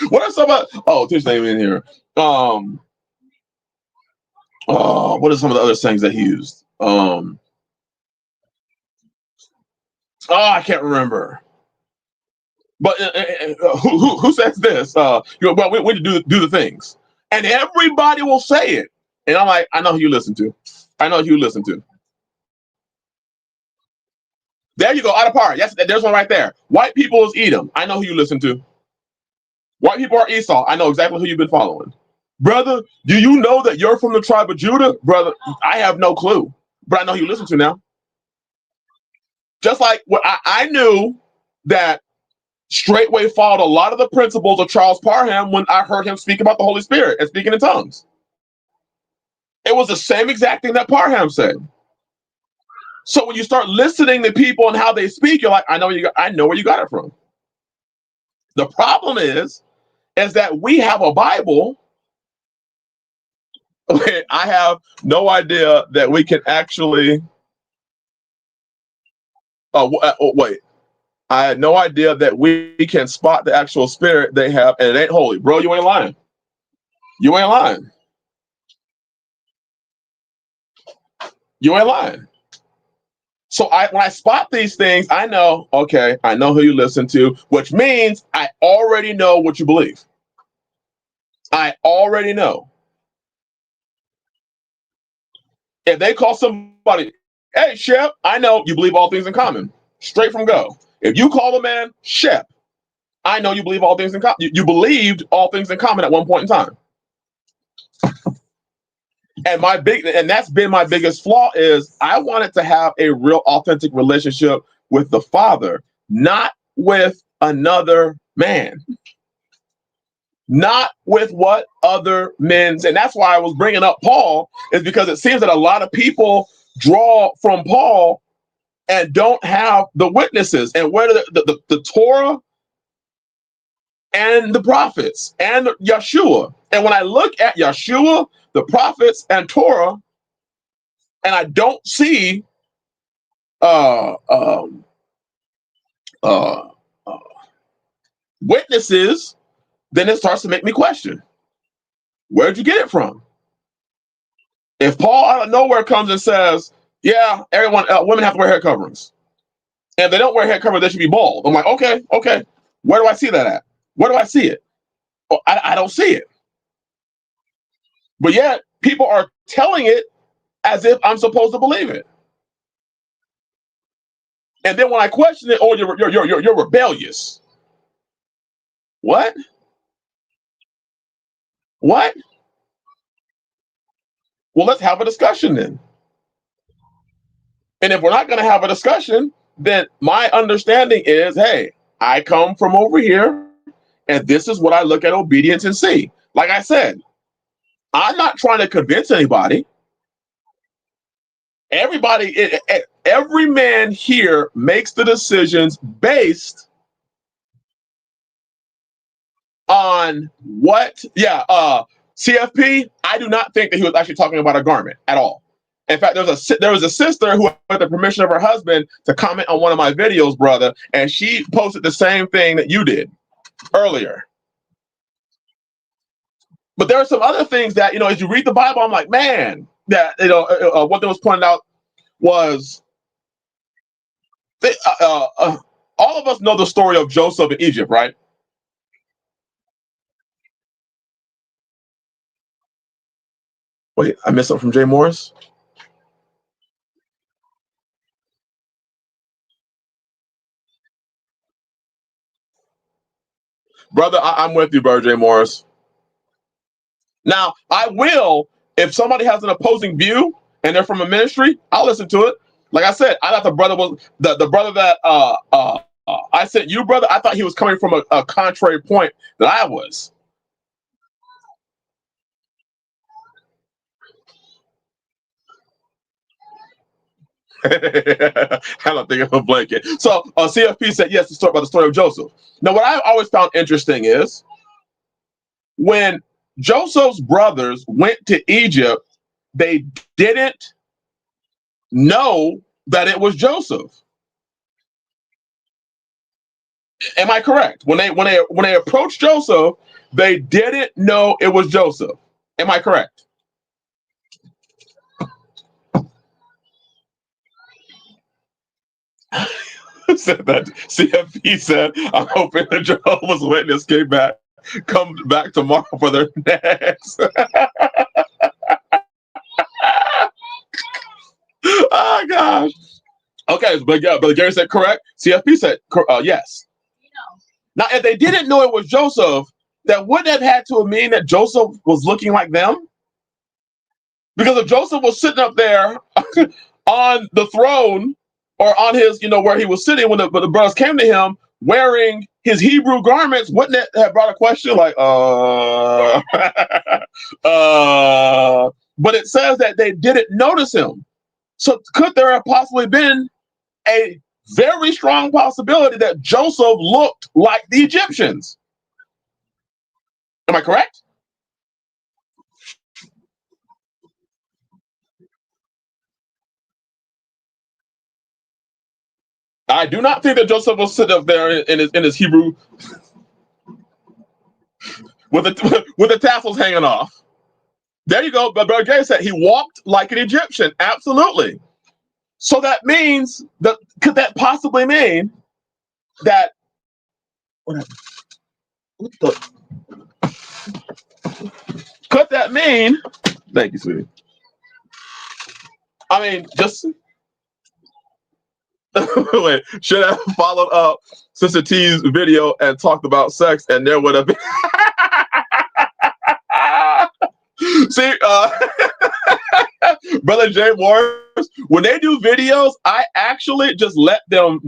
What are some of? Oh, Tish name in here. What are some of the other things that he used? I can't remember. But who says this? You know, well, we need to do the things, and everybody will say it. And I'm like, I know who you listen to. I know who you listen to. There you go, out of power. Yes, there's one right there. White people is Edom. I know who you listen to. White people are Esau. I know exactly who you've been following. Brother, do you know that you're from the tribe of Judah? Brother, I have no clue, but I know who you listen to now. Just like what I knew that straightway followed a lot of the principles of Charles Parham when I heard him speak about the Holy Spirit and speaking in tongues. It was the same exact thing that Parham said. So when you start listening to people and how they speak, you're like, I know where you got it from. The problem is that we have a Bible. Okay, I have no idea that we can actually. Wait. I had no idea that we can spot the actual spirit they have, and it ain't holy. Bro, you ain't lying. You ain't lying. You ain't lying. So when I spot these things, I know, okay, I know who you listen to, which means I already know what you believe. I already know. If they call somebody, hey, Shep, I know you believe all things in common. Straight from go. If you call a man Shep, I know you believe all things in common. You believed all things in common at one point in time. And that's been my biggest flaw is I wanted to have a real authentic relationship with the Father, not with another man, not with what other men say. And that's why I was bringing up Paul, is because it seems that a lot of people draw from Paul and don't have the witnesses and where the Torah and the prophets and Yahshua. And when I look at Yahshua, the prophets and Torah, and I don't see uh, um, uh, uh, witnesses, then it starts to make me question, where'd you get it from? If Paul out of nowhere comes and says, yeah, everyone, women have to wear hair coverings, and if they don't wear hair coverings, they should be bald. I'm like, okay, where do I see that at? Where do I see it? Oh, I don't see it. But yet people are telling it as if I'm supposed to believe it. And then when I question it, oh, you're rebellious. What? What? Well, let's have a discussion then. And if we're not going to have a discussion, then my understanding is, hey, I come from over here, and this is what I look at obedience and see. Like I said, I'm not trying to convince anybody. Every man here makes the decisions based on what, CFP, I do not think that he was actually talking about a garment at all. In fact, there was a sister who had the permission of her husband to comment on one of my videos, brother, and she posted the same thing that you did earlier. But there are some other things that, as you read the Bible, I'm like, man, that, one thing was pointed out was, all of us know the story of Joseph in Egypt, right? Wait, I missed something from Jay Morris. Brother, I'm with you, brother Jay Morris. Now, I will, if somebody has an opposing view and they're from a ministry, I'll listen to it. Like I said, I thought the brother was the brother that I sent you, brother. I thought he was coming from a contrary point that I was. I don't think of a blanket. So CFP said yes to start about the story of Joseph. Now, what I always found interesting is when Joseph's brothers went to Egypt, they didn't know that it was Joseph. Am I correct? When they approached Joseph, they didn't know it was Joseph. Am I correct? Said that CFP said, I'm hoping the Jehovah's Witness come back tomorrow for their next. Oh gosh. Okay, but yeah, Brother Gary said correct. CFP said yes. Now, if they didn't know it was Joseph, that wouldn't have had to mean that Joseph was looking like them. Because if Joseph was sitting up there on the throne or on his, where he was sitting when the brothers came to him wearing his Hebrew garments, wouldn't it have brought a question like, but it says that they didn't notice him. So could there have possibly been a very strong possibility that Joseph looked like the Egyptians? Am I correct? I do not think that Joseph was sitting up there in his Hebrew with the tassels hanging off. There you go. But Brother Gary said he walked like an Egyptian. Absolutely. So that means that could that possibly mean that could that mean? Thank you, sweetie. I mean, just wait. Should have followed up Sister T's video and talked about sex, and there would have been. See, Brother Jay Morris, when they do videos, I actually just let them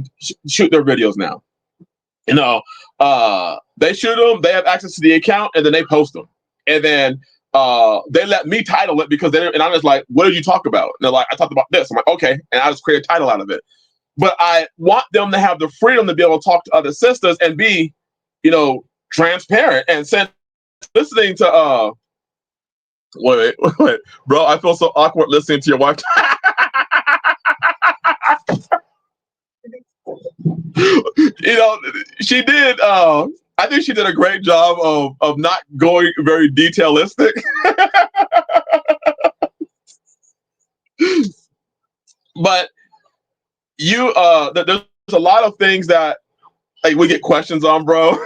shoot their videos now. They shoot them, they have access to the account, and then they post them. And then they let me title it because and I'm just like, what did you talk about? And they're like, I talked about this. I'm like, okay. And I just create a title out of it. But I want them to have the freedom to be able to talk to other sisters and be, transparent. And since listening to wait, bro, I feel so awkward listening to your wife. She did. I think she did a great job of not going very detailistic. But there's a lot of things that we get questions on, bro.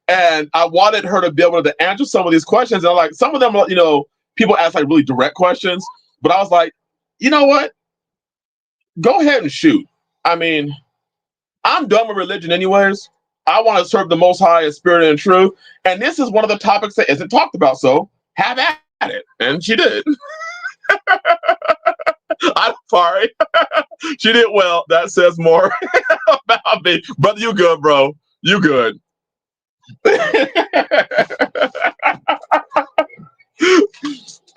And I wanted her to be able to answer some of these questions. And like some of them, people ask like really direct questions. But I was like, you know what? Go ahead and shoot. I mean, I'm done with religion anyways. I want to serve the Most High in spirit and truth. And this is one of the topics that isn't talked about. So have at it. And she did. I'm sorry. She did well. That says more about me. Brother, you good, bro. You good.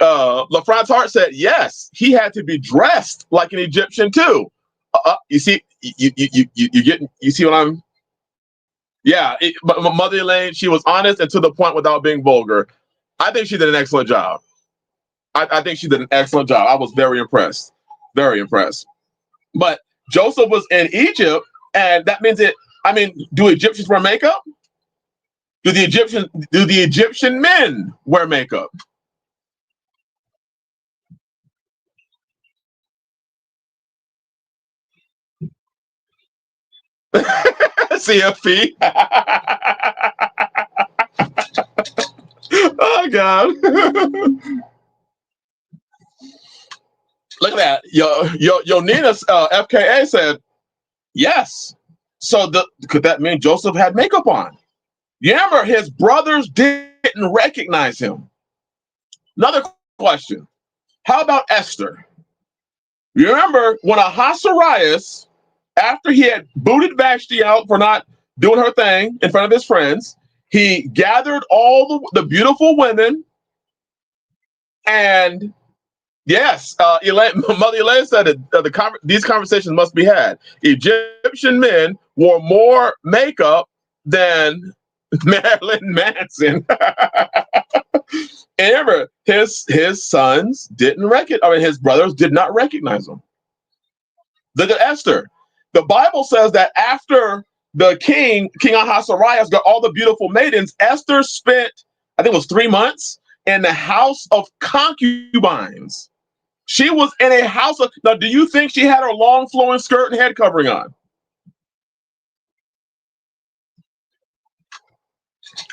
LaFrance Hart said, yes, he had to be dressed like an Egyptian too. You see, you see what I'm. Yeah, but Mother Elaine, she was honest and to the point without being vulgar. I think she did an excellent job. I think she did an excellent job. I was very impressed. Very impressed. But Joseph was in Egypt, and that means do Egyptians wear makeup? Do the Egyptian men wear makeup? CFP. Oh God. Look at that. Yo Nina's FKA said yes. So could that mean Joseph had makeup on? You remember his brothers didn't recognize him. Another question. How about Esther? You remember when Ahasuerus, after he had booted Vashti out for not doing her thing in front of his friends, he gathered all the beautiful women, and yes, Mother Elaine said that these conversations must be had. Egyptian men wore more makeup than Marilyn Manson. And remember, his sons didn't his brothers did not recognize him. Look at Esther. The Bible says that after the King Ahasuerus got all the beautiful maidens, Esther spent, I think it was 3 months, in the house of concubines. She was in a house of, now do you think she had her long flowing skirt and head covering on?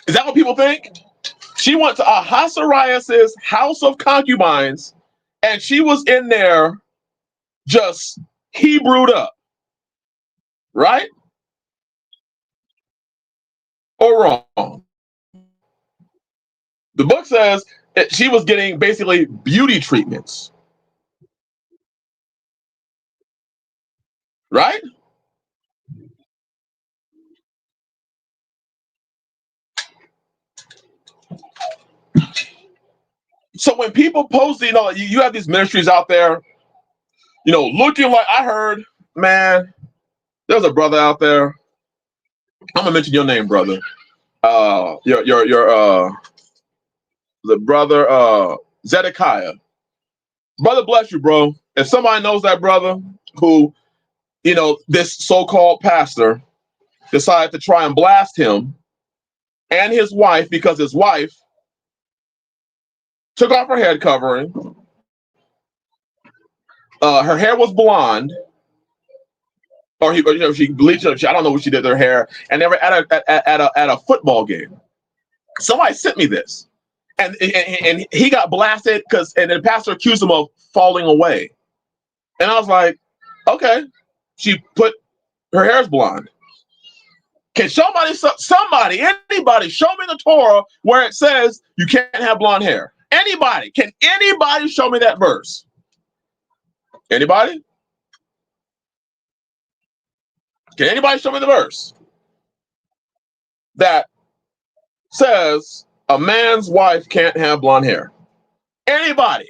Is that what people think? She went to Ahasuerus' house of concubines, and she was in there just Hebrewed up, right? Or wrong? The book says that she was getting basically beauty treatments, right? So when people post, you have these ministries out there, looking like, I heard, man, there's a brother out there. I'm gonna mention your name, brother. Your the brother Zedekiah. Brother bless you, bro. If somebody knows that brother who, this so-called pastor decided to try and blast him and his wife because his wife took off her head covering. Her hair was blonde, or she bleached it. I don't know what she did to her hair, and they were at a football game. Somebody sent me this, and he got blasted and the pastor accused him of falling away, and I was like, okay, her hair's blonde. Can anybody show me the Torah where it says you can't have blonde hair? Anybody? Can anybody show me that verse? Anybody? Can anybody show me the verse that says a man's wife can't have blonde hair? Anybody?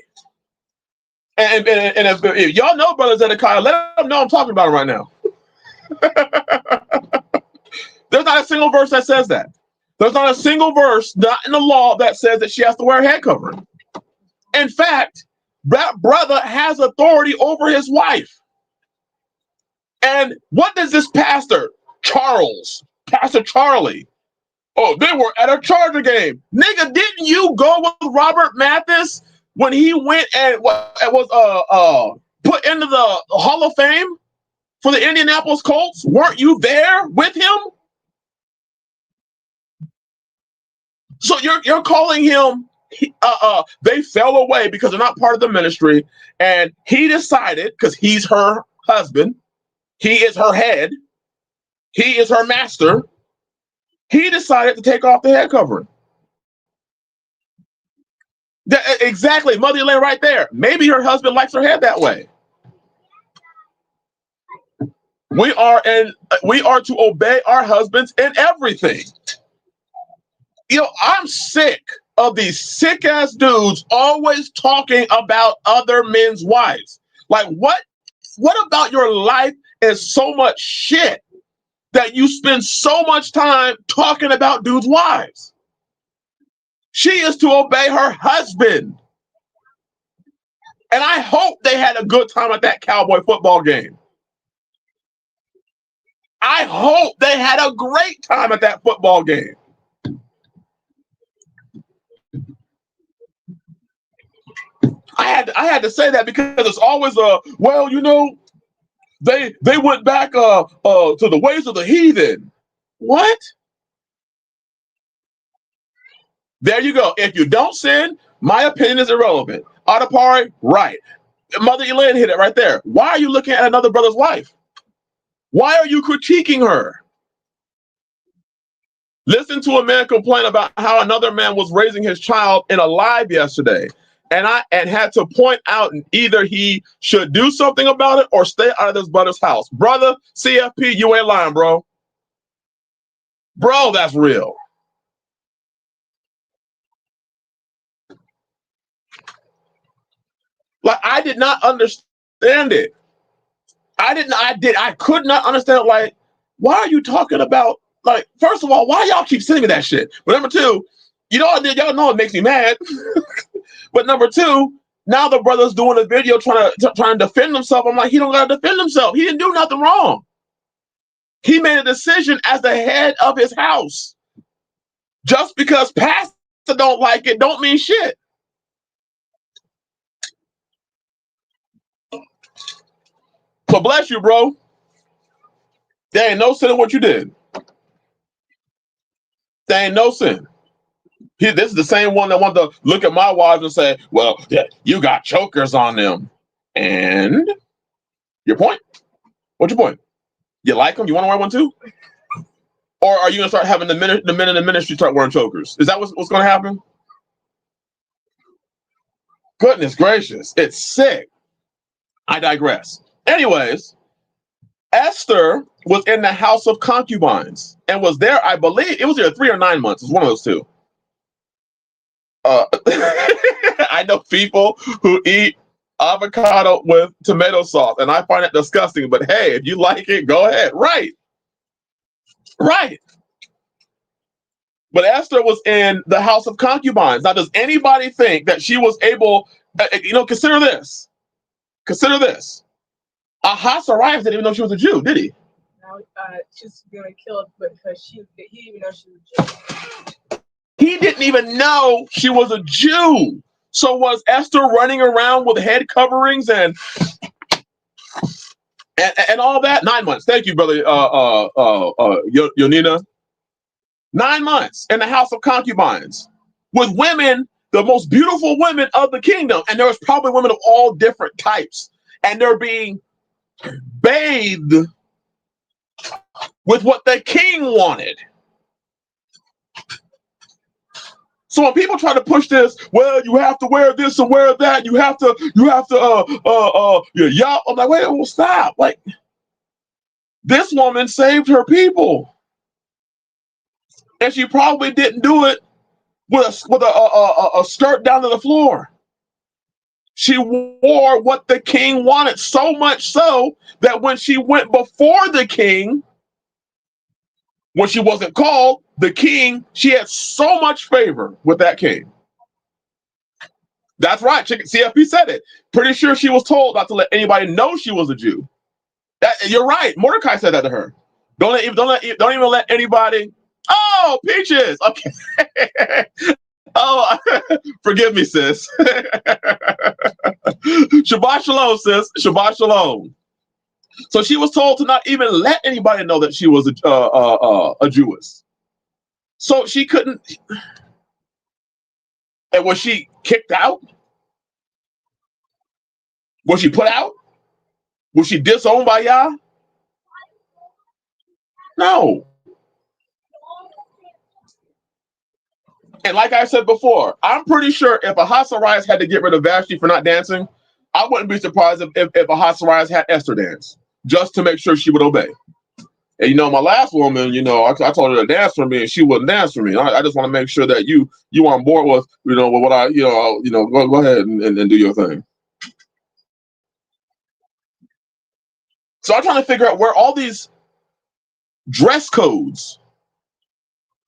And if y'all know Brother Zedekiah, let them know I'm talking about him right now. There's not a single verse that says that. There's not a single verse, not in the law, that says that she has to wear a head covering. In fact, that brother has authority over his wife. And what does this Pastor Charlie, oh, they were at a Charger game. Nigga, didn't you go with Robert Mathis when he went and was put into the Hall of Fame for the Indianapolis Colts? Weren't you there with him? So you're calling him, they fell away because they're not part of the ministry, and he decided, because he's her husband, he is her head, he is her master, he decided to take off the head covering. Exactly, Mother Elaine right there. Maybe her husband likes her head that way. We are to obey our husbands in everything. I'm sick of these sick ass dudes always talking about other men's wives. Like, what about your life is so much shit that you spend so much time talking about dudes' wives? She is to obey her husband. And I hope they had a good time at that Cowboy football game. I hope they had a great time at that football game. I had to say that because it's always they went back to the ways of the heathen. What? There you go. If you don't sin, my opinion is irrelevant. Adapari, right. Mother Elaine hit it right there. Why are you looking at another brother's wife? Why are you critiquing her? Listen to a man complain about how another man was raising his child in a live yesterday. And had to point out either he should do something about it or stay out of this brother's house. Brother, CFP, you ain't lying, bro. Bro, that's real. Like, I did not understand it. I could not understand, like, why are you talking about, like, first of all, why y'all keep sending me that shit? But number two, y'all know it makes me mad. But number two, now the brother's doing a video trying to defend himself. I'm like, he don't gotta defend himself. He didn't do nothing wrong. He made a decision as the head of his house. Just because pastor don't like it, don't mean shit. So bless you, bro. There ain't no sin in what you did. There ain't no sin. This is the same one that wanted to look at my wives and say, well, yeah, you got chokers on them. And your point? What's your point? You like them? You want to wear one too? Or are you going to start having the minute in the ministry start wearing chokers? Is that what's going to happen? Goodness gracious. It's sick. I digress. Anyways, Esther was in the house of concubines and was there, I believe, it was either 3 or 9 months. It was one of those two. I know people who eat avocado with tomato sauce, and I find it disgusting. But hey, if you like it, go ahead. Right. But Esther was in the house of concubines. Now, does anybody think that she was able? Consider this. Consider this. Ahasuerus didn't even know she was a Jew, did he? No, she's gonna kill it because he didn't even know she was a Jew. He didn't even know she was a Jew. So was Esther running around with head coverings and all that? 9 months. Thank you, brother. Yonina. 9 months in the house of concubines with women, the most beautiful women of the kingdom, and there was probably women of all different types, and they're being bathed with what the king wanted. So when people try to push this, well, you have to wear this and wear that. You have to, yeah. I'm like, wait, well, stop. Like, this woman saved her people, and she probably didn't do it with a skirt down to the floor. She wore what the king wanted, so much so that when she went before the king, when she wasn't called, the king, she had so much favor with that king. That's right. CFP said it. Pretty sure she was told not to let anybody know she was a Jew. You're right. Mordecai said that to her. Don't even let anybody. Oh, Peaches. Okay. Oh, forgive me, sis. Shabbat shalom, sis. Shabbat shalom. So she was told to not even let anybody know that she was a Jewess. So she couldn't. And was she kicked out? Was she put out? Was she disowned by Yah? No. And like I said before, I'm pretty sure if Ahasuerus had to get rid of Vashti for not dancing, I wouldn't be surprised if Ahasuerus had Esther dance, just to make sure she would obey. And my last woman, I told her to dance for me, and she wouldn't dance for me. I just want to make sure that you on board with, with what I, go ahead and do your thing. So I'm trying to figure out where all these dress codes,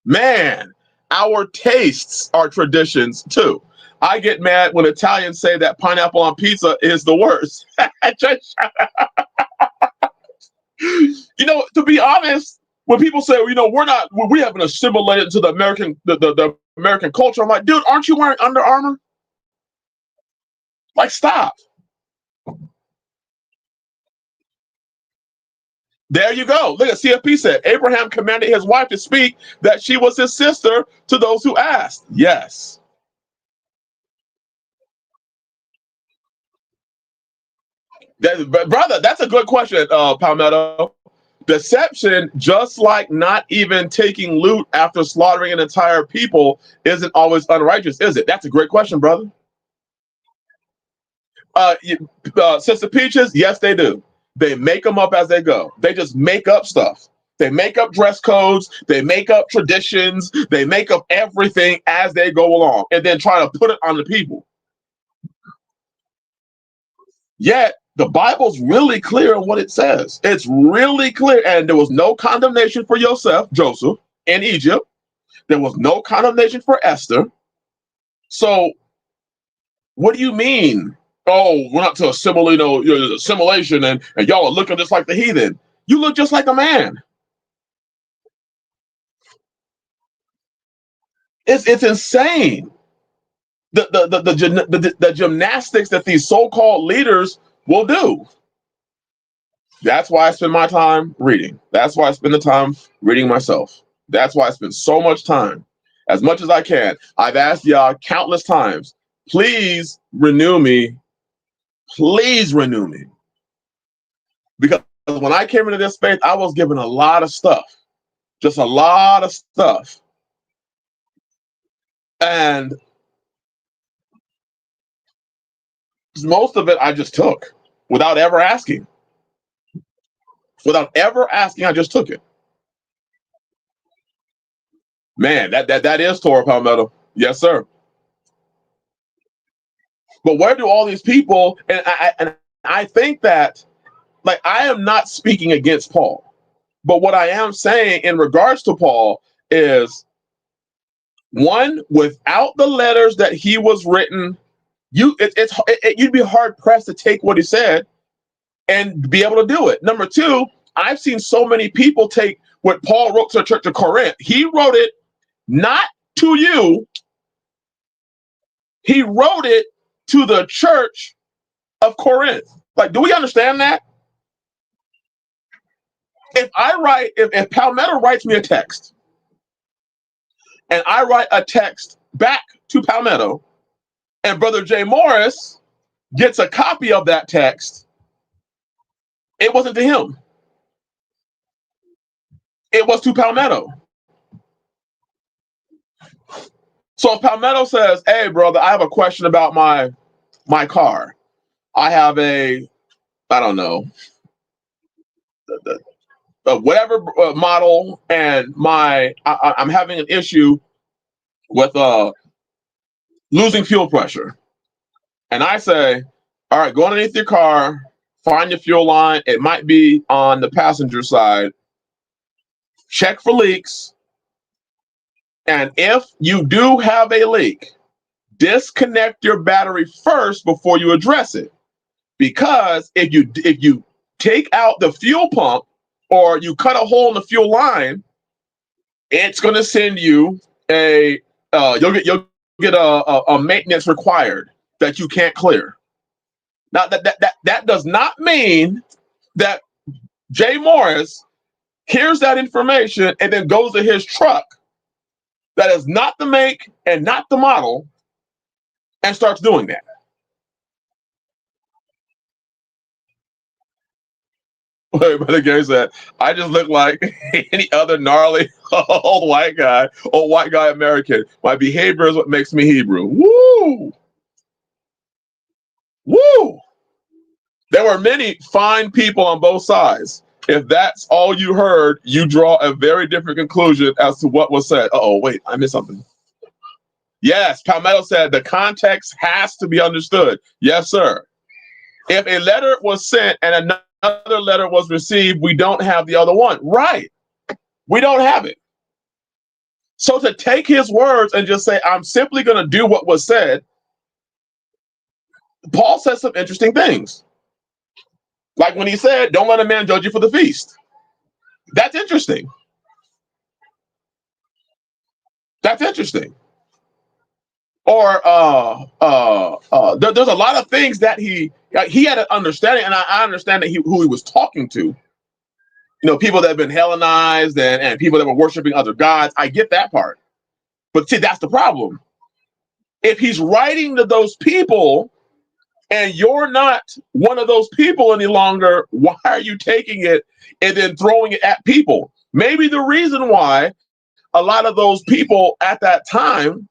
man, our tastes are traditions too. I get mad when Italians say that pineapple on pizza is the worst. To be honest, when people say, we haven't assimilated to the American culture, I'm like, dude, aren't you wearing Under Armour? Like, stop. There you go. Look at CFP said Abraham commanded his wife to speak that she was his sister to those who asked. Yes. Brother, that's a good question, Palmetto. Deception, just like not even taking loot after slaughtering an entire people, isn't always unrighteous, is it? That's a great question, brother. Sister Peaches, yes, they do. They make them up as they go. They just make up stuff. They make up dress codes. They make up traditions. They make up everything as they go along and then try to put it on the people. Yet, the Bible's really clear on what it says. It's really clear. And there was no condemnation for Joseph, in Egypt. There was no condemnation for Esther. So, what do you mean? Oh, we're not to assimilate, assimilation, and y'all are looking just like the heathen. You look just like a man. It's insane. The gymnastics that these so-called leaders will do. That's why I spend my time reading. That's why I spend the time reading myself. That's why I spend so much time, as much as I can. I've asked y'all countless times, please renew me. Please renew me. Because when I came into this space, I was given a lot of stuff, just a lot of stuff. And most of it I just took without ever asking. Without ever asking, I just took it. Man, that is Torah, Palmetto. Yes, sir. But where do all these people, and I think that, like, I am not speaking against Paul, but what I am saying in regards to Paul is, one, without the letters that he was written, you'd be hard pressed to take what he said and be able to do it. Number two, I've seen so many people take what Paul wrote to the church of Corinth. He wrote it not to you. He wrote it to the church of Corinth. Like, do we understand that? If Palmetto writes me a text and I write a text back to Palmetto and Brother Jay Morris gets a copy of that text, it wasn't to him. It was to Palmetto. So if Palmetto says, hey, brother, I have a question about my car. I have I don't know, whatever model, and I'm having an issue with losing fuel pressure. And I say, all right, go underneath your car, find your fuel line. It might be on the passenger side. Check for leaks. And if you do have a leak, disconnect your battery first before you address it. Because if you take out the fuel pump or you cut a hole in the fuel line, it's going to send you you'll get a maintenance required that you can't clear. Now that does not mean that Jay Morris hears that information and then goes to his truck that is not the make and not the model and starts doing that. But Gary said, I just look like any other gnarly old white guy American. My behavior is what makes me Hebrew. Woo! Woo! There were many fine people on both sides. If that's all you heard, you draw a very different conclusion as to what was said. Oh, wait, I missed something. Yes, Palmetto said the context has to be understood. Yes, sir. If a letter was sent and another letter was received, we don't have the other one. Right. We don't have it. So to take his words and just say, I'm simply going to do what was said, Paul says some interesting things. Like when he said, don't let a man judge you for the feast. That's interesting. That's interesting. Or there's a lot of things that he had an understanding, and I understand that who he was talking to. people that have been Hellenized and people that were worshiping other gods. I get that part. But see, that's the problem. If he's writing to those people and you're not one of those people any longer, why are you taking it and then throwing it at people? Maybe the reason why a lot of those people at that time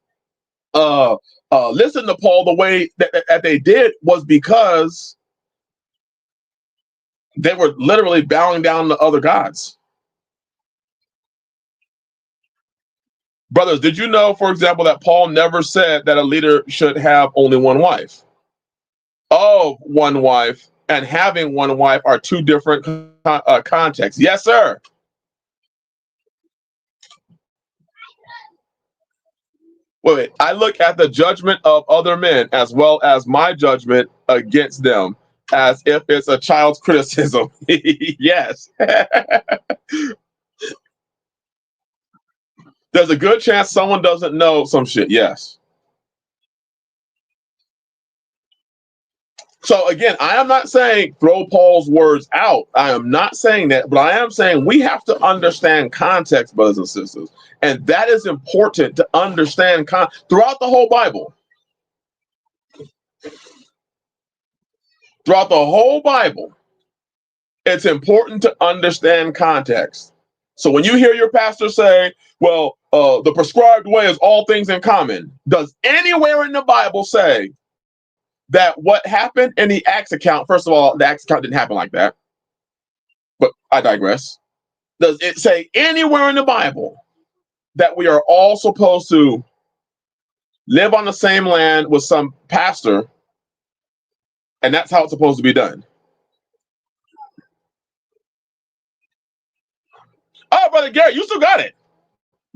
listened to Paul the way that they did was because they were literally bowing down to other gods. Brothers, did you know, for example, that Paul never said that a leader should have only one wife? Of one wife and having one wife are two different contexts. Yes, sir. Wait, I look at the judgment of other men as well as my judgment against them as if it's a child's criticism. Yes. There's a good chance someone doesn't know some shit. Yes. So again, I am not saying throw Paul's words out. I am not saying that, but I am saying we have to understand context, brothers and sisters. And that is important to understand throughout the whole Bible. Throughout the whole Bible, it's important to understand context. So when you hear your pastor say, well, the prescribed way is all things in common, does anywhere in the Bible say that what happened in the Acts account, first of all, the Acts account didn't happen like that, but I digress. Does it say anywhere in the Bible that we are all supposed to live on the same land with some pastor, and that's how it's supposed to be done? Oh, Brother Gary, you still got it.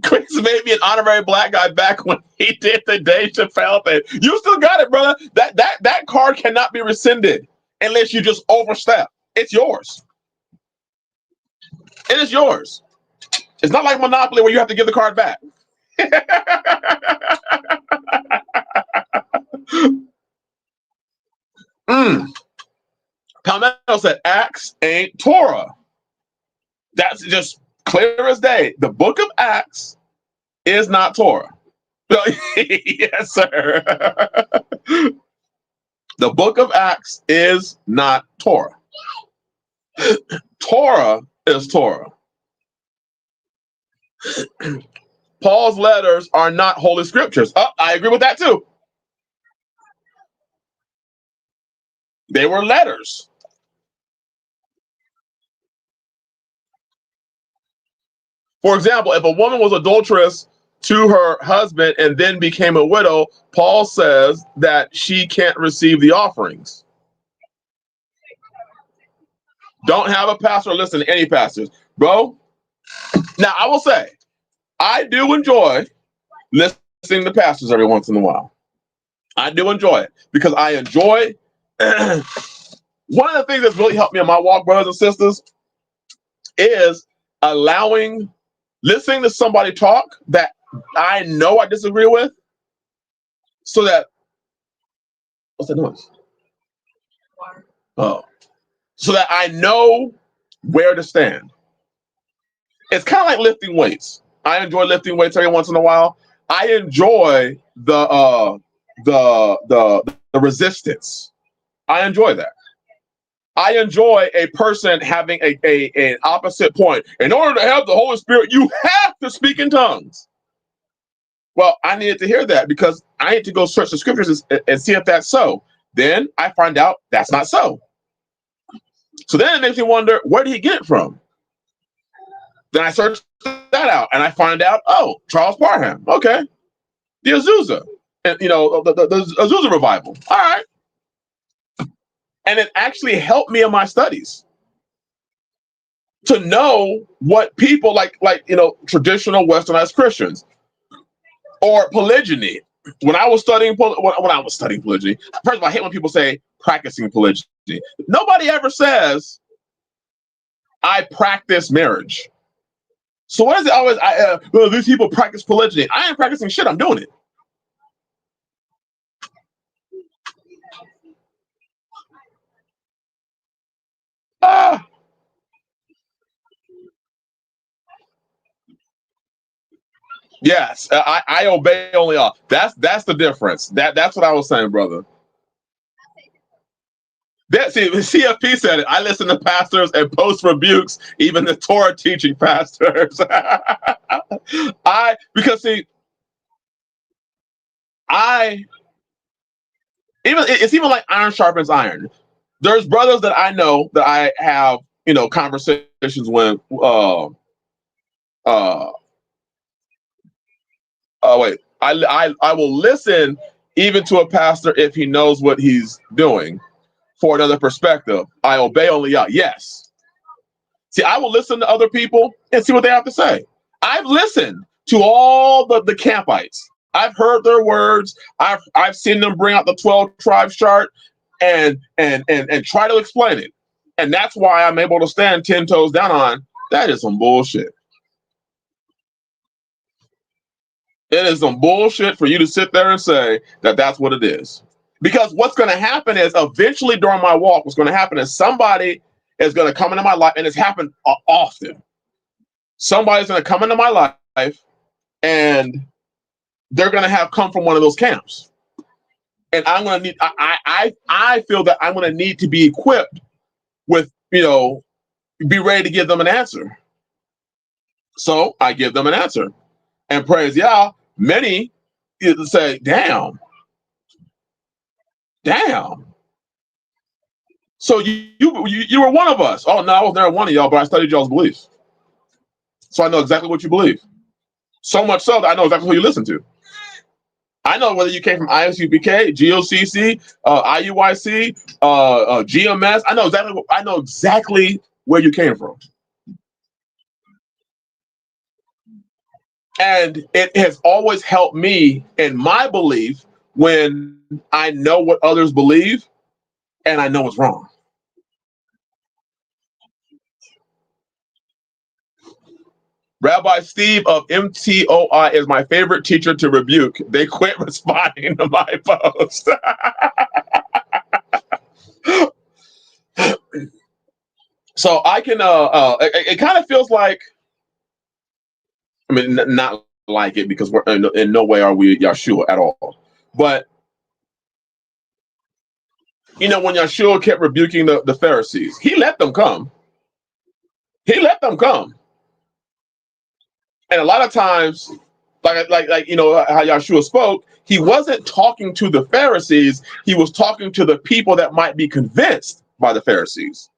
Chris made me an honorary black guy back when he did the Dave Chappelle thing. You still got it, brother. That card cannot be rescinded unless you just overstep. It's yours. It is yours. It's not like Monopoly where you have to give the card back. Palmetto said Acts ain't Torah. That's just clear as day. The book of Acts is not Torah. Yes, sir. The book of Acts is not Torah. Torah is Torah. Paul's letters are not holy scriptures. Oh, I agree with that too. They were letters. For example, if a woman was adulterous to her husband and then became a widow, Paul says that she can't receive the offerings. Don't have a pastor listen to any pastors, bro. Now, I will say, I do enjoy listening to pastors every once in a while. I do enjoy it because I enjoy one of the things that's really helped me in my walk, brothers and sisters, is listening to somebody talk that I know I disagree with, so that what's that noise? Oh, so that I know where to stand. It's kind of like lifting weights. I enjoy lifting weights every once in a while. I enjoy the resistance. I enjoy that. I enjoy a person having an opposite point. In order to have the Holy Spirit, you have to speak in tongues. Well, I needed to hear that because I need to go search the scriptures and see if that's so. Then I find out that's not so. So then it makes me wonder, where did he get it from? Then I search that out and I find out, oh, Charles Parham. Okay. The Azusa. And, the Azusa revival. All right. And it actually helped me in my studies to know what people like traditional Westernized Christians or polygyny. When I was studying polygyny, first of all, I hate when people say practicing polygyny. Nobody ever says I practice marriage. So what is it always? These people practice polygyny. I ain't practicing shit. I'm doing it. Yes, I obey only Allah. That's the difference. That's what I was saying, brother. See, CFP said it. I listen to pastors and post rebukes, even the Torah teaching pastors. Because see, I it's even like iron sharpens iron. There's brothers that I know that I have, conversations with. Uh, wait, I will listen even to a pastor if he knows what he's doing for another perspective. I obey only Yah. Yes. See, I will listen to other people and see what they have to say. I've listened to all the campites. I've heard their words. I've seen them bring out the 12 tribes chart and try to explain it. And that's why I'm able to stand 10 toes down on that is some bullshit. It is some bullshit for you to sit there and say that that's what it is. Because what's going to happen is eventually during my walk, what's going to happen is somebody is going to come into my life, and it's happened often. Somebody's going to come into my life and they're going to have come from one of those camps. And I'm going to need, I feel that I'm going to need to be equipped with, be ready to give them an answer. So I give them an answer. And praise Yah, many say, damn. So you were one of us. Oh, no, I was never one of y'all, but I studied y'all's beliefs. So I know exactly what you believe. So much so that I know exactly who you listen to. I know whether you came from ISUPK, GOCC, IUIC, GMS. I know exactly where you came from. And it has always helped me in my belief when I know what others believe and I know what's wrong. Rabbi Steve of MTOI is my favorite teacher to rebuke. They quit responding to my post. So I can, it kind of feels like, I mean, not like it because we're in no way are we Yahshua at all. But, when Yahshua kept rebuking the Pharisees, he let them come. He let them come. And a lot of times, like how Yahshua spoke, he wasn't talking to the Pharisees. He was talking to the people that might be convinced by the Pharisees.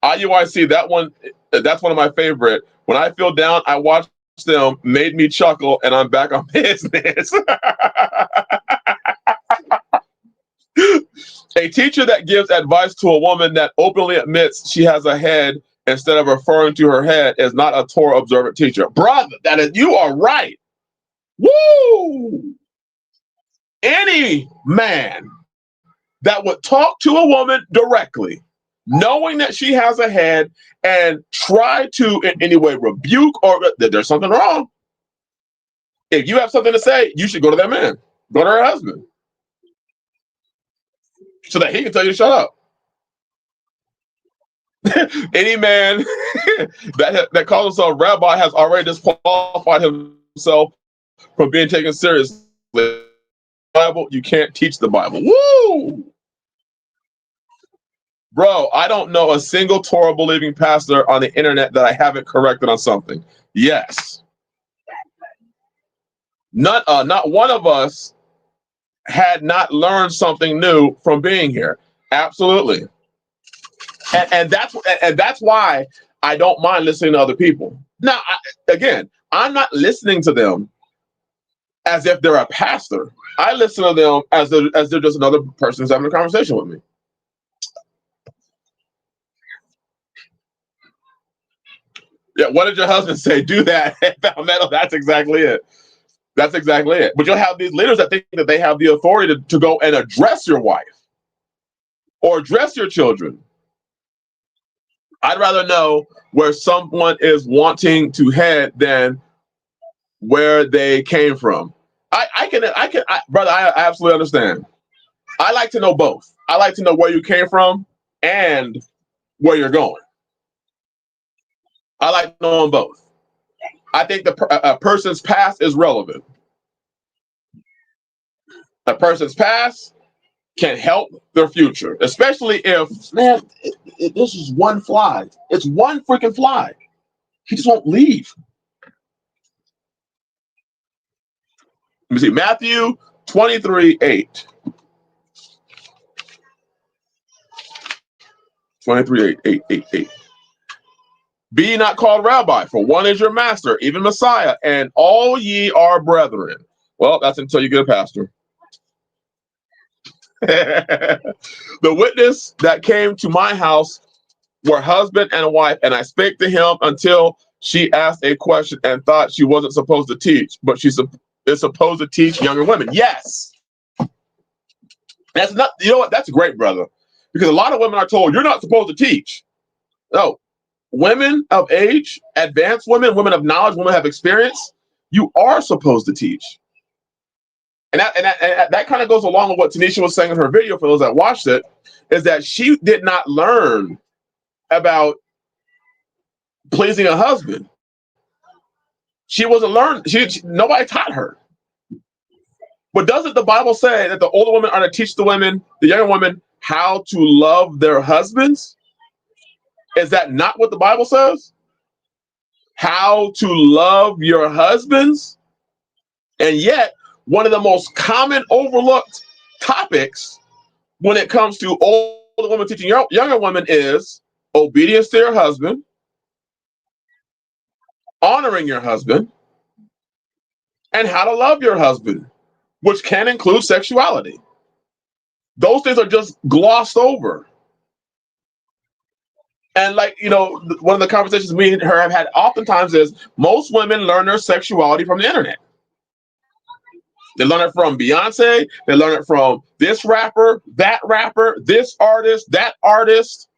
IUIC, that's one of my favorite. When I feel down, I watch them, made me chuckle, and I'm back on business. A teacher that gives advice to a woman that openly admits she has a head instead of referring to her head is not a Torah observant teacher. Brother, you are right. Woo! Any man that would talk to a woman directly, knowing that she has a head, and try to in any way rebuke or that there's something wrong. If you have something to say, you should go to that man, go to her husband, so that he can tell you to shut up. Any man that calls himself rabbi has already disqualified himself from being taken seriously. Bible, you can't teach the Bible. Woo! Bro, I don't know a single Torah believing pastor on the internet that I haven't corrected on something. Yes. Not one of us had not learned something new from being here. Absolutely. And that's why I don't mind listening to other people. Now, again, I'm not listening to them as if they're a pastor. I listen to them as they're just another person who's having a conversation with me. Yeah, what did your husband say? Do that. That's exactly it. That's exactly it. But you'll have these leaders that think that they have the authority to go and address your wife or address your children. I'd rather know where someone is wanting to head than where they came from. Brother, I absolutely understand. I like to know both. I like to know where you came from and where you're going. I like knowing both. I think a person's past is relevant. A person's past can help their future, especially if, man, this is one fly. It's one freaking fly. He just won't leave. Let me see, Matthew 23:8. 23:8. Be ye not called rabbi, for one is your master, even Messiah, and all ye are brethren. Well, that's until you get a pastor. The witness that came to my house were husband and wife, and I spake to him until she asked a question and thought she wasn't supposed to teach, but she is supposed to teach younger women. Yes. That's not, you know what? That's great, brother. Because a lot of women are told you're not supposed to teach. No. Women of age, advanced women, women of knowledge, women have experience, you are supposed to teach. And that kind of goes along with what Tanisha was saying in her video for those that watched it, is that she did not learn about pleasing a husband. She wasn't learned. Nobody taught her. But doesn't the Bible say that the older women are to teach the women, the younger women, how to love their husbands? Is that not what the Bible says? How to love your husbands? And yet, one of the most common overlooked topics when it comes to older women teaching younger women is obedience to your husband, honoring your husband, and how to love your husband, which can include sexuality. Those things are just glossed over. And one of the conversations me and her have had oftentimes is most women learn their sexuality from the internet. They learn it from Beyonce. They learn it from this rapper, this artist, that artist.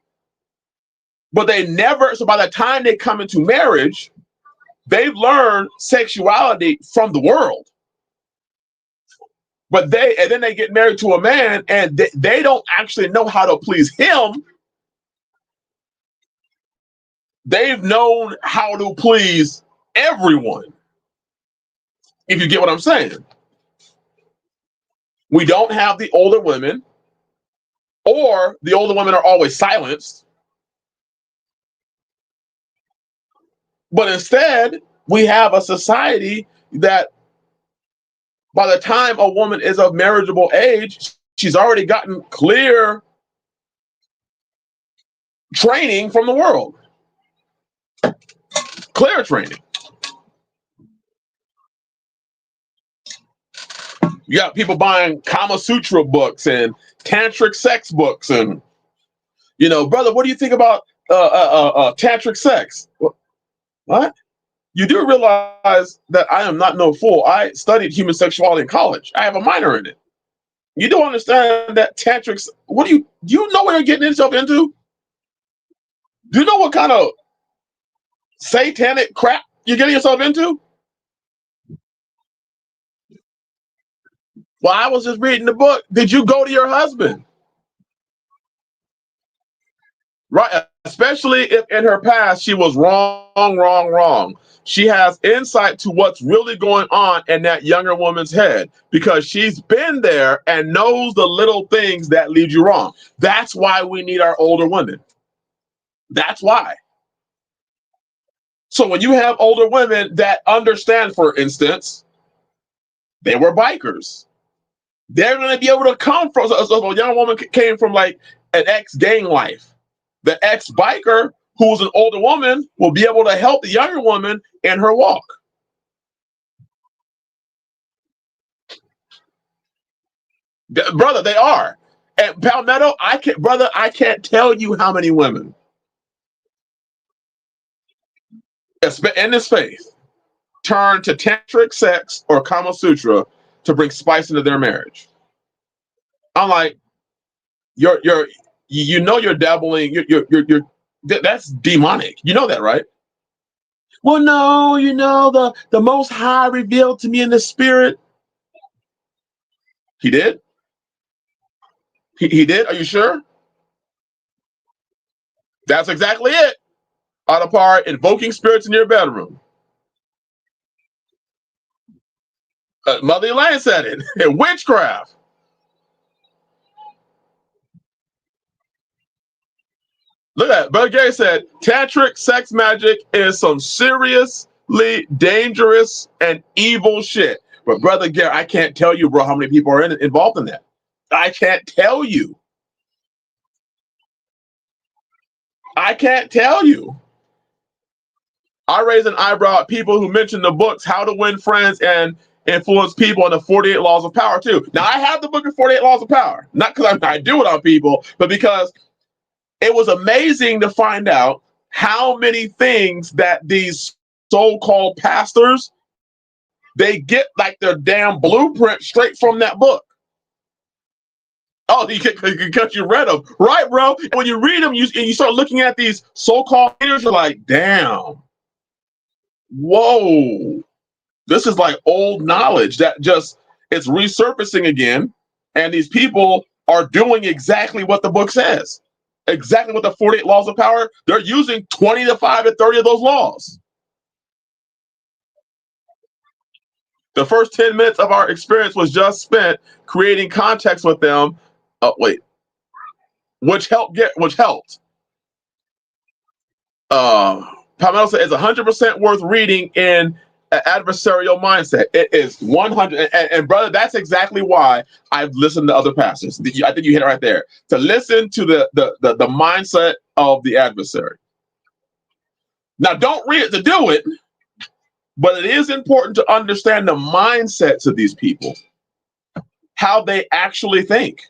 But they never, so by the time they come into marriage, they've learned sexuality from the world. And then they get married to a man and they don't actually know how to please him. They've known how to please everyone. If you get what I'm saying. We don't have the older women, or the older women are always silenced. But instead, we have a society that by the time a woman is of marriageable age, she's already gotten clear training from the world. Clear training. You got people buying Kama Sutra books and tantric sex books, and brother, what do you think about tantric sex? What? You do realize that I am not no fool. I studied human sexuality in college. I have a minor in it. You don't understand that tantrics. Do you know what you're getting yourself into? Do you know what kind of satanic crap you're getting yourself into? Well, I was just reading the book. Did you go to your husband? Right. Especially if in her past she was wrong. She has insight to what's really going on in that younger woman's head because she's been there and knows the little things that lead you wrong. That's why we need our older women. That's why. So when you have older women that understand, for instance, they were bikers, they're going to be able to come from, so a young woman came from like an ex-gang life. The ex-biker, who was an older woman, will be able to help the younger woman in her walk. Brother, they are. At Palmetto, I can't tell you how many women in this faith turn to tantric sex or Kama Sutra to bring spice into their marriage. I'm like, you're dabbling. That's demonic. You know that, right? Well, no, the Most High revealed to me in the spirit. He did? He did? Are you sure? That's exactly it. Out of power, invoking spirits in your bedroom. Mother Elaine said it. Witchcraft. Look at that. Brother Gary said, tantric sex magic is some seriously dangerous and evil shit. But Brother Gary, I can't tell you, bro, how many people are involved in that. I can't tell you. I can't tell you. I raise an eyebrow at people who mention the books How to Win Friends and Influence People and the 48 Laws of Power too. Now I have the book of 48 Laws of Power, not because I do it on people, but because it was amazing to find out how many things that these so-called pastors, they get like their damn blueprint straight from that book. Oh, because you read them, right, bro? When you read them, you start looking at these so-called leaders, you're like, damn, whoa, this is like old knowledge that just it's resurfacing again, and these people are doing exactly what the book says, exactly what the 48 laws of power. They're using 20 to 5 to 30 of those laws. The first 10 minutes of our experience was just spent creating context with them. Which helped. Palmetto said it's 100% worth reading in an adversarial mindset. It is 100, and brother, that's exactly why I've listened to other pastors. I think you hit it right there. To listen to the mindset of the adversary. Now, don't read it to do it, but it is important to understand the mindsets of these people, how they actually think.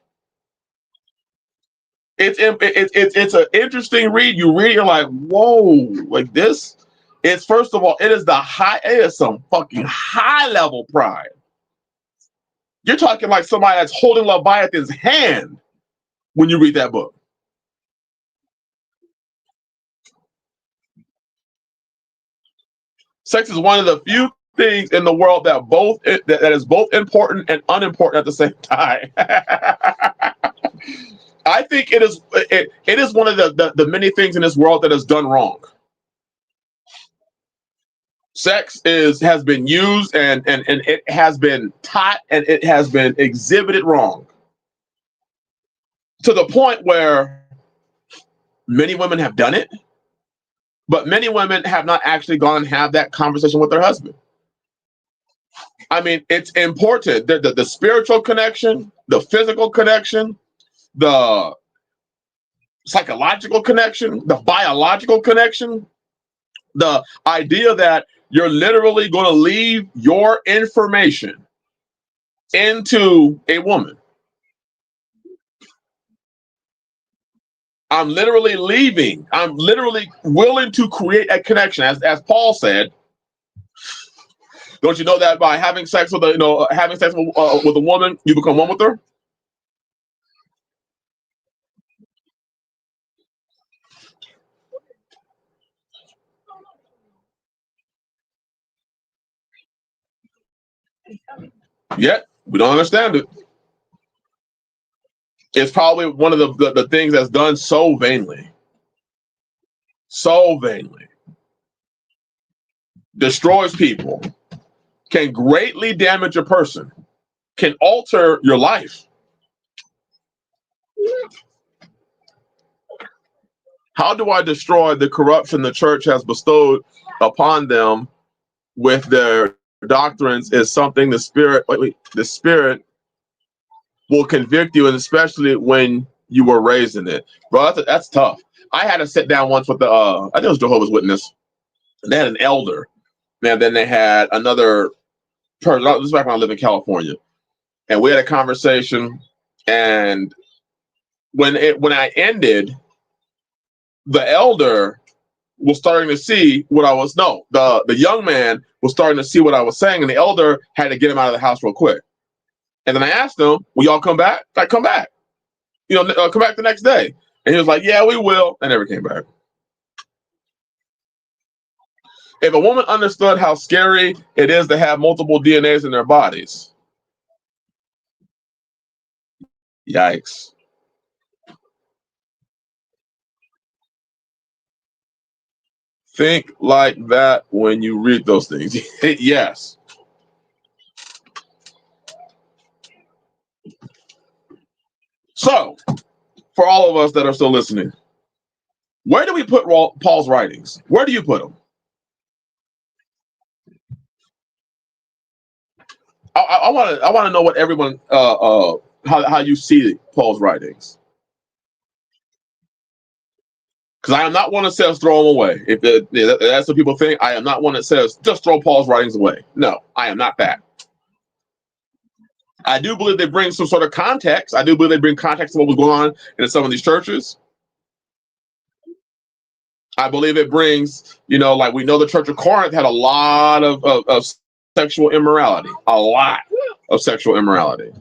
It's an interesting read. You read, you're like, whoa, like this. It's first of all, it is some fucking high level pride. You're talking like somebody that's holding Leviathan's hand when you read that book. Sex is one of the few things in the world that is both important and unimportant at the same time. I think it is one of the many things in this world that is done wrong. Sex has been used and it has been taught and it has been exhibited wrong to the point where many women have done it, but many women have not actually gone and have that conversation with their husband. I mean, it's important. The spiritual connection, the physical connection, the psychological connection, the biological connection, the idea that you're literally going to leave your information into a woman. I'm literally leaving. I'm literally willing to create a connection. As Paul said, don't you know that by having sex with with a woman, you become one with her? Yet we don't understand it. It's probably one of the things that's done so vainly. So vainly. Destroys people, can greatly damage a person, can alter your life. How do I destroy the corruption the church has bestowed upon them with their doctrines is something the spirit will convict you, and especially when you were raised in it. Bro, that's tough. I had to sit down once with I think it was Jehovah's Witness. They had an elder, and then they had another person. This is back when I lived in California, and we had a conversation. And when I ended, the elder was starting to see what I was. No, the young man was starting to see what I was saying, and the elder had to get him out of the house real quick. And then I asked him, "Will y'all come back?" Like, come back. Come back the next day. And he was like, "Yeah, we will." I never came back. If a woman understood how scary it is to have multiple DNAs in their bodies, yikes. think like that when you read those things. Yes. So, for all of us that are still listening, where do we put Paul's writings? Where do you put them? I want to know what everyone how you see Paul's writings, because I am not one that says throw them away. If that's what people think, I am not one that says just throw Paul's writings away. No, I am not that. I do believe they bring some sort of context. I do believe they bring context to what was going on in some of these churches. I believe it brings, like we know the Church of Corinth had a lot of sexual immorality, a lot of sexual immorality.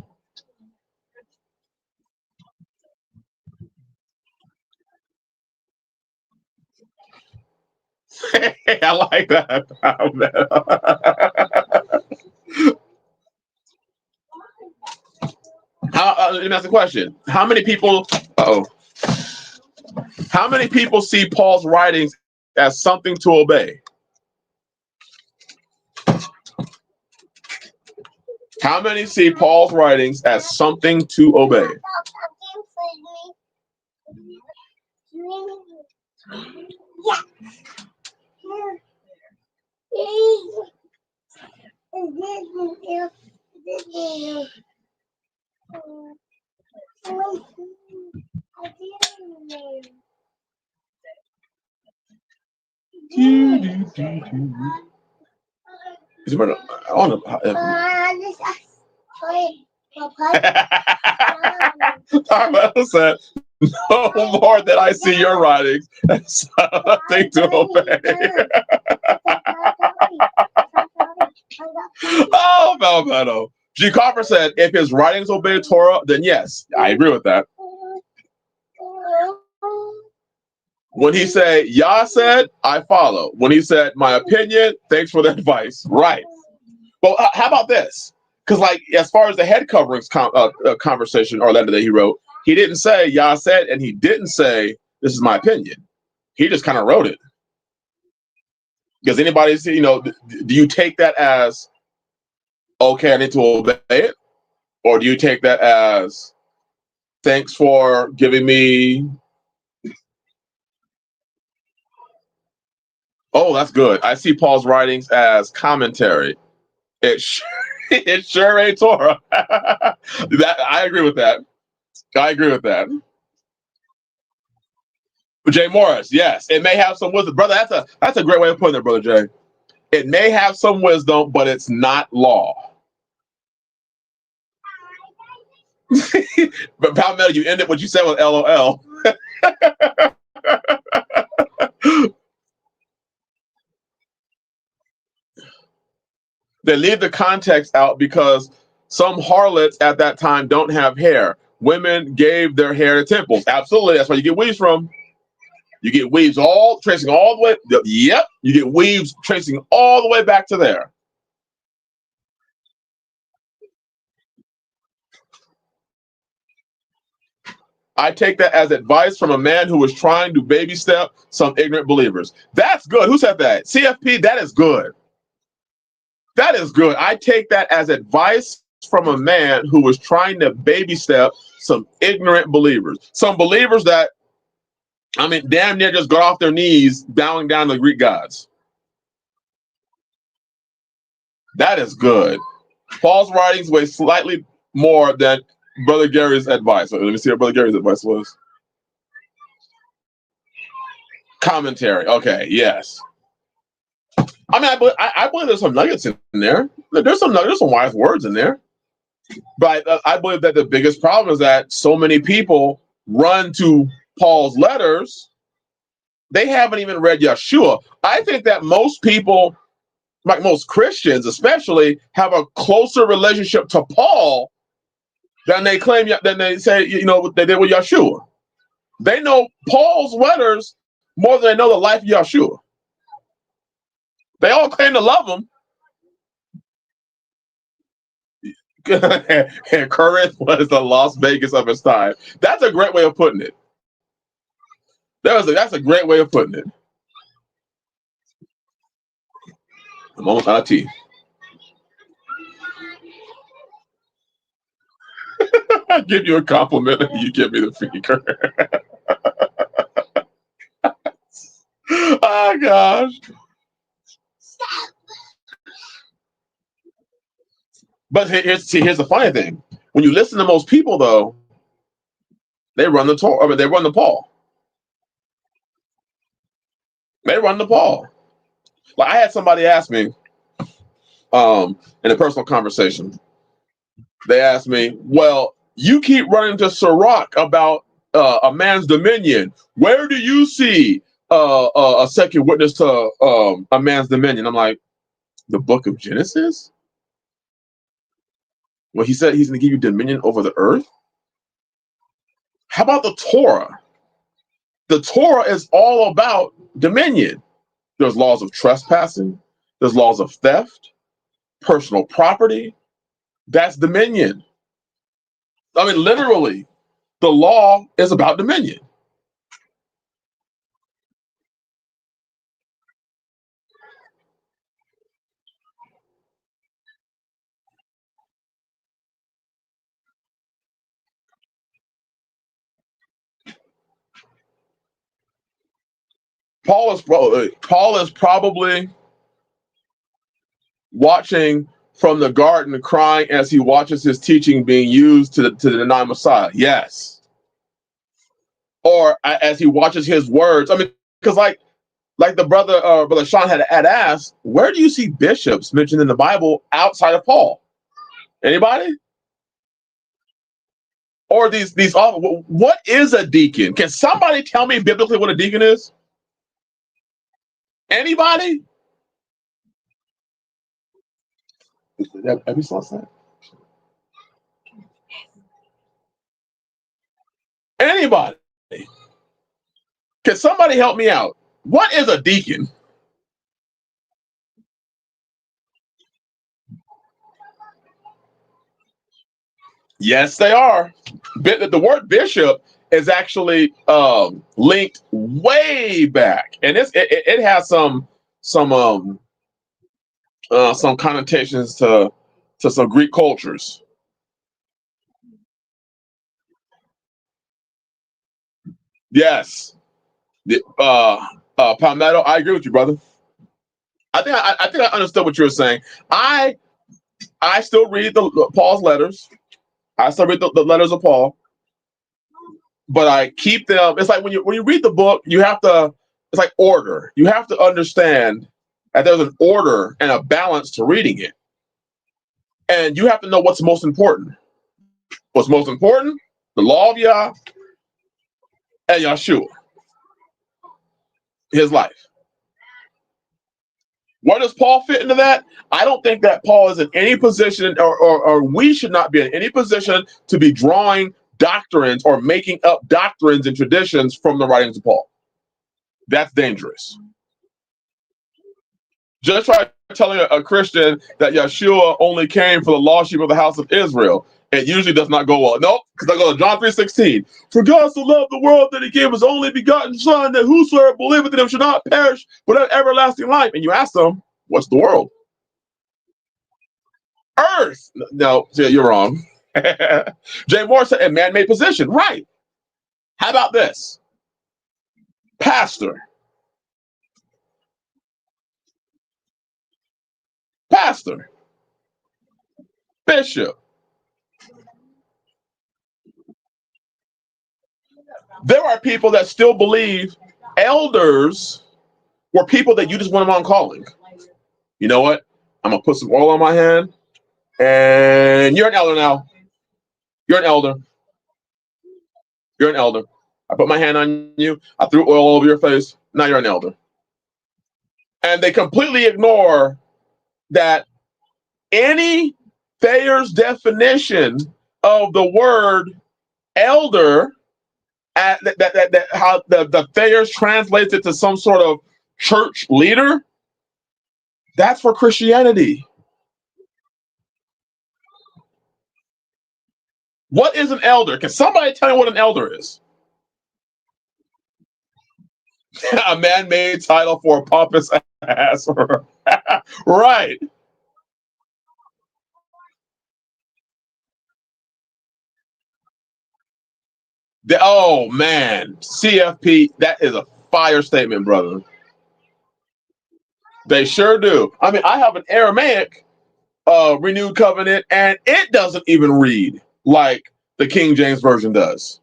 I like that. Let me ask the question: how many people? How many people see Paul's writings as something to obey? How many see Paul's writings as something to obey? Is it, I don't know. I said, no more that I see your writings as something to obey. Oh, Valvano. G. Copper said, if his writings obey Torah, then yes, I agree with that. When he said, Yah said, I follow. When he said, my opinion, thanks for the advice. Right. Well, how about this? Because, like, as far as the head coverings conversation or letter that he wrote, he didn't say Yah said, and he didn't say this is my opinion. He just kind of wrote it. Does anybody see? Do you take that as okay? I need to obey it, or do you take that as thanks for giving me? Oh, that's good. I see Paul's writings as commentary. It sure ain't Torah. I agree with that. I agree with that. Jay Morris, yes, it may have some wisdom, brother. That's a great way of putting it, brother Jay. It may have some wisdom, but it's not law. But Palmetto, you ended what you said with LOL. They leave the context out because some harlots at that time don't have hair. Women gave their hair to temples. Absolutely, that's where you get weaves from. You get weaves tracing all the way. Yep, you get weaves tracing all the way back to there. I take that as advice from a man who was trying to baby step some ignorant believers. That's good. Who said that? CFP, that is good. That is good. I take that as advice from a man who was trying to baby step some ignorant believers. Some believers that, damn near just got off their knees bowing down to the Greek gods. That is good. Paul's writings weigh slightly more than Brother Gary's advice. Let me see what Brother Gary's advice was. Commentary. Okay, yes. I believe there's some nuggets in there. There's some wise words in there. But I believe that the biggest problem is that so many people run to Paul's letters. They haven't even read Yahshua. I think that most people, like most Christians especially, have a closer relationship to Paul than they say, they did with Yahshua. They know Paul's letters more than they know the life of Yahshua. They all claim to love him. And Corinth was the Las Vegas of its time. That's a great way of putting it. That's a great way of putting it. I'm almost out of tea. I give you a compliment and you give me the finger. Oh gosh. But here's the funny thing. When you listen to most people, though, they run the Torah. I mean, they run the Paul. They run the Paul. Like I had somebody ask me, in a personal conversation, they asked me, "Well, you keep running to Sirach about a man's dominion. Where do you see a second witness to a man's dominion?" I'm like, "The book of Genesis? Well, he said he's going to give you dominion over the earth. How about the Torah? The Torah is all about dominion. There's laws of trespassing. There's laws of theft, personal property. That's dominion. I mean, literally, the law is about dominion." Paul is probably watching from the garden, crying as he watches his teaching being used to deny Messiah. Yes, or as he watches his words. I mean, because like the brother Sean had asked, where do you see bishops mentioned in the Bible outside of Paul? Anybody? Or these what is a deacon? Can somebody tell me biblically what a deacon is? Anybody? Have you saw that? Anybody? Can somebody help me out? What is a deacon? Yes, they are. The word bishop is actually linked way back, and it has some connotations to some Greek cultures. Yes, Palmetto. I agree with you, brother. I think I understood what you were saying. I still read the Paul's letters. I still read the letters of Paul, but I keep them. It's like when you read the book, you have to. It's like order. You have to understand that there's an order and a balance to reading it, and you have to know what's most important. What's most important? The law of Yah and Yahshua, his life. Where does Paul fit into that? I don't think that Paul is in any position, or we should not be in any position to be drawing doctrines or making up doctrines and traditions from the writings of Paul. That's dangerous. Just try telling a Christian that Yahshua only came for the lost sheep of the house of Israel. It usually does not go well. Nope, because I go to John 3:16. For God so loved the world that he gave his only begotten son, that whosoever believeth in him should not perish, but have everlasting life. And you ask them, what's the world? Earth. No, you're wrong. Jay Moore said, a man-made position. Right. How about this? Pastor. Pastor. Bishop. There are people that still believe elders were people that you just went around calling. You know what? I'm going to put some oil on my hand, and you're an elder now. You're an elder. You're an elder. I put my hand on you. I threw oil all over your face. Now you're an elder. And they completely ignore that any Thayer's definition of the word elder, how the Thayer's translates it to some sort of church leader, that's for Christianity. What is an elder? Can somebody tell me what an elder is? A man-made title for a pompous ass. Right. Oh man, CFP, that is a fire statement, brother. They sure do. I mean, I have an Aramaic renewed covenant, and it doesn't even read like the King James version does.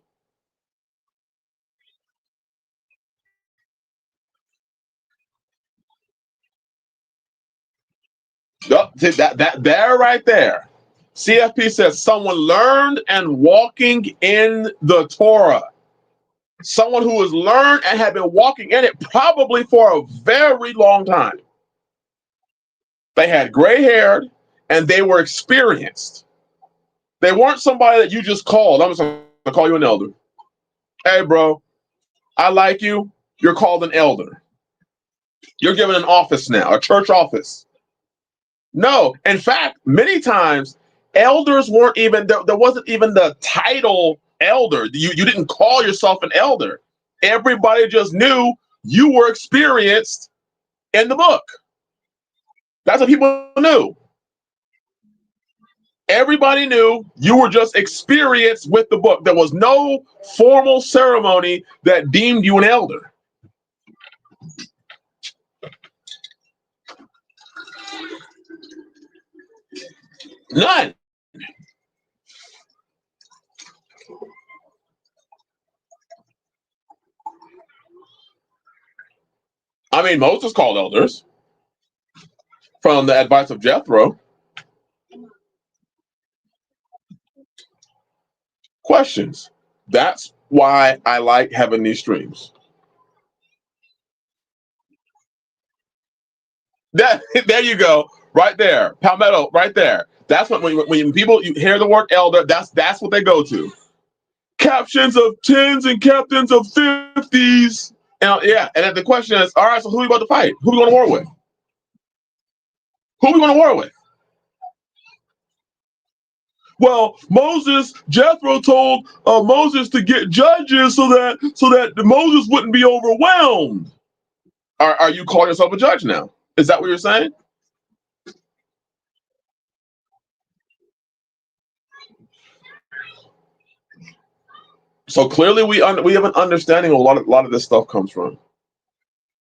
Oh, see, that there right there. CFP says someone learned and walking in the Torah. Someone who has learned and had been walking in it probably for a very long time. They had gray haired and they were experienced. They weren't somebody that you just called. I'm just going to call you an elder. Hey, bro, I like you. You're called an elder. You're given an office now, a church office. No, in fact, many times elders weren't even there wasn't even the title elder. You didn't call yourself an elder. Everybody just knew you were experienced in the book. That's what people knew. Everybody knew you were just experienced with the book. There was no formal ceremony that deemed you an elder. None. I mean, Moses called elders from the advice of Jethro. Questions. That's why I like having these streams. That there you go, right there, Palmetto, right there. That's what when people you hear the word elder, that's what they go to. Captions of tens and captains of 50s. And yeah, and then the question is, all right, so who are we about to fight? Who are we going to war with? Who are we going to war with? Well, Jethro told Moses to get judges so that Moses wouldn't be overwhelmed. Are you calling yourself a judge now? Is that what you're saying? So clearly, we have an understanding of a lot of this stuff comes from,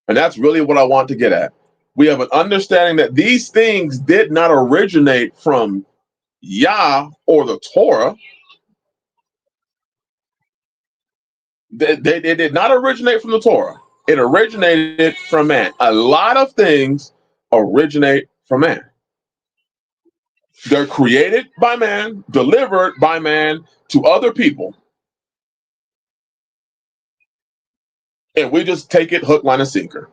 and that's really what I want to get at. We have an understanding that these things did not originate from Yah or the Torah. They did not originate from the Torah. It originated from man. A lot of things originate from man. They're created by man, delivered by man to other people, and we just take it hook, line, and sinker.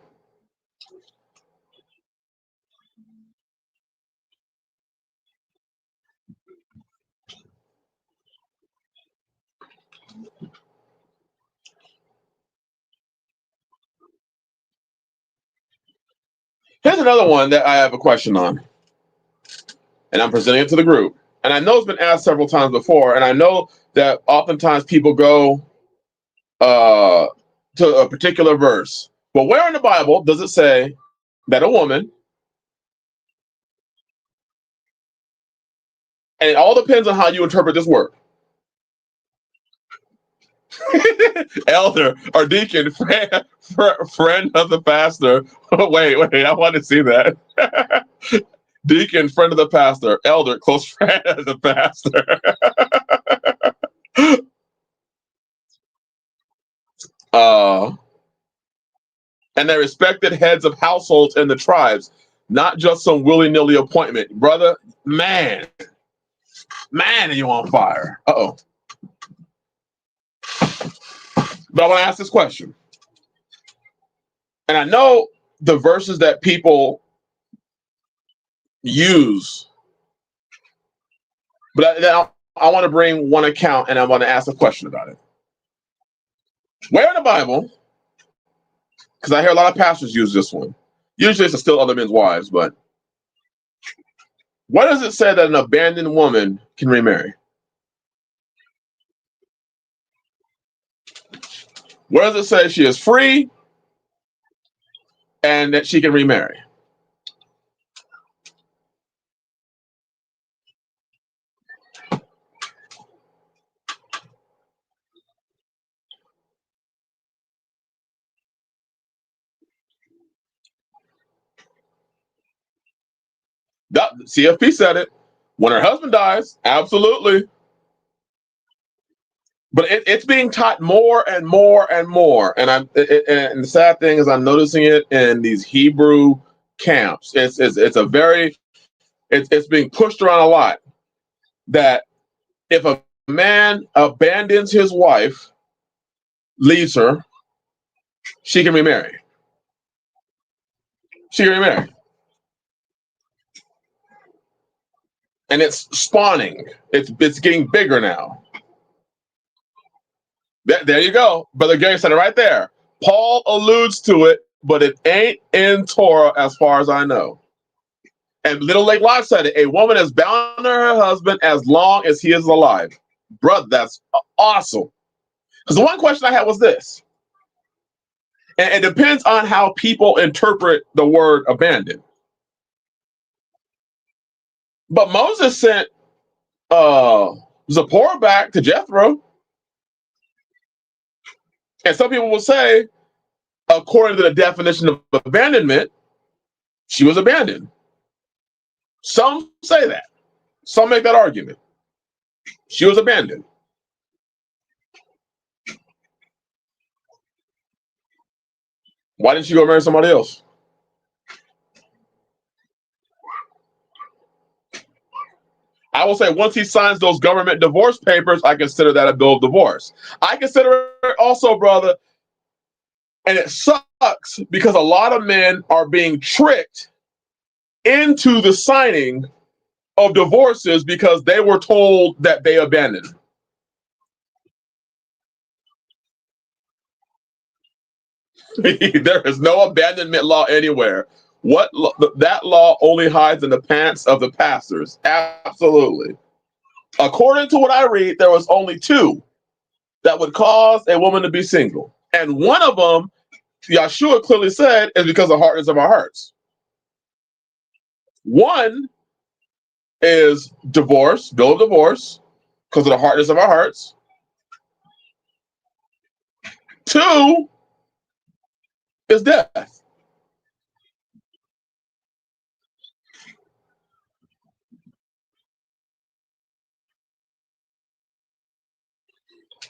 Here's another one that I have a question on, and I'm presenting it to the group. And I know it's been asked several times before, and I know that oftentimes people go to a particular verse. But where in the Bible does it say that a woman, and it all depends on how you interpret this word, elder or deacon, friend of the pastor. Wait, I want to see that. Deacon, friend of the pastor, elder, close friend of the pastor. And they're respected heads of households in the tribes, not just some willy-nilly appointment. Brother, man, are you on fire? Uh-oh. But I want to ask this question. And I know the verses that people use, but I want to bring one account and I want to ask a question about it. Where in the Bible, because I hear a lot of pastors use this one. Usually it's to steal other men's wives, but what does it say that an abandoned woman can remarry? Where does it say she is free and that she can remarry? CFP said it. When her husband dies, absolutely. But it's being taught more and more and more. And and the sad thing is, I'm noticing it in these Hebrew camps. It's being pushed around a lot that if a man abandons his wife, leaves her, she can remarry. She can remarry. And it's spawning. It's getting bigger now. There you go. Brother Gary said it right there. Paul alludes to it, but it ain't in Torah as far as I know. And Little Lake Live said it. A woman is bound to her husband as long as he is alive. Brother, that's awesome. Because the one question I had was this. And it depends on how people interpret the word abandon. But Moses sent Zipporah back to Jethro. And some people will say, according to the definition of abandonment, she was abandoned. Some say that. Some make that argument. She was abandoned. Why didn't she go marry somebody else? I will say once he signs those government divorce papers, I consider that a bill of divorce. I consider it also, brother, and it sucks because a lot of men are being tricked into the signing of divorces because they were told that they abandoned. There is no abandonment law anywhere. That law only hides in the pants of the pastors. Absolutely. According to what I read, there was only two that would cause a woman to be single. And one of them, Yahshua clearly said, is because of hardness of our hearts. One is divorce, bill of divorce, because of the hardness of our hearts. Two is death.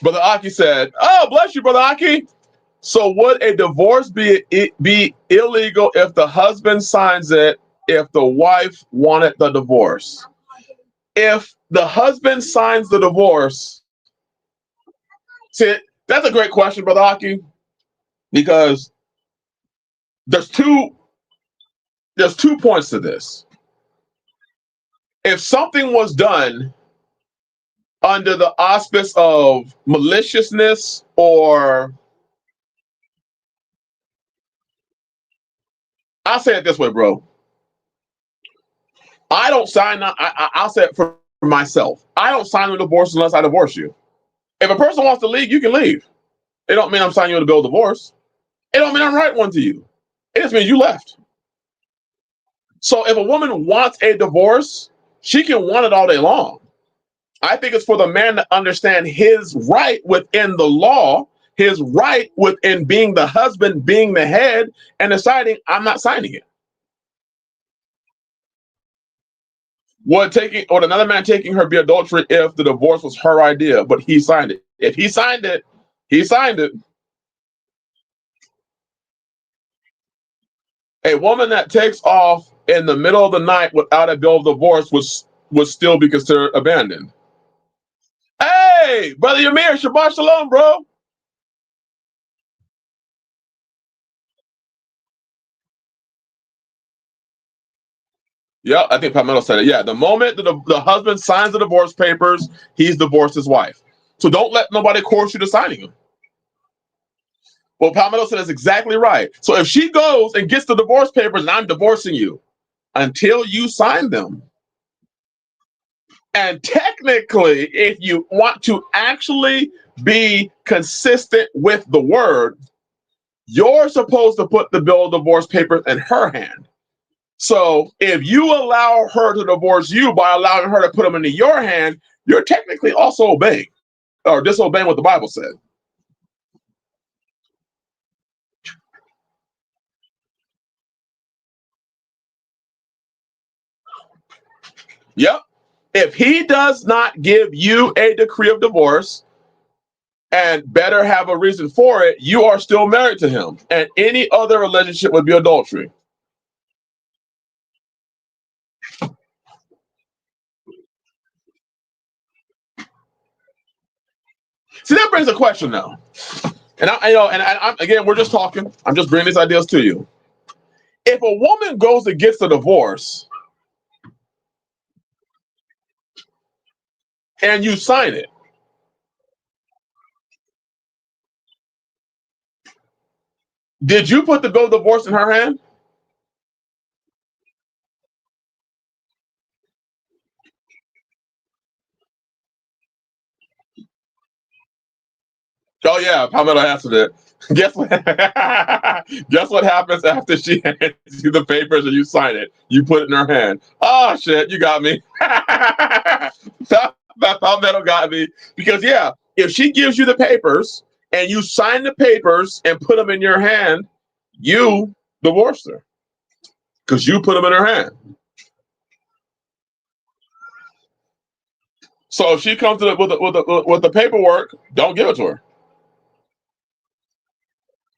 Brother Aki said, "Oh, bless you, Brother Aki. So would a divorce be illegal if the husband signs it if the wife wanted the divorce? If the husband signs the divorce, see, that's a great question, Brother Aki, because there's two points to this. If something was done under the auspice of maliciousness or I'll say it this way, bro. I don't sign. I'll say it for myself. I don't sign a divorce unless I divorce you. If a person wants to leave, you can leave. It don't mean I'm signing you to bill of divorce. It don't mean I'm writing one to you. It just means you left. So if a woman wants a divorce, she can want it all day long. I think it's for the man to understand his right within the law, his right within being the husband, being the head, and deciding I'm not signing it. Would another man taking her be adultery if the divorce was her idea, but he signed it? If he signed it, he signed it. A woman that takes off in the middle of the night without a bill of divorce would still be considered abandoned. Hey, brother Ymir, Shabbat Shalom, bro. Yeah, I think Palmetto said it. Yeah, the moment that the husband signs the divorce papers, he's divorced his wife. So don't let nobody coerce you to signing them. Well, Palmetto said that's exactly right. So if she goes and gets the divorce papers and I'm divorcing you until you sign them. And technically, if you want to actually be consistent with the word, you're supposed to put the bill of divorce papers in her hand. So if you allow her to divorce you by allowing her to put them into your hand, you're technically also obeying or disobeying what the Bible said. Yep. If he does not give you a decree of divorce and better have a reason for it, you are still married to him. And any other relationship would be adultery. See, that brings a question now. And I'm again, we're just talking. I'm just bringing these ideas to you. If a woman goes and gets a divorce and you sign it, did you put the bill of divorce in her hand? Oh yeah, Palmetto answered it. Guess what? Guess what happens after she hands you the papers and you sign it? You put it in her hand. Oh shit, you got me. Palmetto got me because yeah, if she gives you the papers and you sign the papers and put them in your hand, you divorced her because you put them in her hand. So if she comes to with the paperwork, don't give it to her.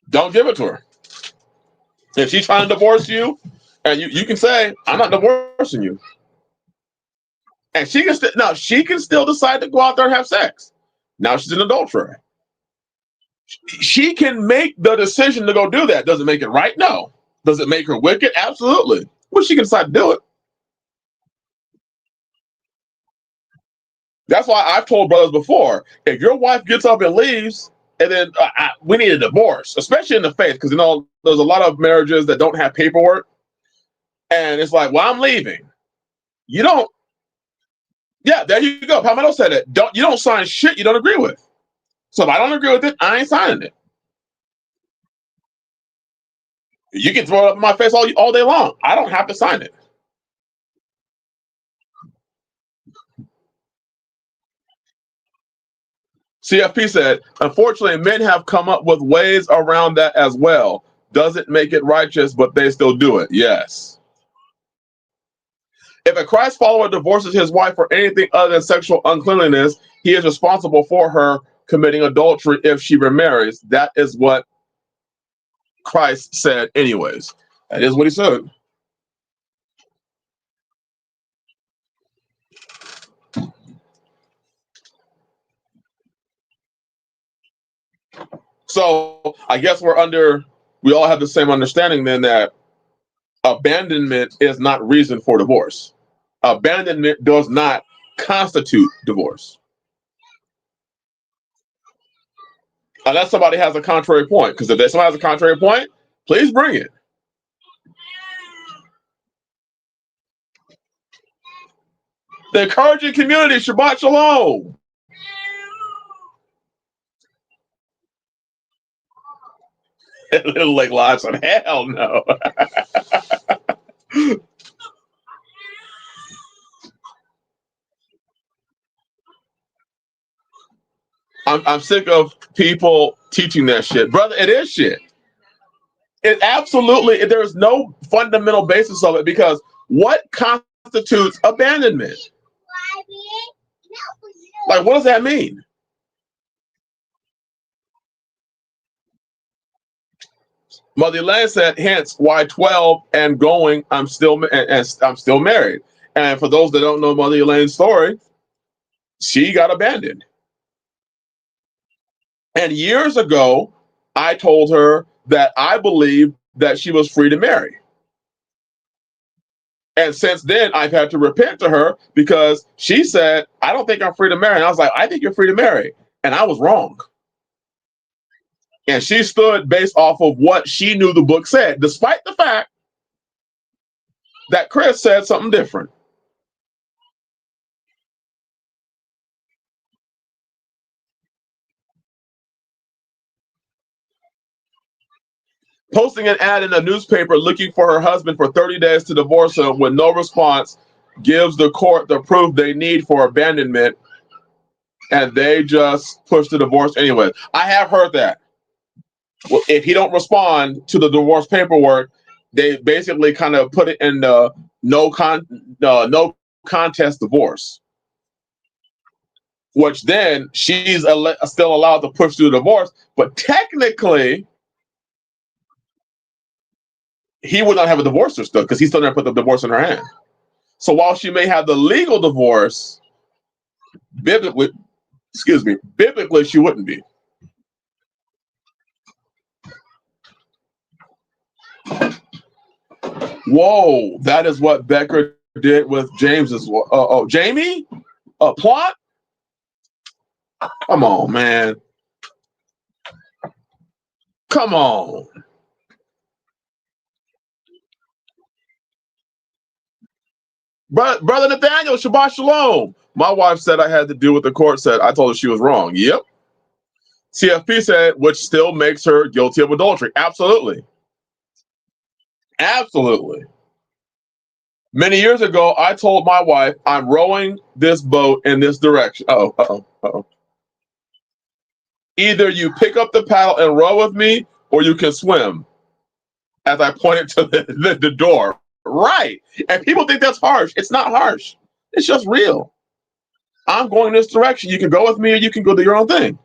Don't give it to her. If she's trying to divorce you, and you can say, I'm not divorcing you. And she can still decide to go out there and have sex. Now she's an adulterer. She can make the decision to go do that. Does it make it right? No. Does it make her wicked? Absolutely. Well, she can decide to do it. That's why I've told brothers before, if your wife gets up and leaves, and then we need a divorce, especially in the faith, because there's a lot of marriages that don't have paperwork. And it's like, well, I'm leaving. You don't. Yeah, there you go. Palmetto said it. You don't sign shit you don't agree with. So if I don't agree with it, I ain't signing it. You can throw it up in my face all day long. I don't have to sign it. CFP said, unfortunately, men have come up with ways around that as well. Doesn't make it righteous, but they still do it. Yes. If a Christ follower divorces his wife for anything other than sexual uncleanliness, he is responsible for her committing adultery if she remarries. That is what Christ said anyways. That is what he said. So I guess we all have the same understanding then that abandonment is not reason for divorce. Abandonment does not constitute divorce. Unless somebody has a contrary point. Because if somebody has a contrary point, please bring it. The encouraging community, Shabbat Shalom. Little Lake Live said, hell no. I'm sick of people teaching that shit. Brother, it is shit. It absolutely, there's no fundamental basis of it because what constitutes abandonment? Like, what does that mean? Mother Elaine said, hence why 12 and going, I'm still married. And for those that don't know Mother Elaine's story, she got abandoned. And years ago, I told her that I believed that she was free to marry. And since then, I've had to repent to her because she said, I don't think I'm free to marry. And I was like, I think you're free to marry. And I was wrong. And she stood based off of what she knew the book said, despite the fact that Chris said something different. Posting an ad in a newspaper looking for her husband for 30 days to divorce him with no response gives the court the proof they need for abandonment, and they just push the divorce anyway. I have heard that. Well, if he don't respond to the divorce paperwork, they basically kind of put it in the no contest divorce, which then she's still allowed to push through the divorce, but technically he would not have a divorce still because he still never put the divorce in her hand. So while she may have the legal divorce, biblically she wouldn't be. Whoa, that is what Becker did with James's. Jamie? Plot? Come on, man. Come on. Brother Nathaniel, Shabbat Shalom. My wife said I had to do what the court said. I told her she was wrong. Yep. CFP said, which still makes her guilty of adultery. Absolutely. Absolutely. Many years ago, I told my wife, I'm rowing this boat in this direction. Either you pick up the paddle and row with me, or you can swim. As I pointed to the door. Right. And people think that's harsh. It's not harsh. It's just real. I'm going this direction. You can go with me or you can go do your own thing.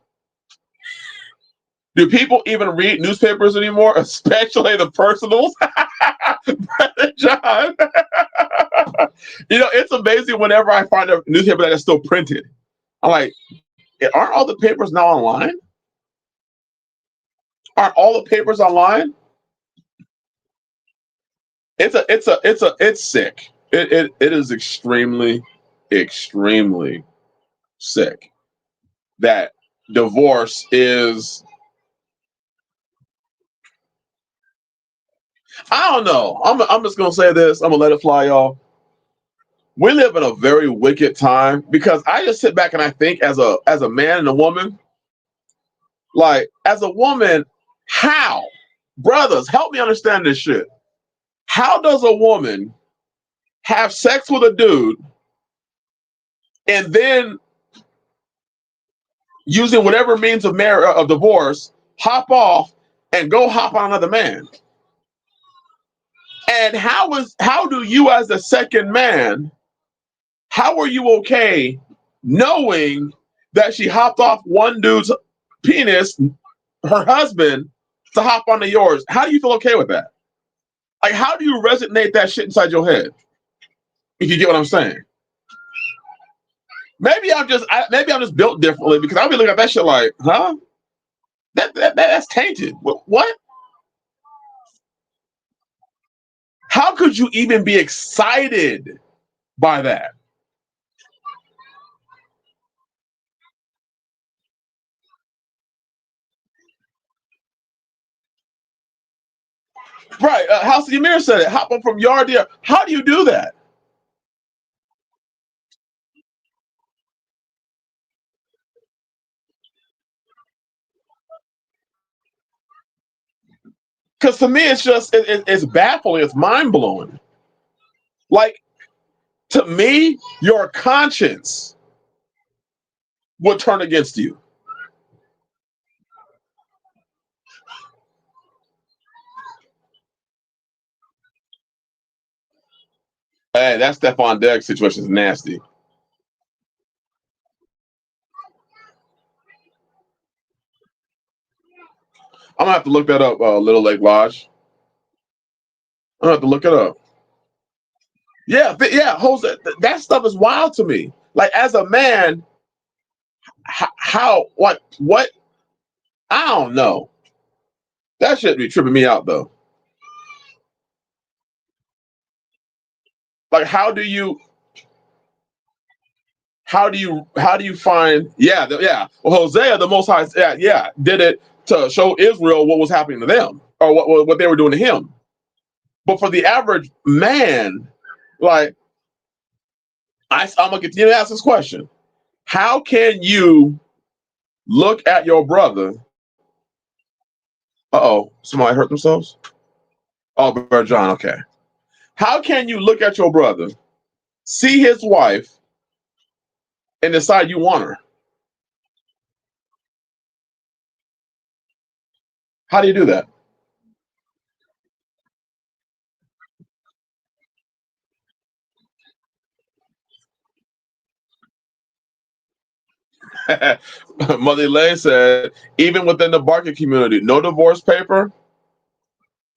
Do people even read newspapers anymore, especially the personals? Brother John. It's amazing whenever I find a newspaper that is still printed. I'm like, aren't all the papers now online? Aren't all the papers online? It's sick. It is extremely, extremely sick that divorce is. I don't know. I'm just gonna say this. I'm gonna let it fly, y'all. We live in a very wicked time because I just sit back and I think as a man and a woman, like as a woman, how, brothers, help me understand this shit. How does a woman have sex with a dude and then using whatever means of divorce, hop off and go hop on another man? And how do you as the second man, how are you okay knowing that she hopped off one dude's penis, her husband, to hop onto yours? How do you feel okay with that? Like, how do you resonate that shit inside your head? If you get what I'm saying. Maybe I'm just built differently because I'll be looking at that shit like, huh? That's tainted. What? How could you even be excited by that? Right. House of Ymir said it. Hop up from yard to yard. How do you do that? Because to me, it's just it's baffling. It's mind blowing. Like, to me, your conscience would turn against you. Hey, that Stephon Diggs situation is nasty. I'm gonna have to look that up, Little Lake Lodge. I'm gonna have to look it up. Yeah, yeah, Jose, that stuff is wild to me. Like, as a man, how, what? I don't know. That should be tripping me out though. Like, how do you find? Yeah, yeah. Well, Hosea, the Most High, did it to show Israel what was happening to them or what they were doing to him. But for the average man, like, I'm gonna continue to ask this question: how can you look at your brother? Somebody hurt themselves? Oh, Brother John. Okay. How can you look at your brother, see his wife, and decide you want her? How do you do that? Mother Lay said, even within the barking community, no divorce paper,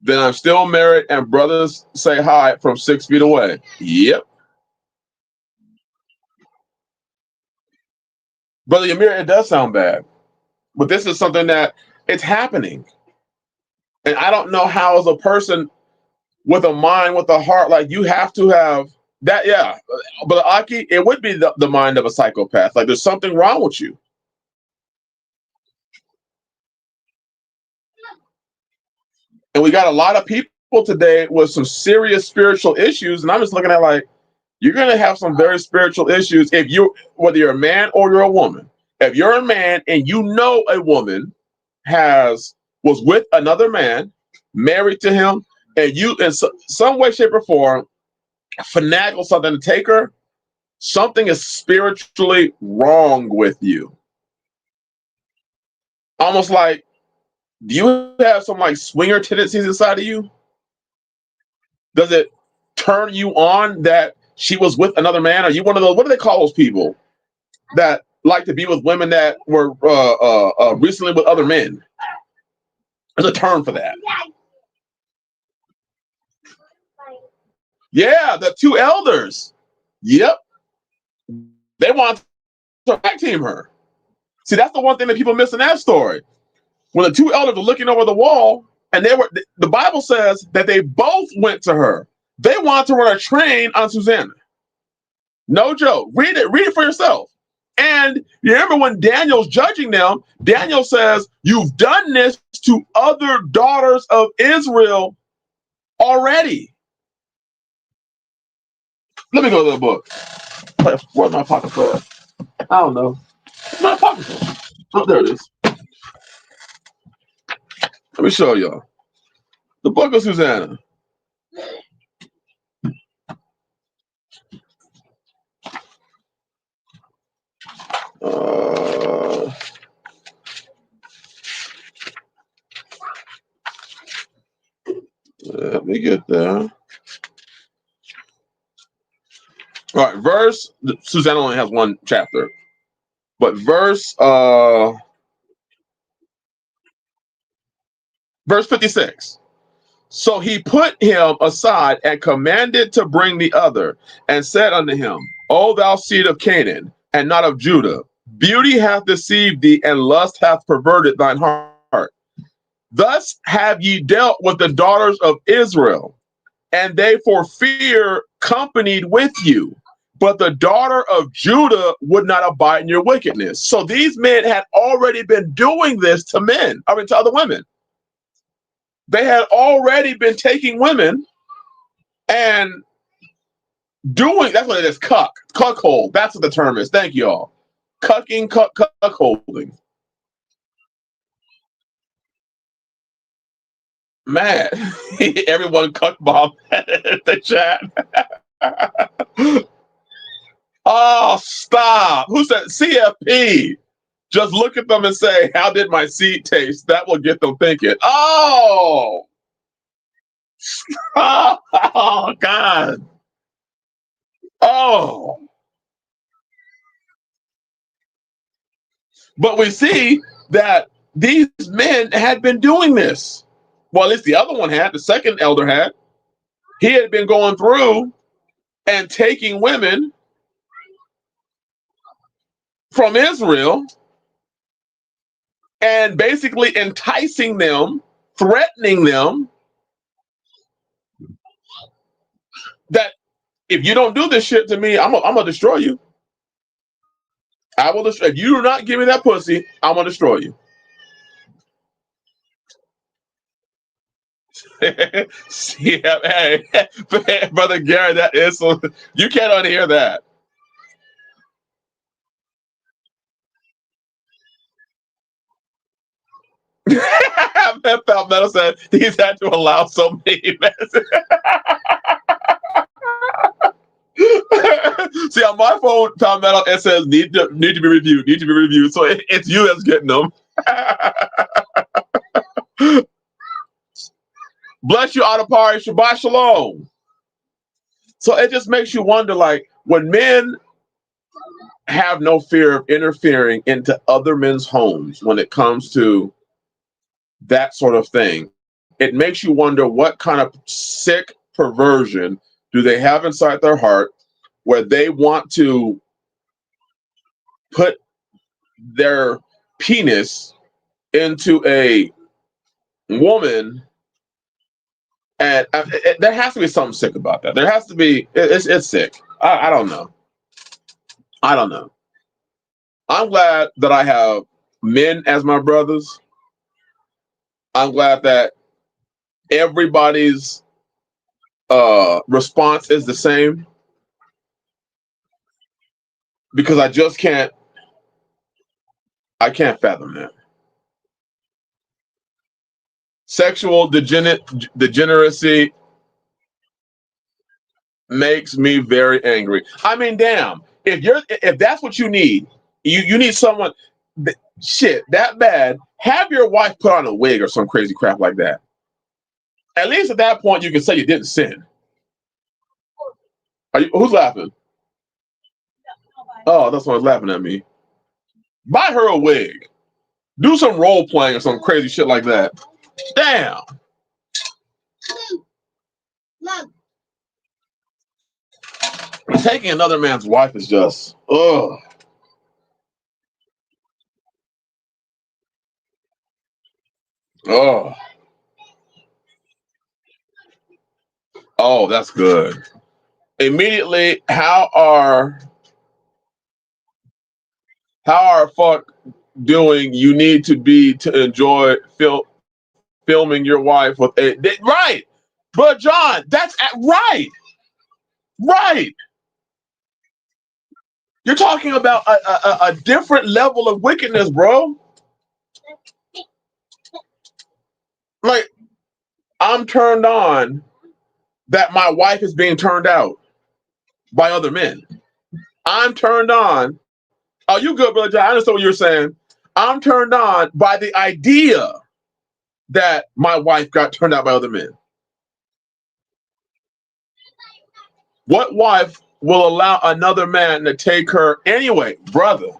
then I'm still married and brothers say hi from 6 feet away. Yep. Brother Yamir, it does sound bad, but this is something that it's happening. And I don't know how, as a person with a mind, with a heart, like you have to have that. Yeah. But Aki, it would be the mind of a psychopath. Like there's something wrong with you. And we got a lot of people today with some serious spiritual issues. And I'm just looking at like, you're going to have some very spiritual issues if you, whether you're a man or you're a woman. If you're a man and you know a woman was with another man, married to him, and you in some way, shape, or form finagle something to take her, something is spiritually wrong with you. Almost like, do you have some like swinger tendencies inside of you? Does it turn you on that she was with another man? Are you one of those, what do they call those people that like to be with women that were recently with other men? There's a term for that. Yeah, the two elders. Yep. They want to tag team her. See, that's the one thing that people miss in that story. When the two elders were looking over the wall, and the Bible says that they both went to her. They wanted to run a train on Susanna. No joke. Read it for yourself. And you remember when Daniel's judging them, Daniel says, you've done this to other daughters of Israel already. Let me go to the book. Where's my pocket for? I don't know. Where's my pocket for? Oh, there it is. Let me show y'all. The book of Susanna. Let me get there. All right, Susanna only has one chapter, but verse 56. So he put him aside and commanded to bring the other, and said unto him, O thou seed of Canaan, and not of Judah, beauty hath deceived thee, and lust hath perverted thine heart. Thus have ye dealt with the daughters of Israel, and they for fear companied with you. But the daughter of Judah would not abide in your wickedness. So these men had already been doing this to to other women. They had already been taking women and doing, that's what it is, cuckold. That's what the term is. Thank you all. Cucking, cuckolding. Man, everyone cuck bomb the chat. Oh, stop. Who said CFP? Just look at them and say, how did my seed taste? That will get them thinking. Oh, oh God. Oh. But we see that these men had been doing this. Well, at least the other one had, the second elder had. He had been going through and taking women from Israel and basically enticing them, threatening them that if you don't do this shit to me, I'm gonna destroy you. I will destroy. If you do not give me that pussy, I'm gonna destroy you. Yeah, hey, brother Gary, that is so, you can't unhear that. Palmetto said he's had to allow so many messages. See, on my phone, Palmetto, it says need to be reviewed, need to be reviewed. So it's you that's getting them. Bless you, Adapari, Shabbat Shalom. So it just makes you wonder, like, when men have no fear of interfering into other men's homes when it comes to that sort of thing. It makes you wonder what kind of sick perversion do they have inside their heart where they want to put their penis into a woman, and there has to be something sick about that. There has to be. It's sick. I don't know. I don't know. I'm glad that I have men as my brothers. I'm glad that everybody's response is the same, because I just can't. I can't fathom that. Sexual degeneracy makes me very angry. I mean, damn, if that's what you need, you need someone shit that bad, have your wife put on a wig or some crazy crap like that. At least at that point you can say you didn't sin. Who's laughing? Oh, that's someone's laughing at me. Buy her a wig. Do some role playing or some crazy shit like that. Damn. Taking another man's wife is just, ugh. Oh. Oh, that's good. Immediately, how are fuck doing? You need to be to enjoy filming your wife with right, but John, that's right, right. You're talking about a different level of wickedness, bro. Like, I'm turned on that my wife is being turned out by other men. I'm turned on. Oh, you good, brother John? I understand what you're saying. I'm turned on by the idea that my wife got turned out by other men. What wife will allow another man to take her anyway, brother?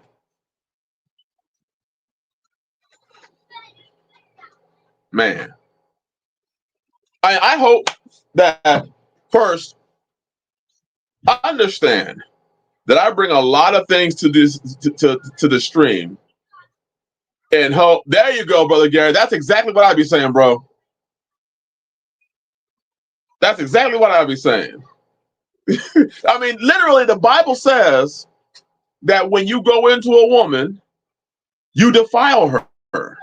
Man, I hope that first I understand that I bring a lot of things to this to the stream, and hope. There you go, brother Gary. That's exactly what I'd be saying, bro. That's exactly what I'd be saying. I mean, literally, the Bible says that when you go into a woman, you defile her.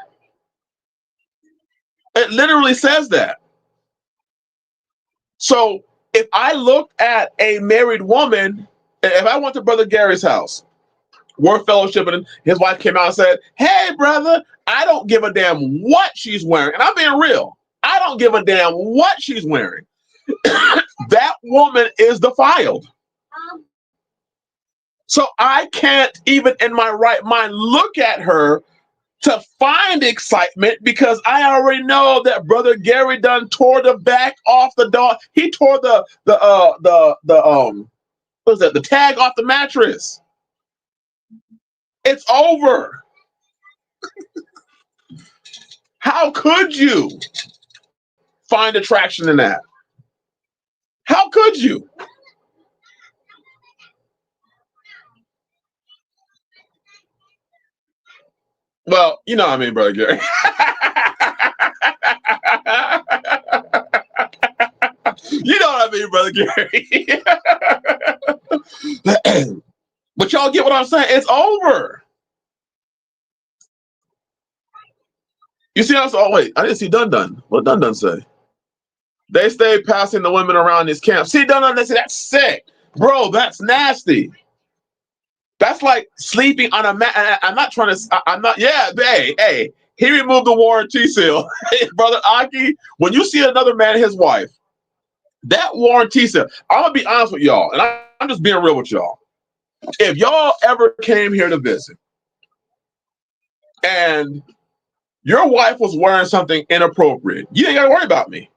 It literally says that. So if I look at a married woman, if I went to Brother Gary's house, we're fellowshipping, and his wife came out and said, "Hey, brother, I don't give a damn what she's wearing." And I'm being real. I don't give a damn what she's wearing. That woman is defiled. So I can't even in my right mind look at her to find excitement, because I already know that Brother Gary done tore the back off the dog. He tore the what was that? The tag off the mattress. It's over. How could you find attraction in that? How could you? Well, you know what I mean, Brother Gary. You know what I mean, Brother Gary. But y'all get what I'm saying? It's over. You see, oh wait, I didn't see Dun. What Dun say? They stay passing the women around this camp. See, Dun, they say that's sick, bro. That's nasty. That's like sleeping on a mat. I'm not trying to. I'm not. Yeah, hey. He removed the warranty seal, Brother Aki. When you see another man and his wife, that warranty seal. I'm gonna be honest with y'all, and I'm just being real with y'all. If y'all ever came here to visit, and your wife was wearing something inappropriate, you ain't gotta worry about me.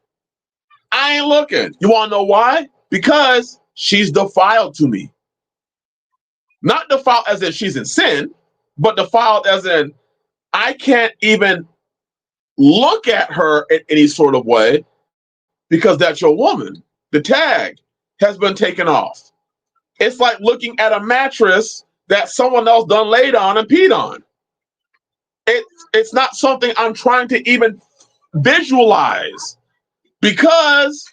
I ain't looking. You wanna know why? Because she's defiled to me. Not defiled as in she's in sin, but defiled as in I can't even look at her in any sort of way because that's your woman. The tag has been taken off. It's like looking at a mattress that someone else done laid on and peed on. It's not something I'm trying to even visualize because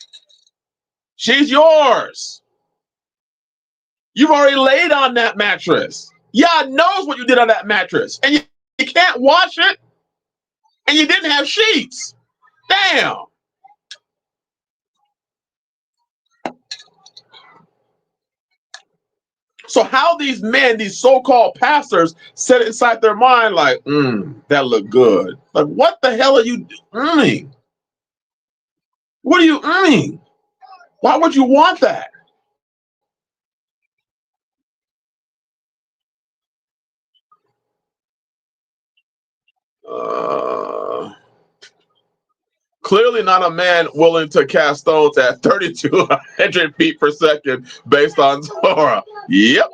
she's yours. You've already laid on that mattress. Yeah, knows what you did on that mattress. And you can't wash it. And you didn't have sheets. Damn. So how these men, these so-called pastors, set it inside their mind like, that look good. Like, what the hell are you doing? What are you doing? Why would you want that? Clearly not a man willing to cast stones at 3,200 feet per second based on Torah. Yep.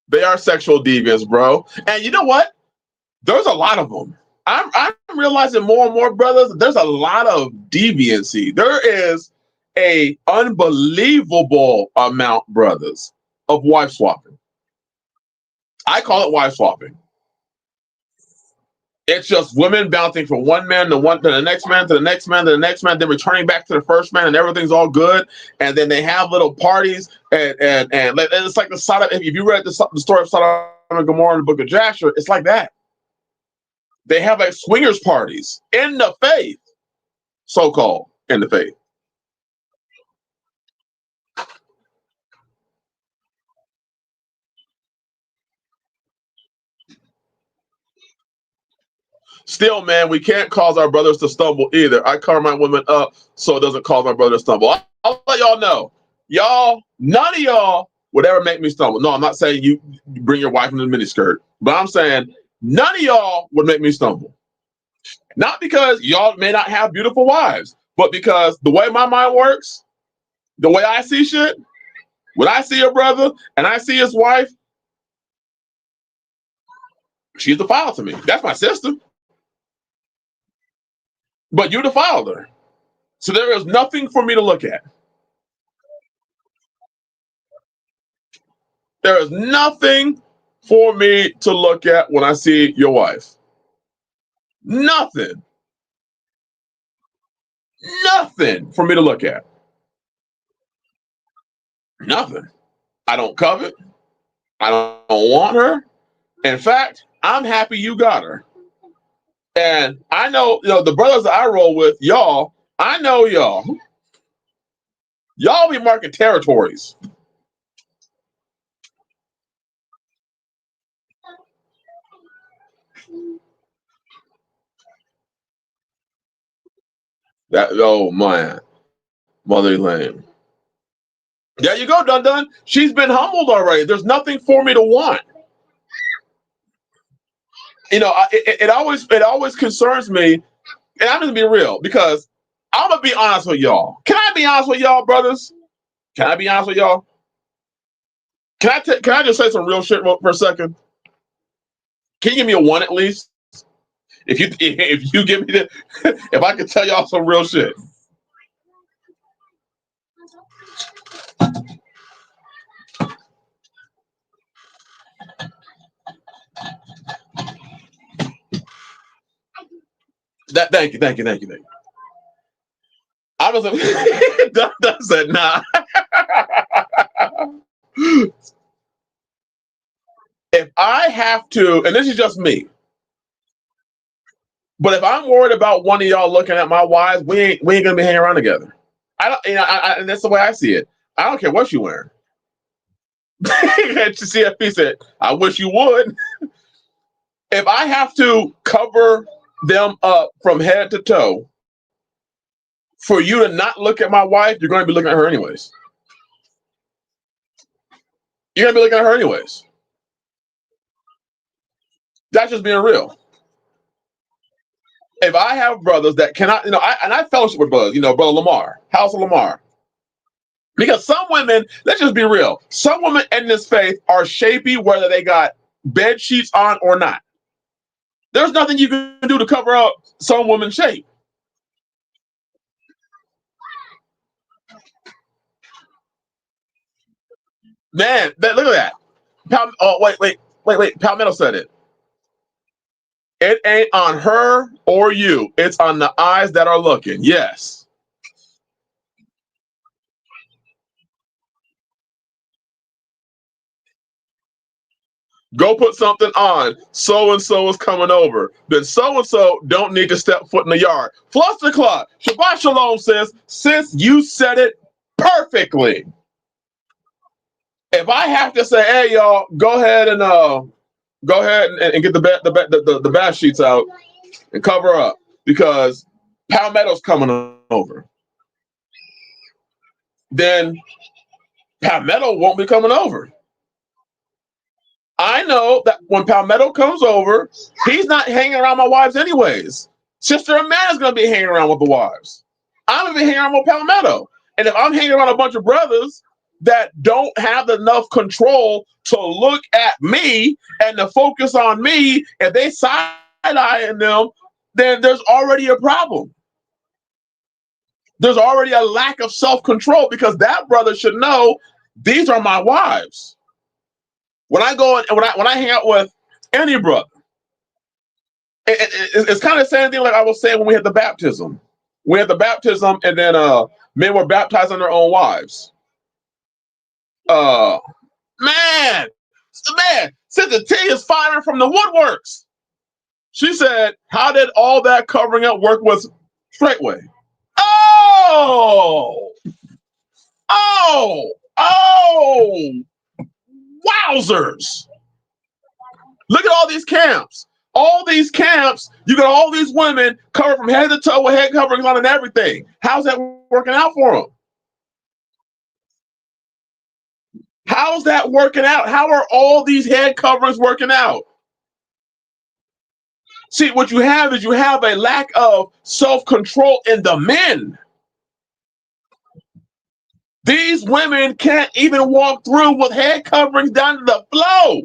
They are sexual deviants, bro. And you know what? There's a lot of them. I'm realizing more and more, brothers, there's a lot of deviancy. There is a unbelievable amount, brothers, of wife swapping. I call it wife swapping. It's just women bouncing from one man to the next man to the next man to the next man, then returning back to the first man, and everything's all good. And then they have little parties, and it's like the Sodom. If you read the story of Sodom and Gomorrah in the book of Joshua, it's like that. They have like swingers parties in the faith, so-called in the faith. Still, man, we can't cause our brothers to stumble either. I cover my women up so it doesn't cause my brother to stumble. I'll let y'all know. None of y'all would ever make me stumble. No, I'm not saying you bring your wife in a miniskirt, but I'm saying none of y'all would make me stumble. Not because y'all may not have beautiful wives, but because the way my mind works, the way I see shit, when I see a brother and I see his wife, she's defiled to me. That's my sister. But you defiled her. So there is nothing for me to look at. There is nothing for me to look at when I see your wife. Nothing. Nothing for me to look at. Nothing. I don't covet. I don't want her. In fact, I'm happy you got her. And I know, the brothers that I roll with, y'all, I know y'all. Y'all be marking territories. Oh man, Mother Elaine. There you go, Dun Dun. She's been humbled already. There's nothing for me to want. It always concerns me, and I'm gonna be real because I'm gonna be honest with y'all. Can I be honest with y'all, brothers? Can I be honest with y'all? Can I just say some real shit for a second? Can you give me a one at least? If you give me if I can tell y'all some real shit. Thank you. I was that said nah. If I have to, and this is just me, but if I'm worried about one of y'all looking at my wives, we ain't gonna be hanging around together. I don't, and that's the way I see it. I don't care what you're wearing. CFP said, "I wish you would." If I have to cover them up from head to toe for you to not look at my wife, you're going to be looking at her anyways. You're going to be looking at her anyways. That's just being real. If I have brothers that cannot, I fellowship with brothers, Brother Lamar, House of Lamar. Because some women, let's just be real, some women in this faith are shapy whether they got bed sheets on or not. There's nothing you can do to cover up some woman's shape. Man, look at that. Wait. Palmetto said it. It ain't on her or you. It's on the eyes that are looking. Yes. Go put something on. So-and-so is coming over. Then so-and-so don't need to step foot in the yard. Fluster Club. Shabbat Shalom sis, you said it perfectly. If I have to say, hey, y'all, go ahead and get the bath sheets out and cover up because Palmetto's coming over, then Palmetto won't be coming over. I know that when Palmetto comes over, he's not hanging around my wives anyways. Sister Amanda's going to be hanging around with the wives. I'm going to be hanging around with Palmetto. And if I'm hanging around a bunch of brothers that don't have enough control to look at me and to focus on me, if they side-eyeing them, then there's already a problem. There's already a lack of self-control because that brother should know these are my wives. When I go and when I hang out with any brother, it's kind of the same thing like I was saying when we had the baptism. We had the baptism, and then men were baptized on their own wives. Man, Sister T is firing from the woodworks. She said, "How did all that covering up work with straightway?" Oh, wowzers! Look at all these camps. All these camps, you got all these women covered from head to toe with head coverings on and everything. How's that working out for them? How's that working out? How are all these head coverings working out? See, what you have is you have a lack of self-control in the men. These women can't even walk through with head coverings down to the floor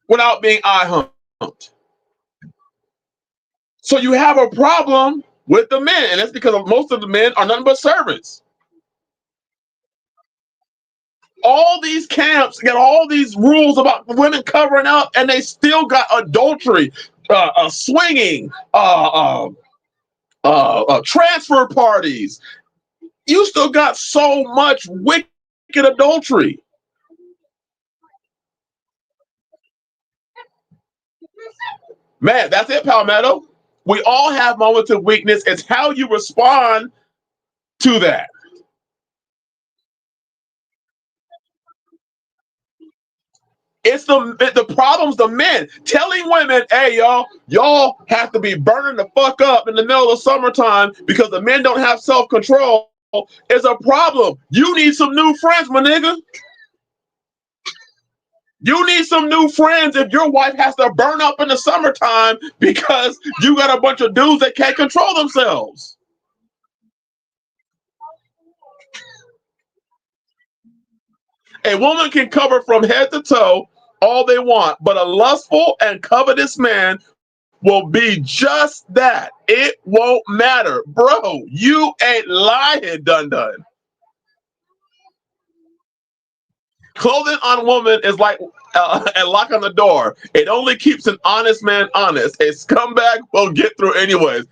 without being eye humped. So you have a problem with the men, and that's because most of the men are nothing but servants. All these camps got all these rules about women covering up, and they still got adultery, swinging, transfer parties. You still got so much wicked adultery. Man, that's it, Palmetto. We all have moments of weakness. It's how you respond to that. It's the problem's the men telling women, hey, y'all have to be burning the fuck up in the middle of summertime because the men don't have self-control is a problem. You need some new friends, my nigga. You need some new friends if your wife has to burn up in the summertime because you got a bunch of dudes that can't control themselves. A woman can cover from head to toe all they want, but a lustful and covetous man will be just that. It won't matter. Bro, you ain't lying, done. Clothing on woman is like a lock on the door. It only keeps an honest man honest. A scumbag will get through anyways.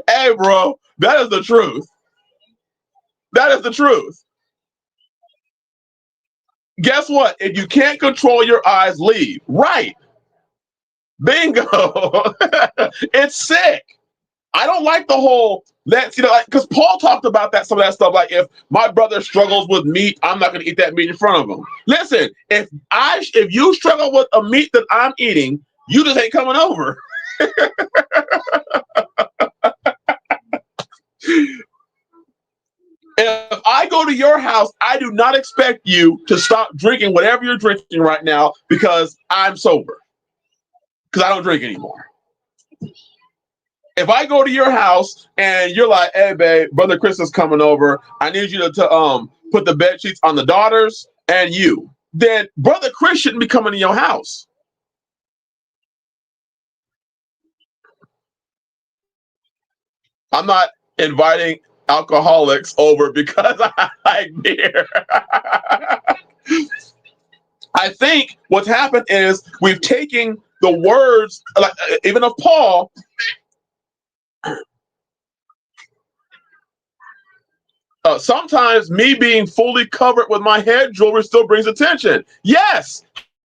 Hey, bro, that is the truth. That is the truth. Guess what? If you can't control your eyes, leave. Right. Bingo. It's sick. I don't like the whole because Paul talked about some of that stuff. Like, if my brother struggles with meat, I'm not going to eat that meat in front of him. Listen, if you struggle with a meat that I'm eating, you just ain't coming over. If I go to your house, I do not expect you to stop drinking whatever you're drinking right now because I'm sober. Because I don't drink anymore. If I go to your house and you're like, "Hey, babe, brother Chris is coming over. I need you to put the bed sheets on the daughters and you," then brother Chris shouldn't be coming to your house. I'm not inviting alcoholics over because I like beer. I think what's happened is we've taken the words, like even of Paul. Sometimes me being fully covered with my head jewelry still brings attention. Yes.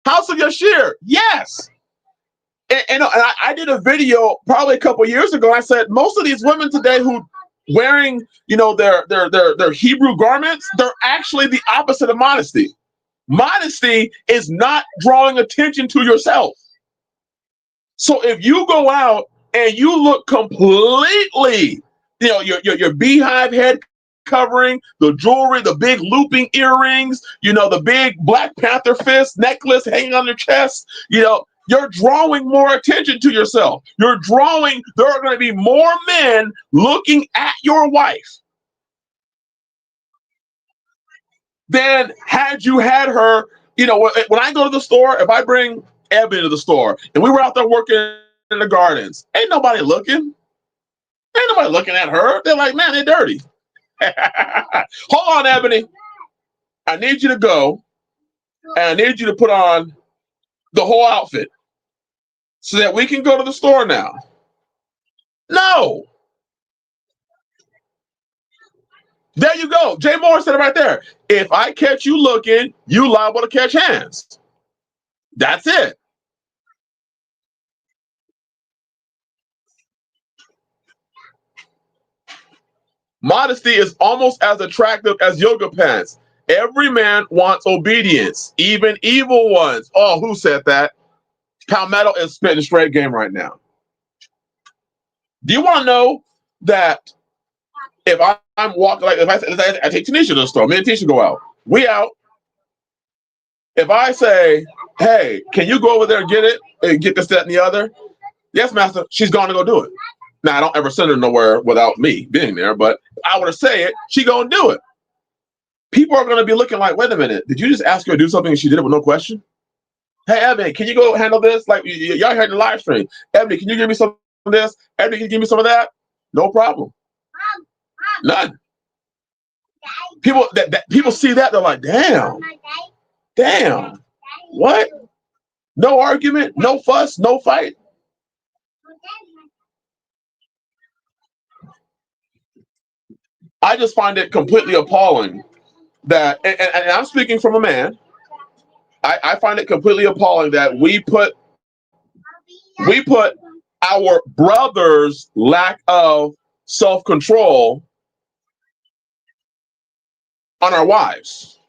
House of Yashir. Yes. And I did a video probably a couple years ago. I said most of these women today who wearing, their Hebrew garments, they're actually the opposite of modesty. Modesty is not drawing attention to yourself. So if you go out and you look completely, your beehive head covering, the jewelry, the big looping earrings, the big Black Panther fist necklace hanging on your chest, you're drawing more attention to yourself. There are going to be more men looking at your wife than had you had her. When I go to the store, if I bring Ebony to the store and we were out there working in the gardens, ain't nobody looking. Ain't nobody looking at her. They're like, man, they're dirty. Hold on, Ebony. I need you to go and I need you to put on the whole outfit so that we can go to the store now. No. There you go. Jay Moore said it right there. If I catch you looking, you liable to catch hands. That's it. Modesty is almost as attractive as yoga pants. Every man wants obedience, even evil ones. Oh, who said that? Palmetto is spitting straight game right now. Do you want to know that if I'm walking, like if I take Tanisha to the store, me and Tanisha go out, we out. If I say, hey, can you go over there and get it and get this, that, and the other? Yes, master, she's going to go do it. Now, I don't ever send her nowhere without me being there, but I would say it, she going to do it. People are going to be looking like, wait a minute, did you just ask her to do something and she did it with no question? Hey, Ebony, can you go handle this? Like, y'all heard the live stream. Ebony, can you give me some of this? Ebony, can you give me some of that? No problem. None. People people see that, they're like, damn, what? No argument, no fuss, no fight. I just find it completely appalling that, and I'm speaking from a man, I find it completely appalling that we put our brother's lack of self-control on our wives.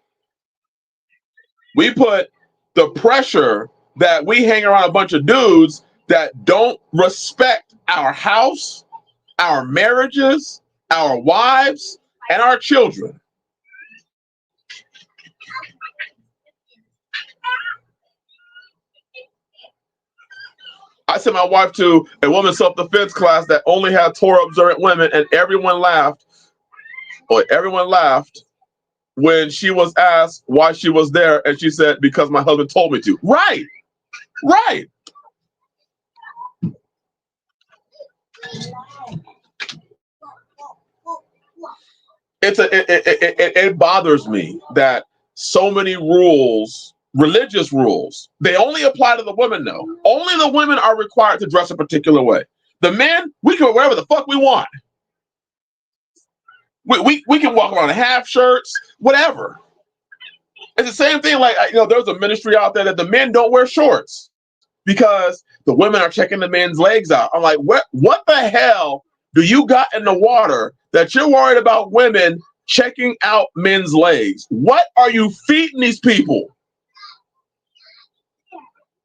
We put the pressure that we hang around a bunch of dudes that don't respect our house, our marriages, our wives, and our children. I sent my wife to a women's self-defense class that only had Torah observant women, and everyone laughed when she was asked why she was there, and she said, because my husband told me to. Right. It bothers me that so many rules, religious rules, they only apply to the women though. Only the women are required to dress a particular way. The men, we can wear whatever the fuck we want. We can walk around in half shirts, whatever. It's the same thing. Like, there's a ministry out there that the men don't wear shorts because the women are checking the men's legs out. I'm like, what the hell do you got in the water that you're worried about women checking out men's legs? What are you feeding these people?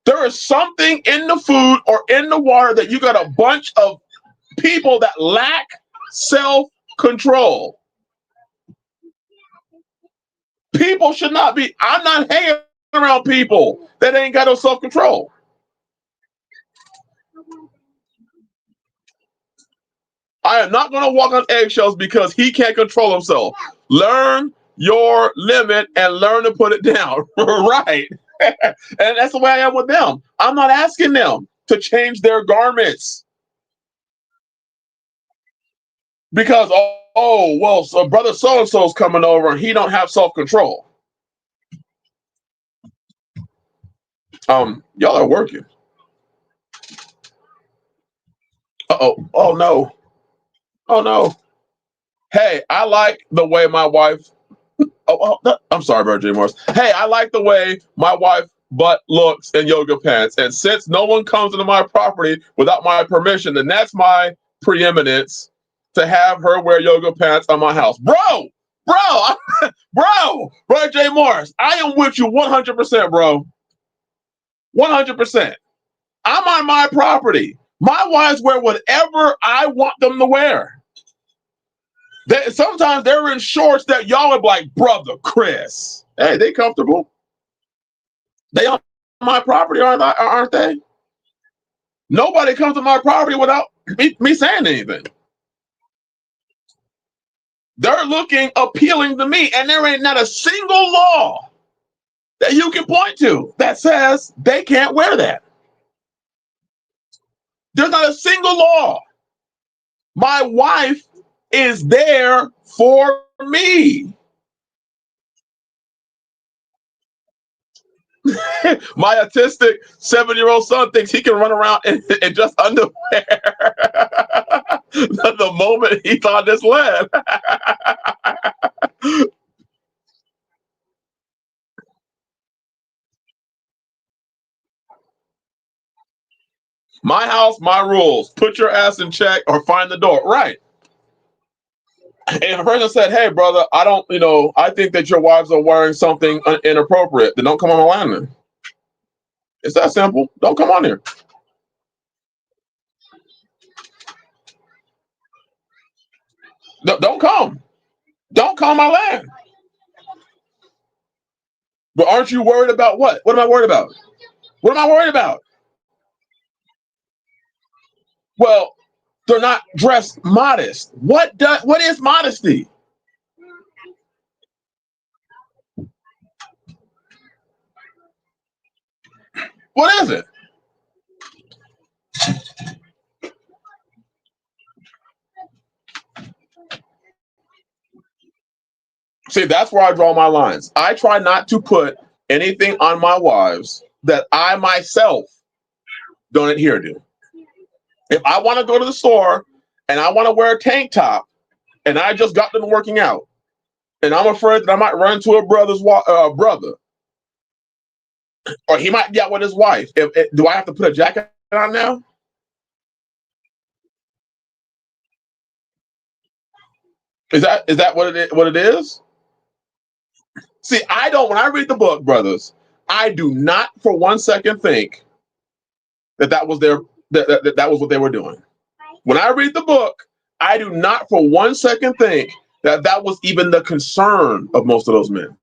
There is something in the food or in the water that you got a bunch of people that lack self-control. People should not be, I'm not hanging around people that ain't got no self-control. I am not going to walk on eggshells because he can't control himself. Learn your limit and learn to put it down. Right. And that's the way I am with them. I'm not asking them to change their garments because, well, so brother so-and-so is coming over and he don't have self-control. Y'all are working. Uh-oh. Oh, no. Oh, no. Hey, I like the way my wife... I'm sorry, Brother J. Morris. Hey, I like the way my wife butt looks in yoga pants. And since no one comes into my property without my permission, then that's my preeminence to have her wear yoga pants on my house. Bro, Brother J. Morris, I am with you 100%, bro. 100%. I'm on my property. My wives wear whatever I want them to wear. Sometimes they're in shorts that y'all are like, brother Chris. Hey, they comfortable. They on my property, aren't they? Nobody comes to my property without me saying anything. They're looking appealing to me, and there ain't not a single law that you can point to that says they can't wear that. There's not a single law. My wife is there for me. My autistic 7-year-old son thinks he can run around in just underwear the moment he's on this land. My house, my rules. Put your ass in check or find the door. Right. And if a person said, hey, brother, I think that your wives are wearing something inappropriate, then don't come on the land then. It's that simple. Don't come on here. Don't come. Don't come on my land. But aren't you worried about what? What am I worried about? What am I worried about? Well, they're not dressed modest. What is modesty? What is it? See, that's where I draw my lines. I try not to put anything on my wives that I myself don't adhere to. If I want to go to the store and I want to wear a tank top and I just got done working out and I'm afraid that I might run into a brother's brother or he might be out with his wife, do I have to put a jacket on now? Is that what it is? See, when I read the book, brothers, I do not for 1 second think that was that was what they were doing. When I read the book, I do not for 1 second think that was even the concern of most of those men.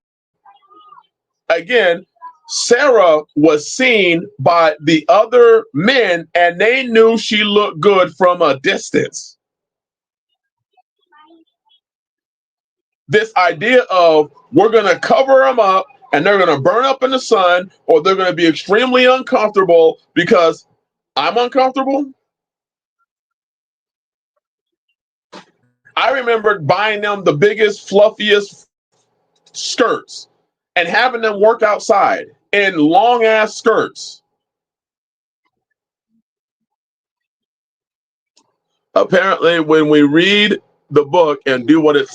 Again, Sarah was seen by the other men and they knew she looked good from a distance. This idea of we're going to cover them up and they're going to burn up in the sun or they're going to be extremely uncomfortable because I'm uncomfortable. I remember buying them the biggest, fluffiest skirts and having them work outside in long ass skirts. Apparently, when we read the book and do what it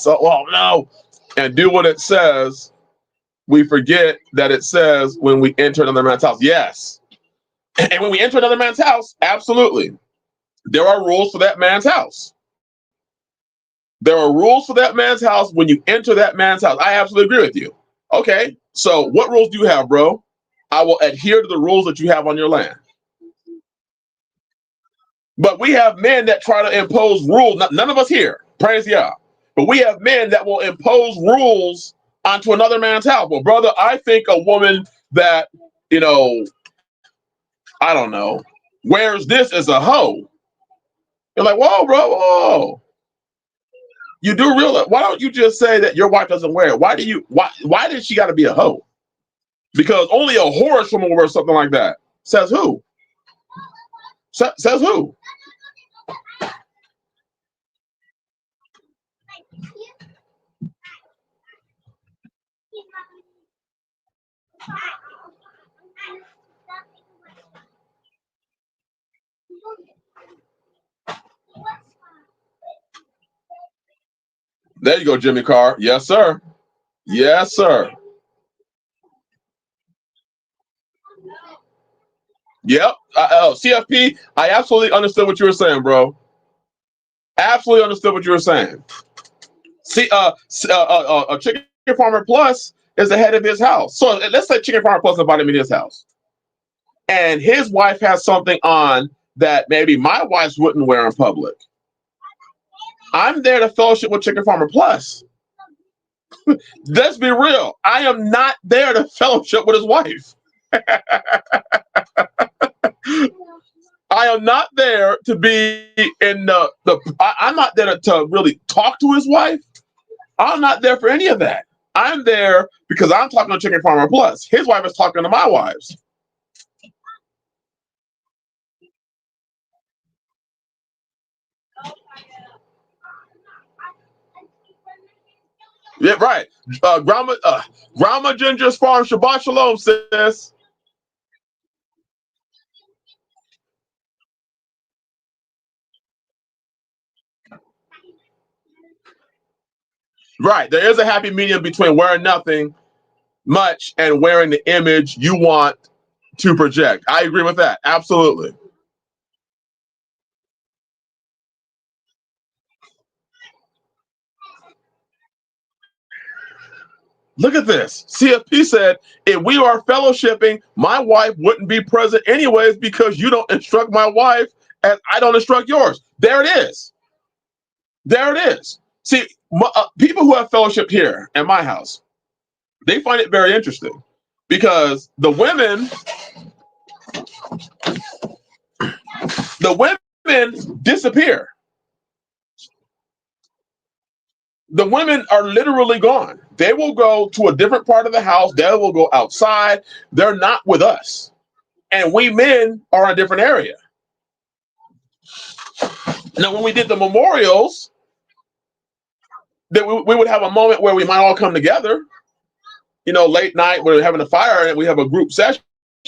says, we forget that it says when we enter another man's house. Yes. And when we enter another man's house, absolutely. There are rules for that man's house. There are rules for that man's house when you enter that man's house. I absolutely agree with you. Okay, so what rules do you have, bro? I will adhere to the rules that you have on your land. But we have men that try to impose rules. None of us here, praise Yah. But we have men that will impose rules onto another man's house. Well, brother, I think a woman that, I don't know, wears this as a hoe. They're like, whoa, bro, whoa. You do realize, why don't you just say that your wife doesn't wear it? Why did she got to be a hoe? Because only a whorish woman will wear something like that. Says who? Says who? There you go, Jimmy Carr. Yes, sir. Yes, sir. Yep. CFP, I absolutely understood what you were saying, bro. Absolutely understood what you were saying. See, Chicken Farmer Plus is the head of his house. So let's say Chicken Farmer Plus invited me to his house, and his wife has something on that maybe my wife wouldn't wear in public. I'm there to fellowship with Chicken Farmer Plus. Let's be real. I am not there to fellowship with his wife. I am not there to be in I'm not there to really talk to his wife. I'm not there for any of that. I'm there because I'm talking to Chicken Farmer Plus. His wife is talking to my wives. Yeah, right. Grandma Ginger's Farm, Shabbat Shalom, sis. Right. There is a happy medium between wearing nothing much and wearing the image you want to project. I agree with that. Absolutely. Look at this. CFP said, if we are fellowshipping, my wife wouldn't be present anyways because you don't instruct my wife and I don't instruct yours. There it is. There it is. See, people who have fellowship here at my house, they find it very interesting because the women disappear. The women are literally gone. They will go to a different part of the house. They will go outside. They're not with us. And we men are in a different area. Now, when we did the memorials, that we would have a moment where we might all come together, late night, we're having a fire and we have a group session,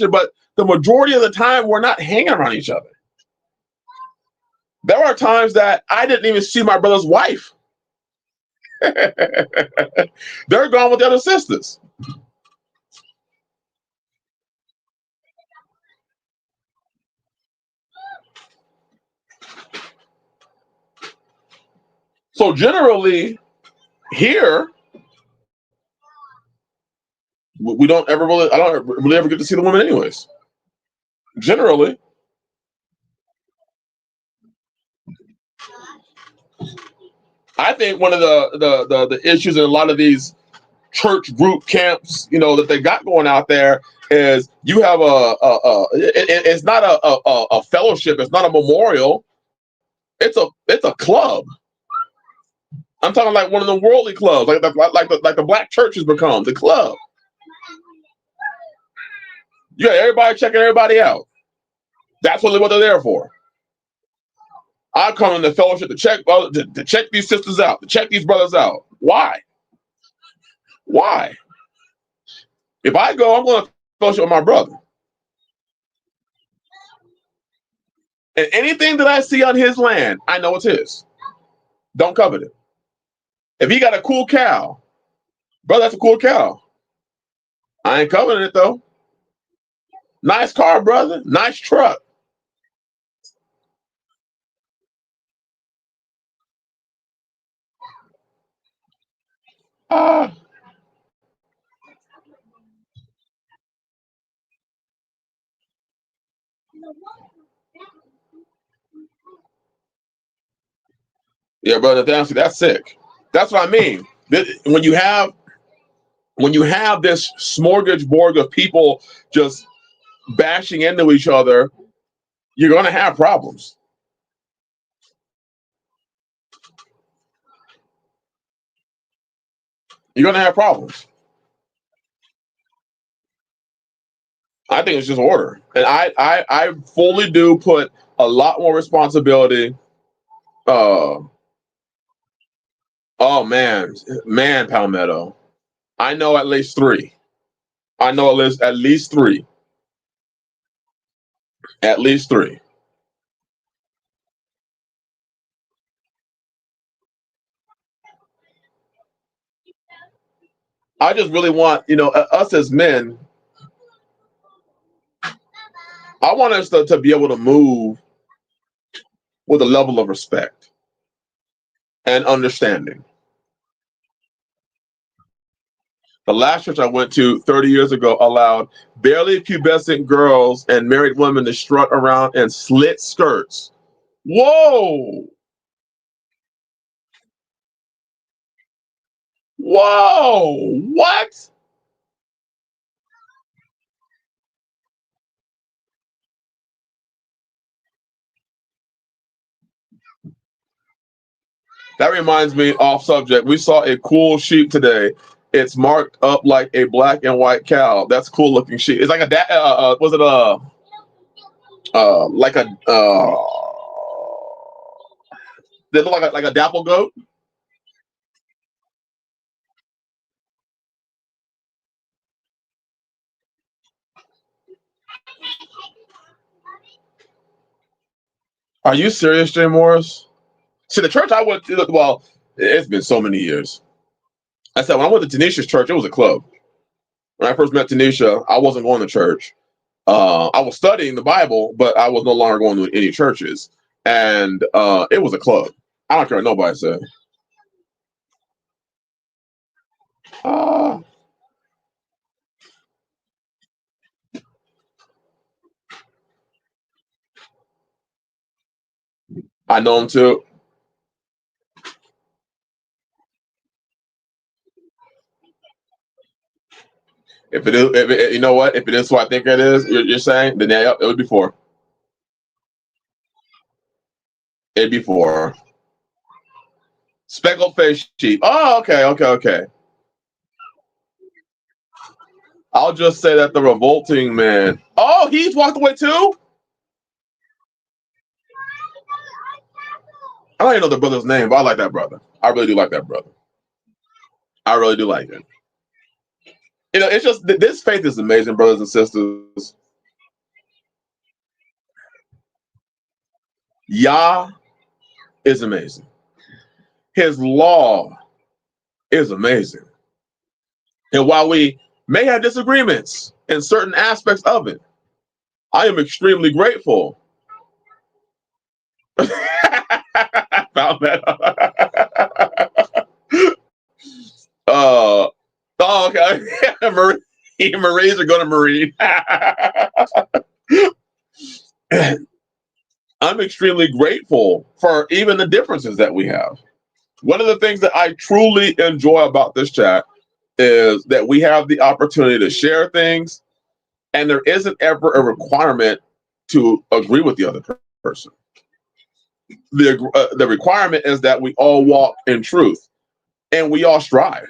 but the majority of the time we're not hanging around each other. There are times that I didn't even see my brother's wife. They're gone with the other sisters. So generally here, we don't ever really, I don't really ever get to see the women anyways. Generally. I think one of the issues in a lot of these church group camps, that they got going out there is you have it's not a fellowship, it's not a memorial, it's a club. I'm talking like one of the worldly clubs, like the black church has become the club. Yeah, everybody checking everybody out. That's what they're there for. I'm coming to fellowship to check these sisters out, to check these brothers out. Why? Why? If I go, I'm going to fellowship with my brother. And anything that I see on his land, I know it's his. Don't covet it. If he got a cool cow, brother, that's a cool cow. I ain't coveting it though. Nice car, brother. Nice truck. Ah. Yeah, brother, that's sick. That's what I mean. When you have this smorgasbord of people just bashing into each other, you're going to have problems. You're gonna have problems. I think it's just order, and I fully do put a lot more responsibility. Uh, oh man, Palmetto. I know at least three. I know at least three. At least three. I just really want, us as men, I want us to be able to move with a level of respect and understanding. The last church I went to 30 years ago allowed barely pubescent girls and married women to strut around in slit skirts. Whoa! Whoa! What? That reminds me, off subject. We saw a cool sheep today. It's marked up like a black and white cow. That's a cool looking sheep. It's like was it like a they look like a dapple goat? Are you serious, Jay Morris? See, the church I went to, well, it's been so many years. I said, when I went to Tanisha's church, it was a club. When I first met Tanisha, I wasn't going to church. I was studying the Bible, but I was no longer going to any churches. And it was a club. I don't care what nobody said. Uh, I know him too. If it is, you know what? If it is what I think it is, you're saying, then yeah, it would be four. It'd be four. Speckled face sheep. Oh, okay. I'll just say that the revolting man. Oh, he's walked away too? I don't even know the brother's name, but I like that brother. I really do like that brother. I really do like him. It's just this faith is amazing, brothers and sisters. Yah is amazing. His law is amazing. And while we may have disagreements in certain aspects of it, I am extremely grateful. Found that. Oh, okay. Marines are going to Marine. I'm extremely grateful for even the differences that we have. One of the things that I truly enjoy about this chat is that we have the opportunity to share things, and there isn't ever a requirement to agree with the other person. The requirement is that we all walk in truth and we all strive.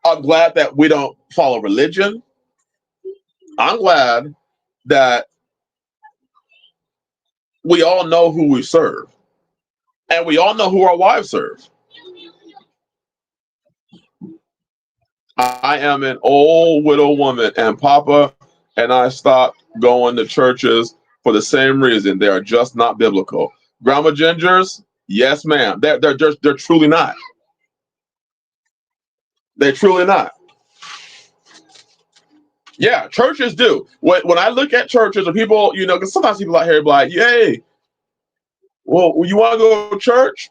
I'm glad that we don't follow religion. I'm glad that we all know who we serve and we all know who our wives serve. I am an old widow woman, and Papa and I stopped going to churches for the same reason. They are just not biblical. Grandma Gingers, yes, ma'am. They're truly not. They're truly not. Yeah, churches do. When I look at churches or people, because sometimes people out here be like, "Yay, well, you want to go to church?"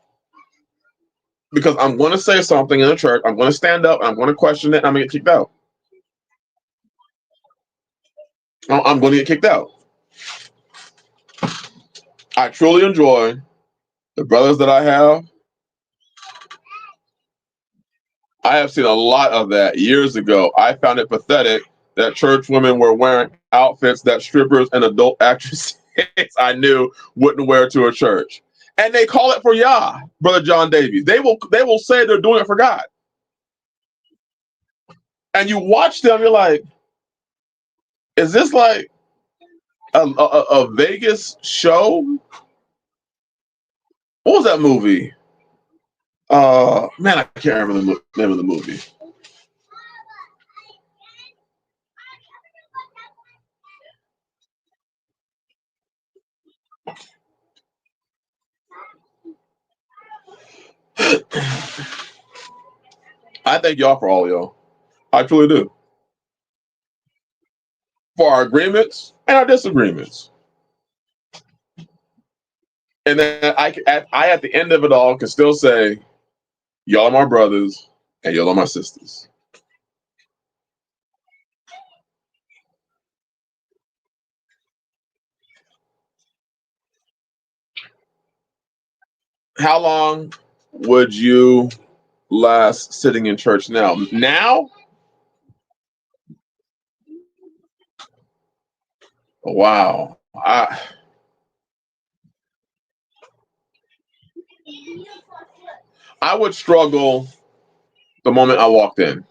Because I'm going to say something in the church. I'm going to stand up. I'm going to question it. And I'm going to get kicked out. I'm going to get kicked out. I truly enjoy the brothers that I have. I have seen a lot of that years ago. I found it pathetic that church women were wearing outfits that strippers and adult actresses I knew wouldn't wear to a church. And they call it for Yah, Brother John Davies. They will say they're doing it for God. And you watch them, you're like, is this like a Vegas show? What was that movie? Man, I can't remember the name of the movie. I thank y'all for all y'all. I truly do. For our agreements and our disagreements. And then at the end of it all, can still say, y'all are my brothers and y'all are my sisters. How long would you last sitting in church now? Now? Wow. I would struggle the moment I walked in.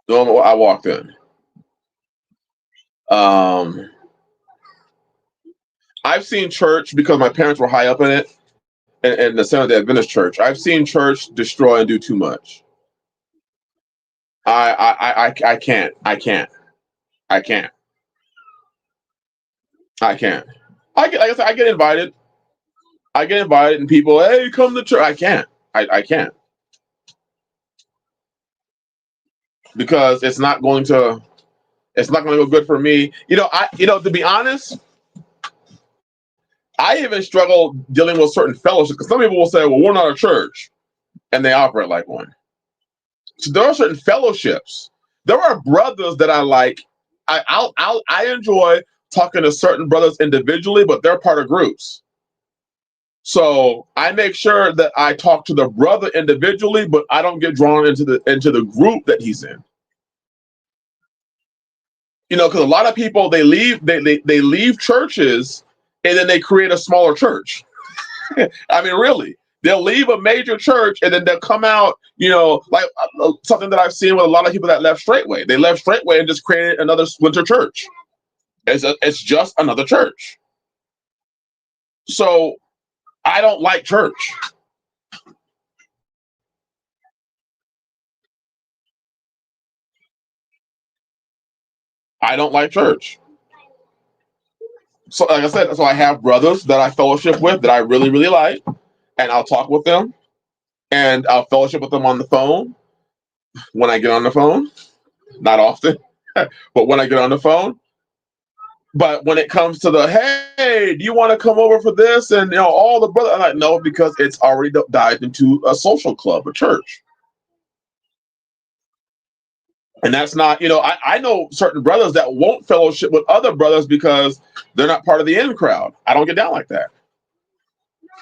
The moment I walked in. I've seen church because my parents were high up in it, and the Seventh-day Adventist Church. I've seen church destroy and do too much. I can't. I can't. I can't. I can't. Like I said, I get invited. I get invited, and people, hey, come to church. I can't. I can't because it's not going to go good for me. To be honest, I even struggle dealing with certain fellowships because some people will say, well, we're not a church, and they operate like one. So there are certain fellowships. There are brothers that I like. I enjoy talking to certain brothers individually, but they're part of groups. So I make sure that I talk to the brother individually, but I don't get drawn into the group that he's in. Because a lot of people they leave churches and then they create a smaller church. I mean, really, they'll leave a major church and then they'll come out. Like something that I've seen with a lot of people that left Straightway. They left Straightway and just created another splinter church. It's just another church. So I don't like church. I don't like church. So like I said, so I have brothers that I fellowship with that I really, really like, and I'll talk with them and I'll fellowship with them on the phone when I get on the phone. Not often, but when I get on the phone. But when it comes to the, hey, do you want to come over for this? And all the brothers, I'm like, no, because it's already dived into a social club, a church. And that's not, I know certain brothers that won't fellowship with other brothers because they're not part of the in crowd. I don't get down like that.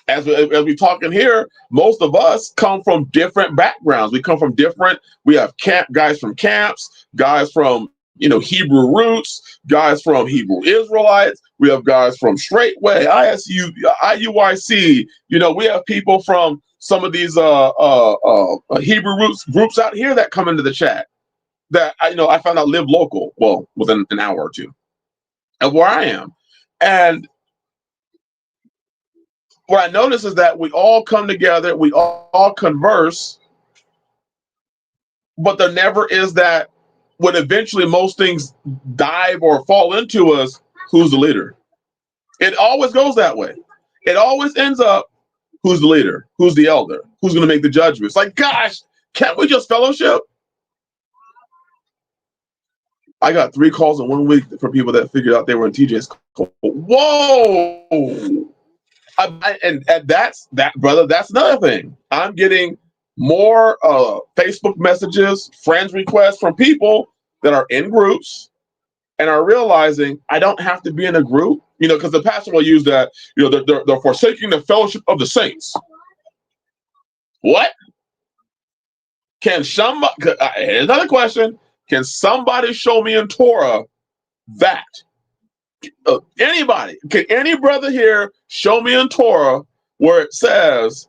As we talking here, most of us come from different backgrounds. We have guys from camps, guys from, Hebrew roots, guys from Hebrew Israelites. We have guys from Straightway, ISU, IUIC. We have people from some of these Hebrew roots groups out here that come into the chat that I found out live local, well, within an hour or two of where I am. And what I notice is that we all come together, we all converse, but there never is that when eventually most things dive or fall into us, who's the leader? It always goes that way. It always ends up, who's the leader? Who's the elder? Who's going to make the judgments? Like, gosh, can't we just fellowship? I got 3 calls in 1 week from people that figured out they were in TJ's call. Whoa! And that's that, brother. That's another thing. I'm getting more Facebook messages, friends requests from people that are in groups and are realizing I don't have to be in a group, because the pastor will use that, they're forsaking the fellowship of the saints. What? Here's another question. Can somebody show me in Torah that? Anybody? Can any brother here show me in Torah where it says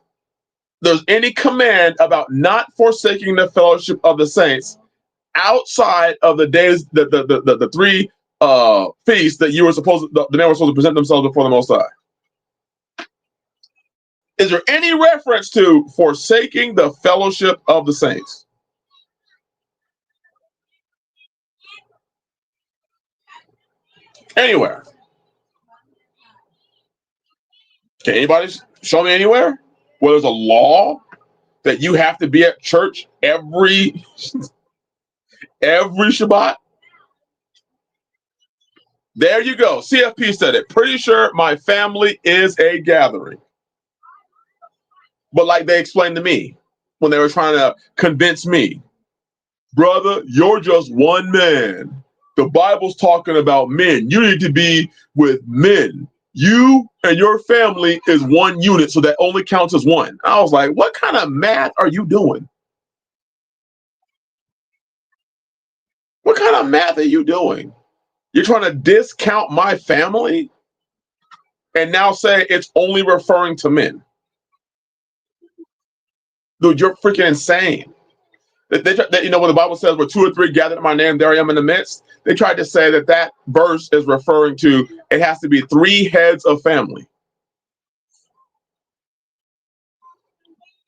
there's any command about not forsaking the fellowship of the saints outside of the days, the three feasts that you were supposed to, the men were supposed to present themselves before the Most High. Is there any reference to forsaking the fellowship of the saints? Anywhere? Can anybody show me anywhere where there's a law that you have to be at church every Shabbat? There you go. CFP said it. Pretty sure my family is a gathering. But like they explained to me when they were trying to convince me, brother, you're just one man. The Bible's talking about men. You need to be with men. You and your family is one unit, so that only counts as one. I was like, what kind of math are you doing? What kind of math are you doing? You're trying to discount my family and now say it's only referring to men. Dude, you're freaking insane. When the Bible says where two or three gathered in my name, there I am in the midst. They tried to say that verse is referring to it has to be three heads of family.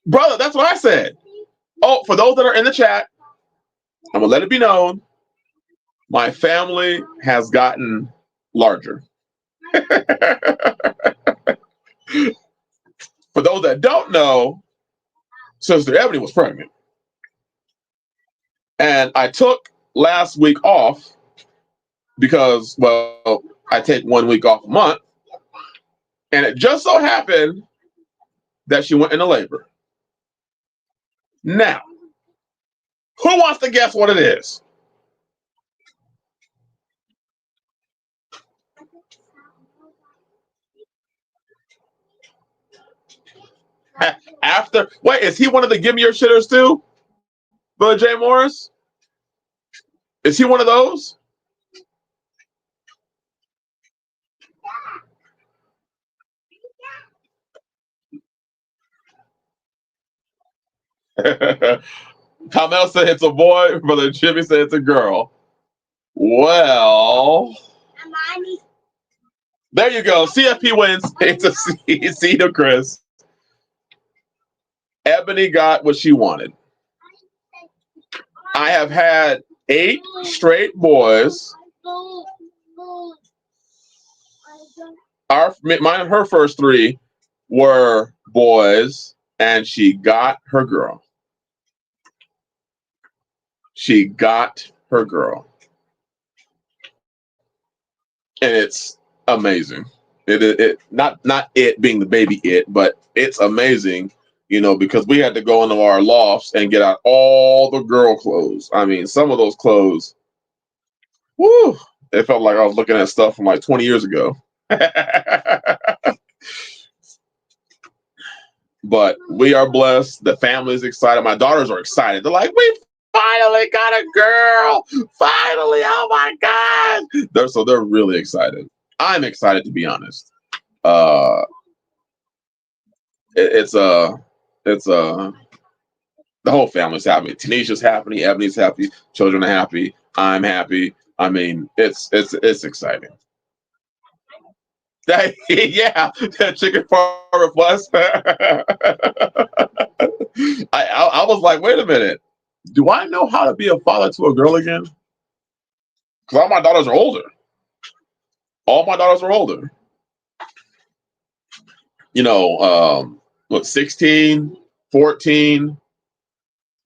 Brother, that's what I said. Oh, for those that are in the chat, I'm going to let it be known, my family has gotten larger. For those that don't know, Sister Ebony was pregnant. And I took last week off because, well, I take 1 week off a month. And it just so happened that she went into labor. Now, who wants to guess what it is? Wait, is he one of the give me your shitters too? Brother Jay Morris? Is he one of those? Carmel said it's a boy. Brother Jimmy said it's a girl. Well, there you go. CFP wins. It's a C to Chris. Ebony got what she wanted. I have had 8 straight boys. Her first 3 were boys, and she got her girl. She got her girl. And it's amazing. It not it being the baby but it's amazing, because we had to go into our lofts and get out all the girl clothes. I mean, some of those clothes, whoo, it felt like I was looking at stuff from like 20 years ago. But we are blessed. The family's excited. My daughters are excited. They're like, we finally got a girl. Finally. Oh my God. They're really excited. I'm excited, to be honest. The whole family's happy. Tanisha's happy. Ebony's happy. Children are happy. I'm happy. I mean, it's exciting. Yeah, chicken farm request. I was like, wait a minute. Do I know how to be a father to a girl again? Because all my daughters are older. 16, 14,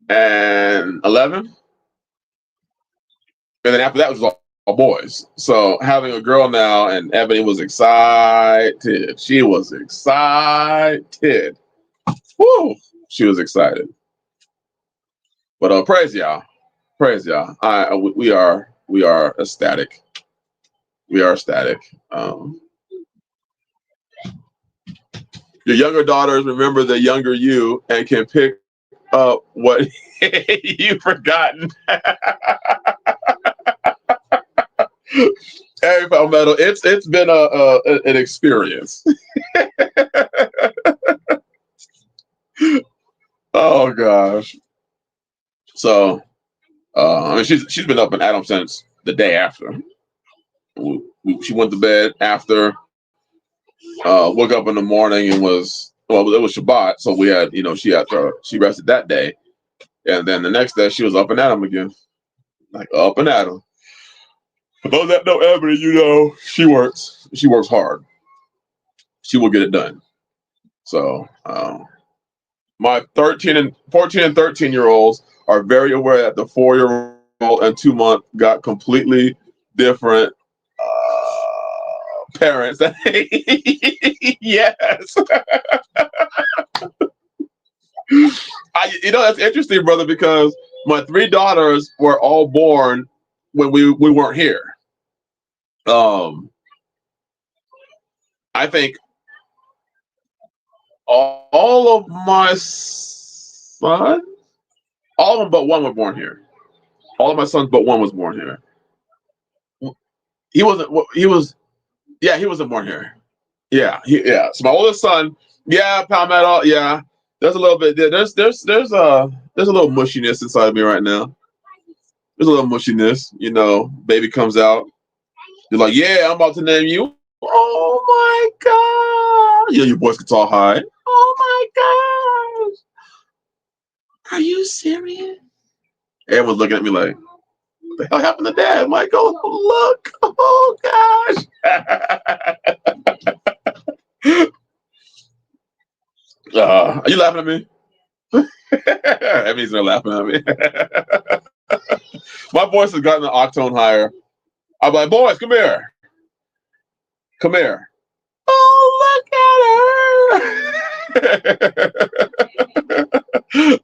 and 11. And then after that was all boys. So having a girl now, and Ebony was excited. She was excited. Woo! She was excited. But praise y'all. Praise y'all. We are ecstatic. We are ecstatic. Your younger daughters remember the younger you and can pick up what you've forgotten. Hey, Palmetto, it's been an experience. Oh gosh. So I mean she's been up and at 'em since the day after. She went to bed after, woke up in the morning and it was Shabbat, so we had, she rested that day. And then the next day she was up and at 'em again. Like up and at 'em. For those that know Ebony, she works. She works hard. She will get it done. So my 14 and 13-year-olds are very aware that the 4-year-old and 2-month got completely different parents. Yes. That's interesting, brother, because my 3 daughters were all born when we weren't here. I think all of my sons, all of them but one were born here. All of my sons but one was born here. He wasn't. He was. Yeah, he wasn't born here. Yeah, So my oldest son. Yeah, Palmetto. Yeah, there's a little bit. There's a little mushiness inside of me right now. There's a little mushiness. Baby comes out. You're like, yeah, I'm about to name you. Oh my god! Your voice gets all high. Oh my gosh! Are you serious? Everyone's looking at me like, what the hell happened to Dad? I'm like, oh look! Oh gosh! Are you laughing at me? That means they're laughing at me. My voice has gotten an octane higher. I'm like, boys, come here. Come here. Oh, look at her.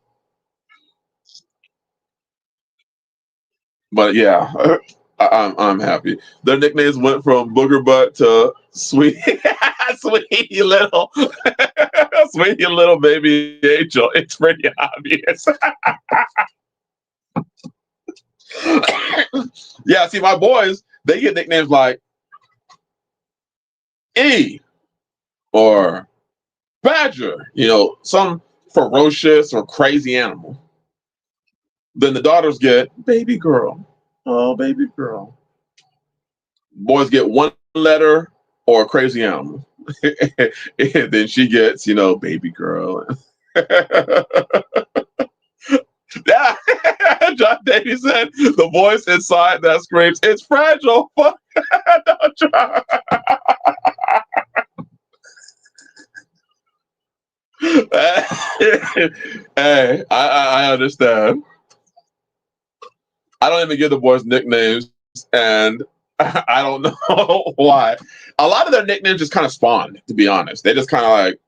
But yeah, I'm happy. Their nicknames went from Booger Butt to Sweetie Little, Sweetie Little Baby Angel. It's pretty obvious. Yeah, see, my boys, they get nicknames like E or Badger, some ferocious or crazy animal. Then the daughters get Baby Girl. Oh, Baby Girl. Boys get one letter or a crazy animal. And then she gets, Baby Girl. Yeah. John Davies said the voice inside that screams, it's fragile. Don't try. Hey, I understand. I don't even give the boys nicknames, and I don't know why. A lot of their nicknames just kind of spawned, to be honest. They just kind of like,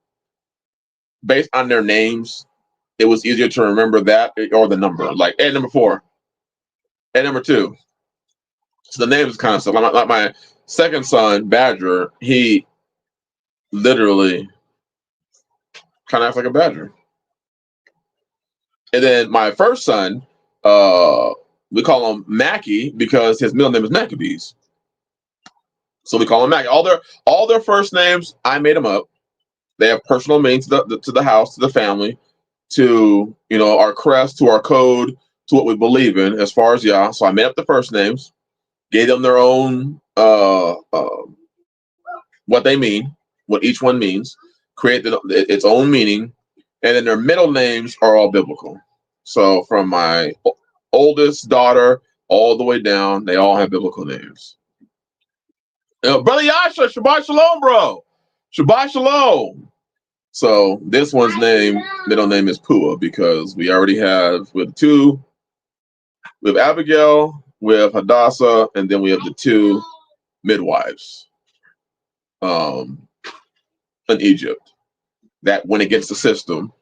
based on their names, it was easier to remember that or the number. Like Ed number 4, Ed number 2. So the names kind of stuff. Like my second son, Badger, he literally kind of acts like a badger. And then my first son, we call him Mackie because his middle name is Maccabees. So we call him Mackie. All their first names, I made them up. They have personal meaning to the house, to the family, to our crest, to our code, to what we believe in as far as Yah. So I made up the first names, gave them their own what they mean, what each one means, created its own meaning, and then their middle names are all biblical. So from my oldest daughter all the way down, they all have biblical names. Brother Yahshua, Shabbat Shalom, bro. Shabbat Shalom. So this one's middle name is Pua because we already have with 2. We have Abigail, we have Hadassah, and then we have the 2 midwives in Egypt that went against the system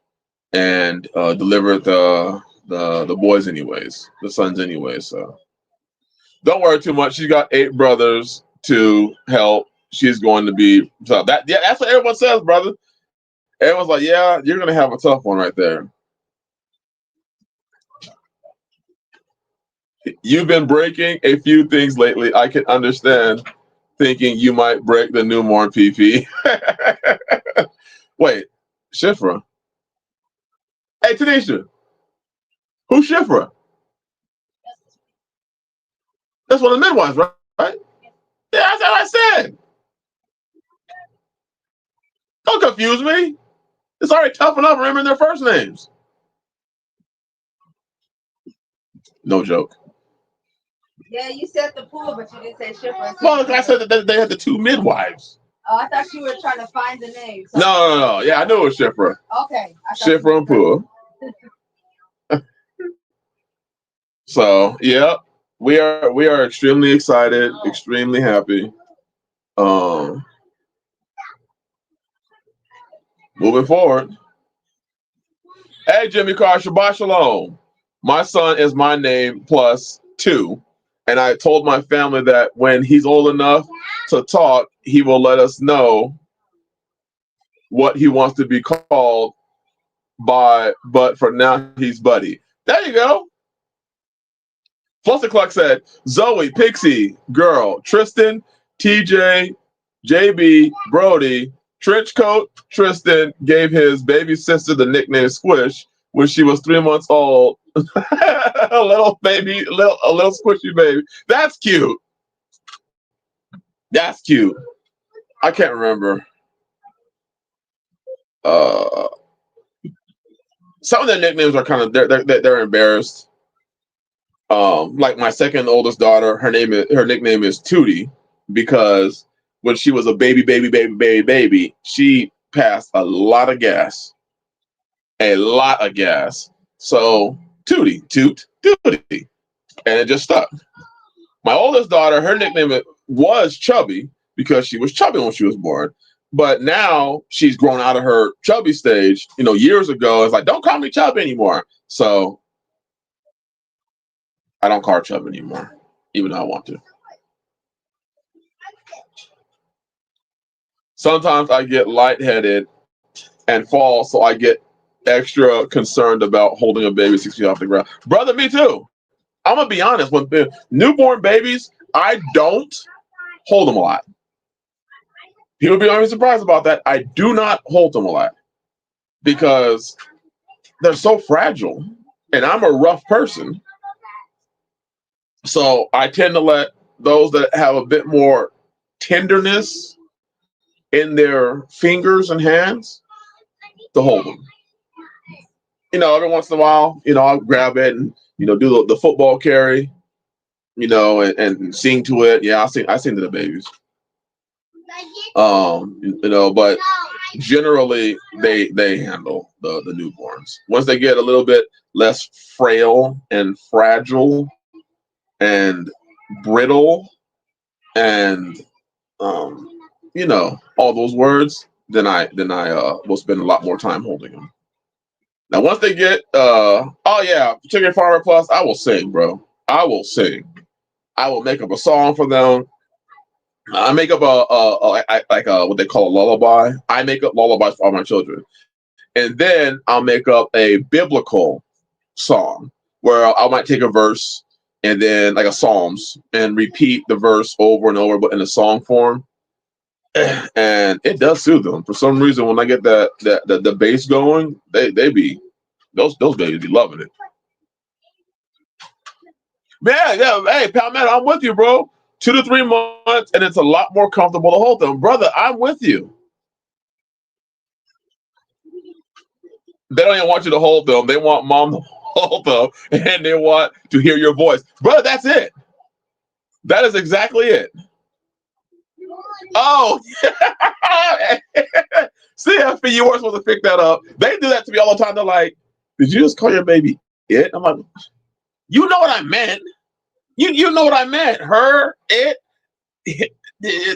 and delivered the boys anyways, the sons anyways. So don't worry too much. She's got 8 brothers to help. She's going to be so that's what everyone says, brother. Everyone's like, yeah, you're gonna have a tough one right there. You've been breaking a few things lately. I can understand thinking you might break the newborn PP. Wait, Shifra. Hey, Tanisha, who's Shifra? That's one of the midwives, right? Yeah, that's what I said. Don't confuse me. It's already tough enough remembering their first names. No joke. Yeah, you said the pool, but you didn't say Shipper. Well, like I said that they had the two midwives. Oh, I thought you were trying to find the name. So No. Yeah, I knew it was Shifra. Okay. Shifra and Pua. So, yeah, we are extremely excited, extremely happy. Moving forward. Hey, Jimmy Carr, Shabbat Shalom. My son is my name plus 2. And I told my family that when he's old enough to talk, he will let us know what he wants to be called by, but for now, he's Buddy. There you go. Plus the clock said, Zoe, Pixie, Girl, Tristan, TJ, JB, Brody, Trenchcoat. Tristan gave his baby sister the nickname Squish when she was 3 months old. A little baby, a little squishy baby. That's cute. That's cute. I can't remember. Some of their nicknames are kind of they're embarrassed. Like my second oldest daughter, her nickname is Tootie because when she was a baby, she passed a lot of gas, So Tootie, Toot, Tootie, and it just stuck. My oldest daughter, her nickname was Chubby because she was chubby when she was born. But now she's grown out of her chubby stage. Years ago, it's like, don't call me Chubby anymore. So I don't call her Chubby anymore, even though I want to. Sometimes I get lightheaded and fall, so I get extra concerned about holding a baby 6 feet off the ground. Brother, me too. I'm gonna be honest. When newborn babies, I don't hold them a lot. People be surprised about that. I do not hold them a lot because they're so fragile, and I'm a rough person. So I tend to let those that have a bit more tenderness in their fingers and hands to hold them. Every once in a while, I'll grab it and do the football carry, and sing to it. Yeah, I sing to the babies. But generally they handle the newborns. Once they get a little bit less frail and fragile and brittle and all those words, then I will spend a lot more time holding them. Now once they get Chicken Farmer Plus, I will sing, bro. I will sing. I will make up a song for them. I make up a what they call a lullaby. I make up lullabies for all my children, and then I'll make up a biblical song where I might take a verse and then like a Psalms and repeat the verse over and over, but in a song form, and it does soothe them. For some reason, when I get the bass going, they be those babies be loving it. Yeah. Hey, Palmetto, I'm with you, bro. 2 to 3 months, and it's a lot more comfortable to hold them. Brother, I'm with you. They don't even want you to hold them. They want mom to hold them, and they want to hear your voice. Brother, that's it. That is exactly it. Oh, CFP, you weren't supposed to pick that up. They do that to me all the time. They're like, did you just call your baby it? I'm like, you know what I meant. You know what I meant. Her, it,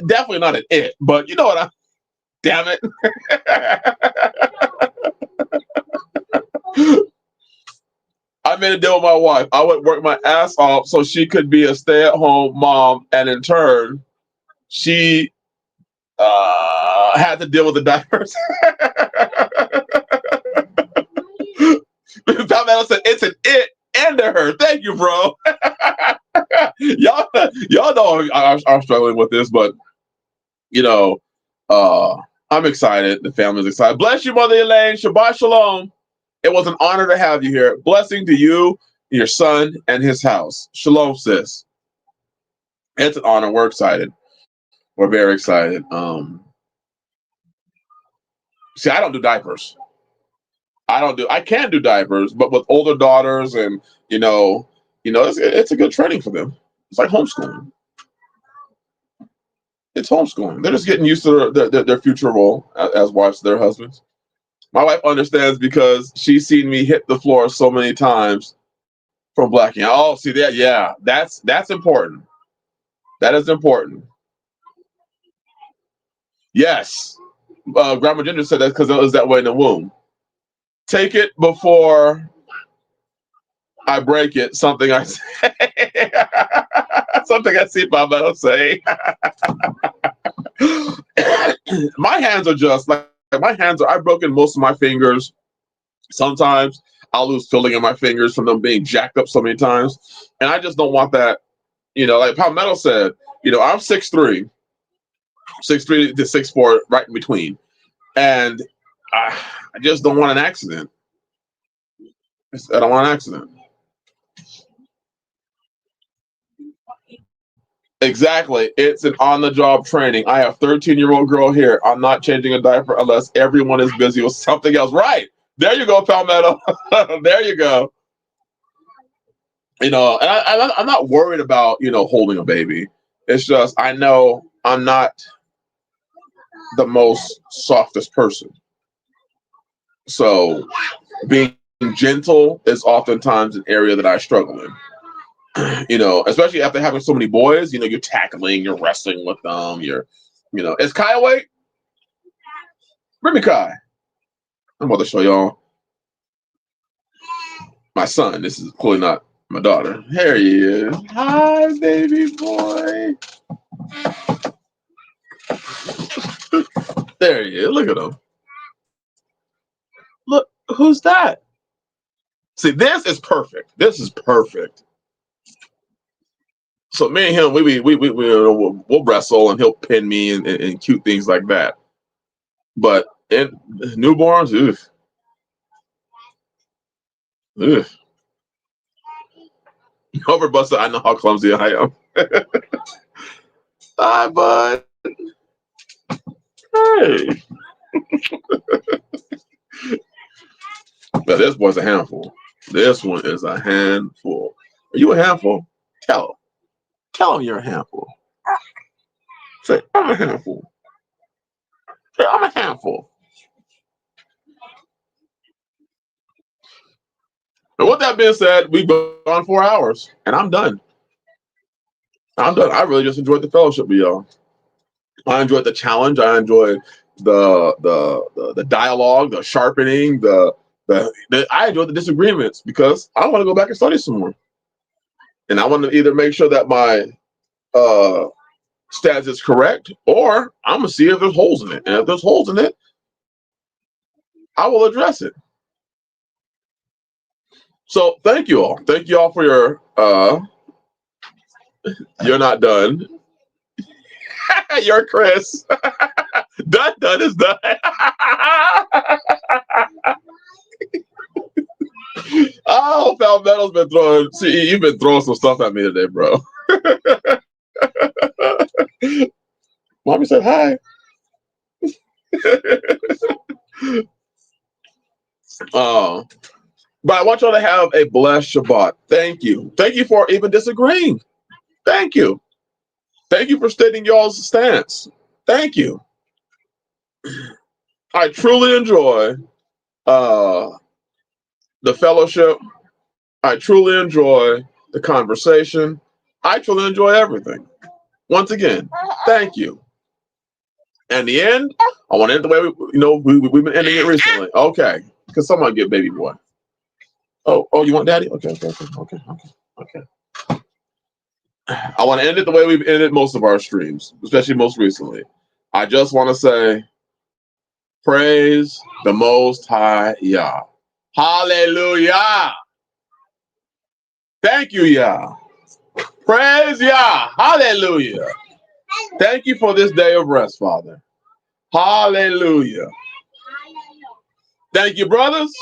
definitely not an it, but you know what damn it. I made a deal with my wife. I would work my ass off so she could be a stay-at-home mom, and in turn, she had to deal with the diapers. Palmetto said it's an it and a her. Thank you, bro. y'all know I'm struggling with this, but I'm excited. The family's excited. Bless you, Mother Elaine. Shabbat Shalom. It was an honor to have you here. Blessing to you, your son, and his house. Shalom, sis. It's an honor. We're excited. We're very excited. See, I don't do diapers. I can do diapers, but with older daughters and it's a good training for them. It's like homeschooling. It's homeschooling. They're just getting used to their future role as wives to their husbands. My wife understands because she's seen me hit the floor so many times from blacking out. Oh, see that? Yeah, that's important. That is important. Yes. Grandma Ginger said that because it was that way in the womb. Take it before I break it. Something I say. Something I see Pablo say. My hands are just like my hands are. I've broken most of my fingers. Sometimes I'll lose feeling in my fingers from them being jacked up so many times, and I just don't want that. Like Palmetto said, I'm 6'3", 6'3" to 6'4", right in between, and I just don't want an accident. I don't want an accident. Exactly. It's an on-the-job training. I have 13-year-old girl here. I'm not changing a diaper unless everyone is busy with something else. Right. There you go, Palmetto. There you go. And I'm not worried about, holding a baby. It's just, I know I'm not the most softest person. So being gentle is oftentimes an area that I struggle in. Especially after having so many boys, you're tackling, you're wrestling with them, is Kai awake? Bring me Kai. I'm about to show y'all my son. This is clearly not my daughter. Here he is. Hi, baby boy. There he is. Look at him. Look, who's that? See, this is perfect. This is perfect. So me and him, we'll wrestle, and he'll pin me and cute things like that. But in newborns, oof. Over Buster, I know how clumsy I am. Hi, bud. Hey. But this boy's a handful. This one is a handful. Are you a handful? Tell him you're a handful. Say, I'm a handful. Say, I'm a handful. And with that being said, we've gone 4 hours, and I'm done. I really just enjoyed the fellowship with y'all. I enjoyed the challenge. I enjoyed the dialogue, the sharpening, I enjoyed the disagreements because I want to go back and study some more. And I want to either make sure that my stats is correct, or I'm gonna see if there's holes in it. And if there's holes in it, I will address it. So thank you all. Thank you all for your you're not done. You're Chris. Done is done. Oh, Palmetto's been throwing. See, you've been throwing some stuff at me today, bro. Mommy said hi. Oh, but I want y'all to have a blessed Shabbat. Thank you. Thank you for even disagreeing. Thank you. Thank you for stating y'all's stance. Thank you. I truly enjoy the fellowship. I truly enjoy the conversation. I truly enjoy everything. Once again, thank you. And the end, I want to end the way we've been ending it recently. Okay, because someone get baby boy. Oh, you want daddy? Okay. I want to end it the way we've ended most of our streams, especially most recently. I just want to say, praise the Most High Yah. Hallelujah. Thank you, Yah. Praise Yah. Hallelujah. Thank you for this day of rest, Father. Hallelujah. Thank you, brothers.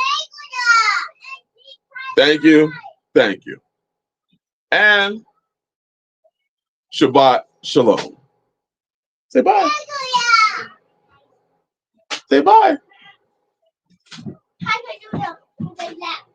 Thank you. Thank you. And Shabbat Shalom. Say bye. Say bye. How do I do that?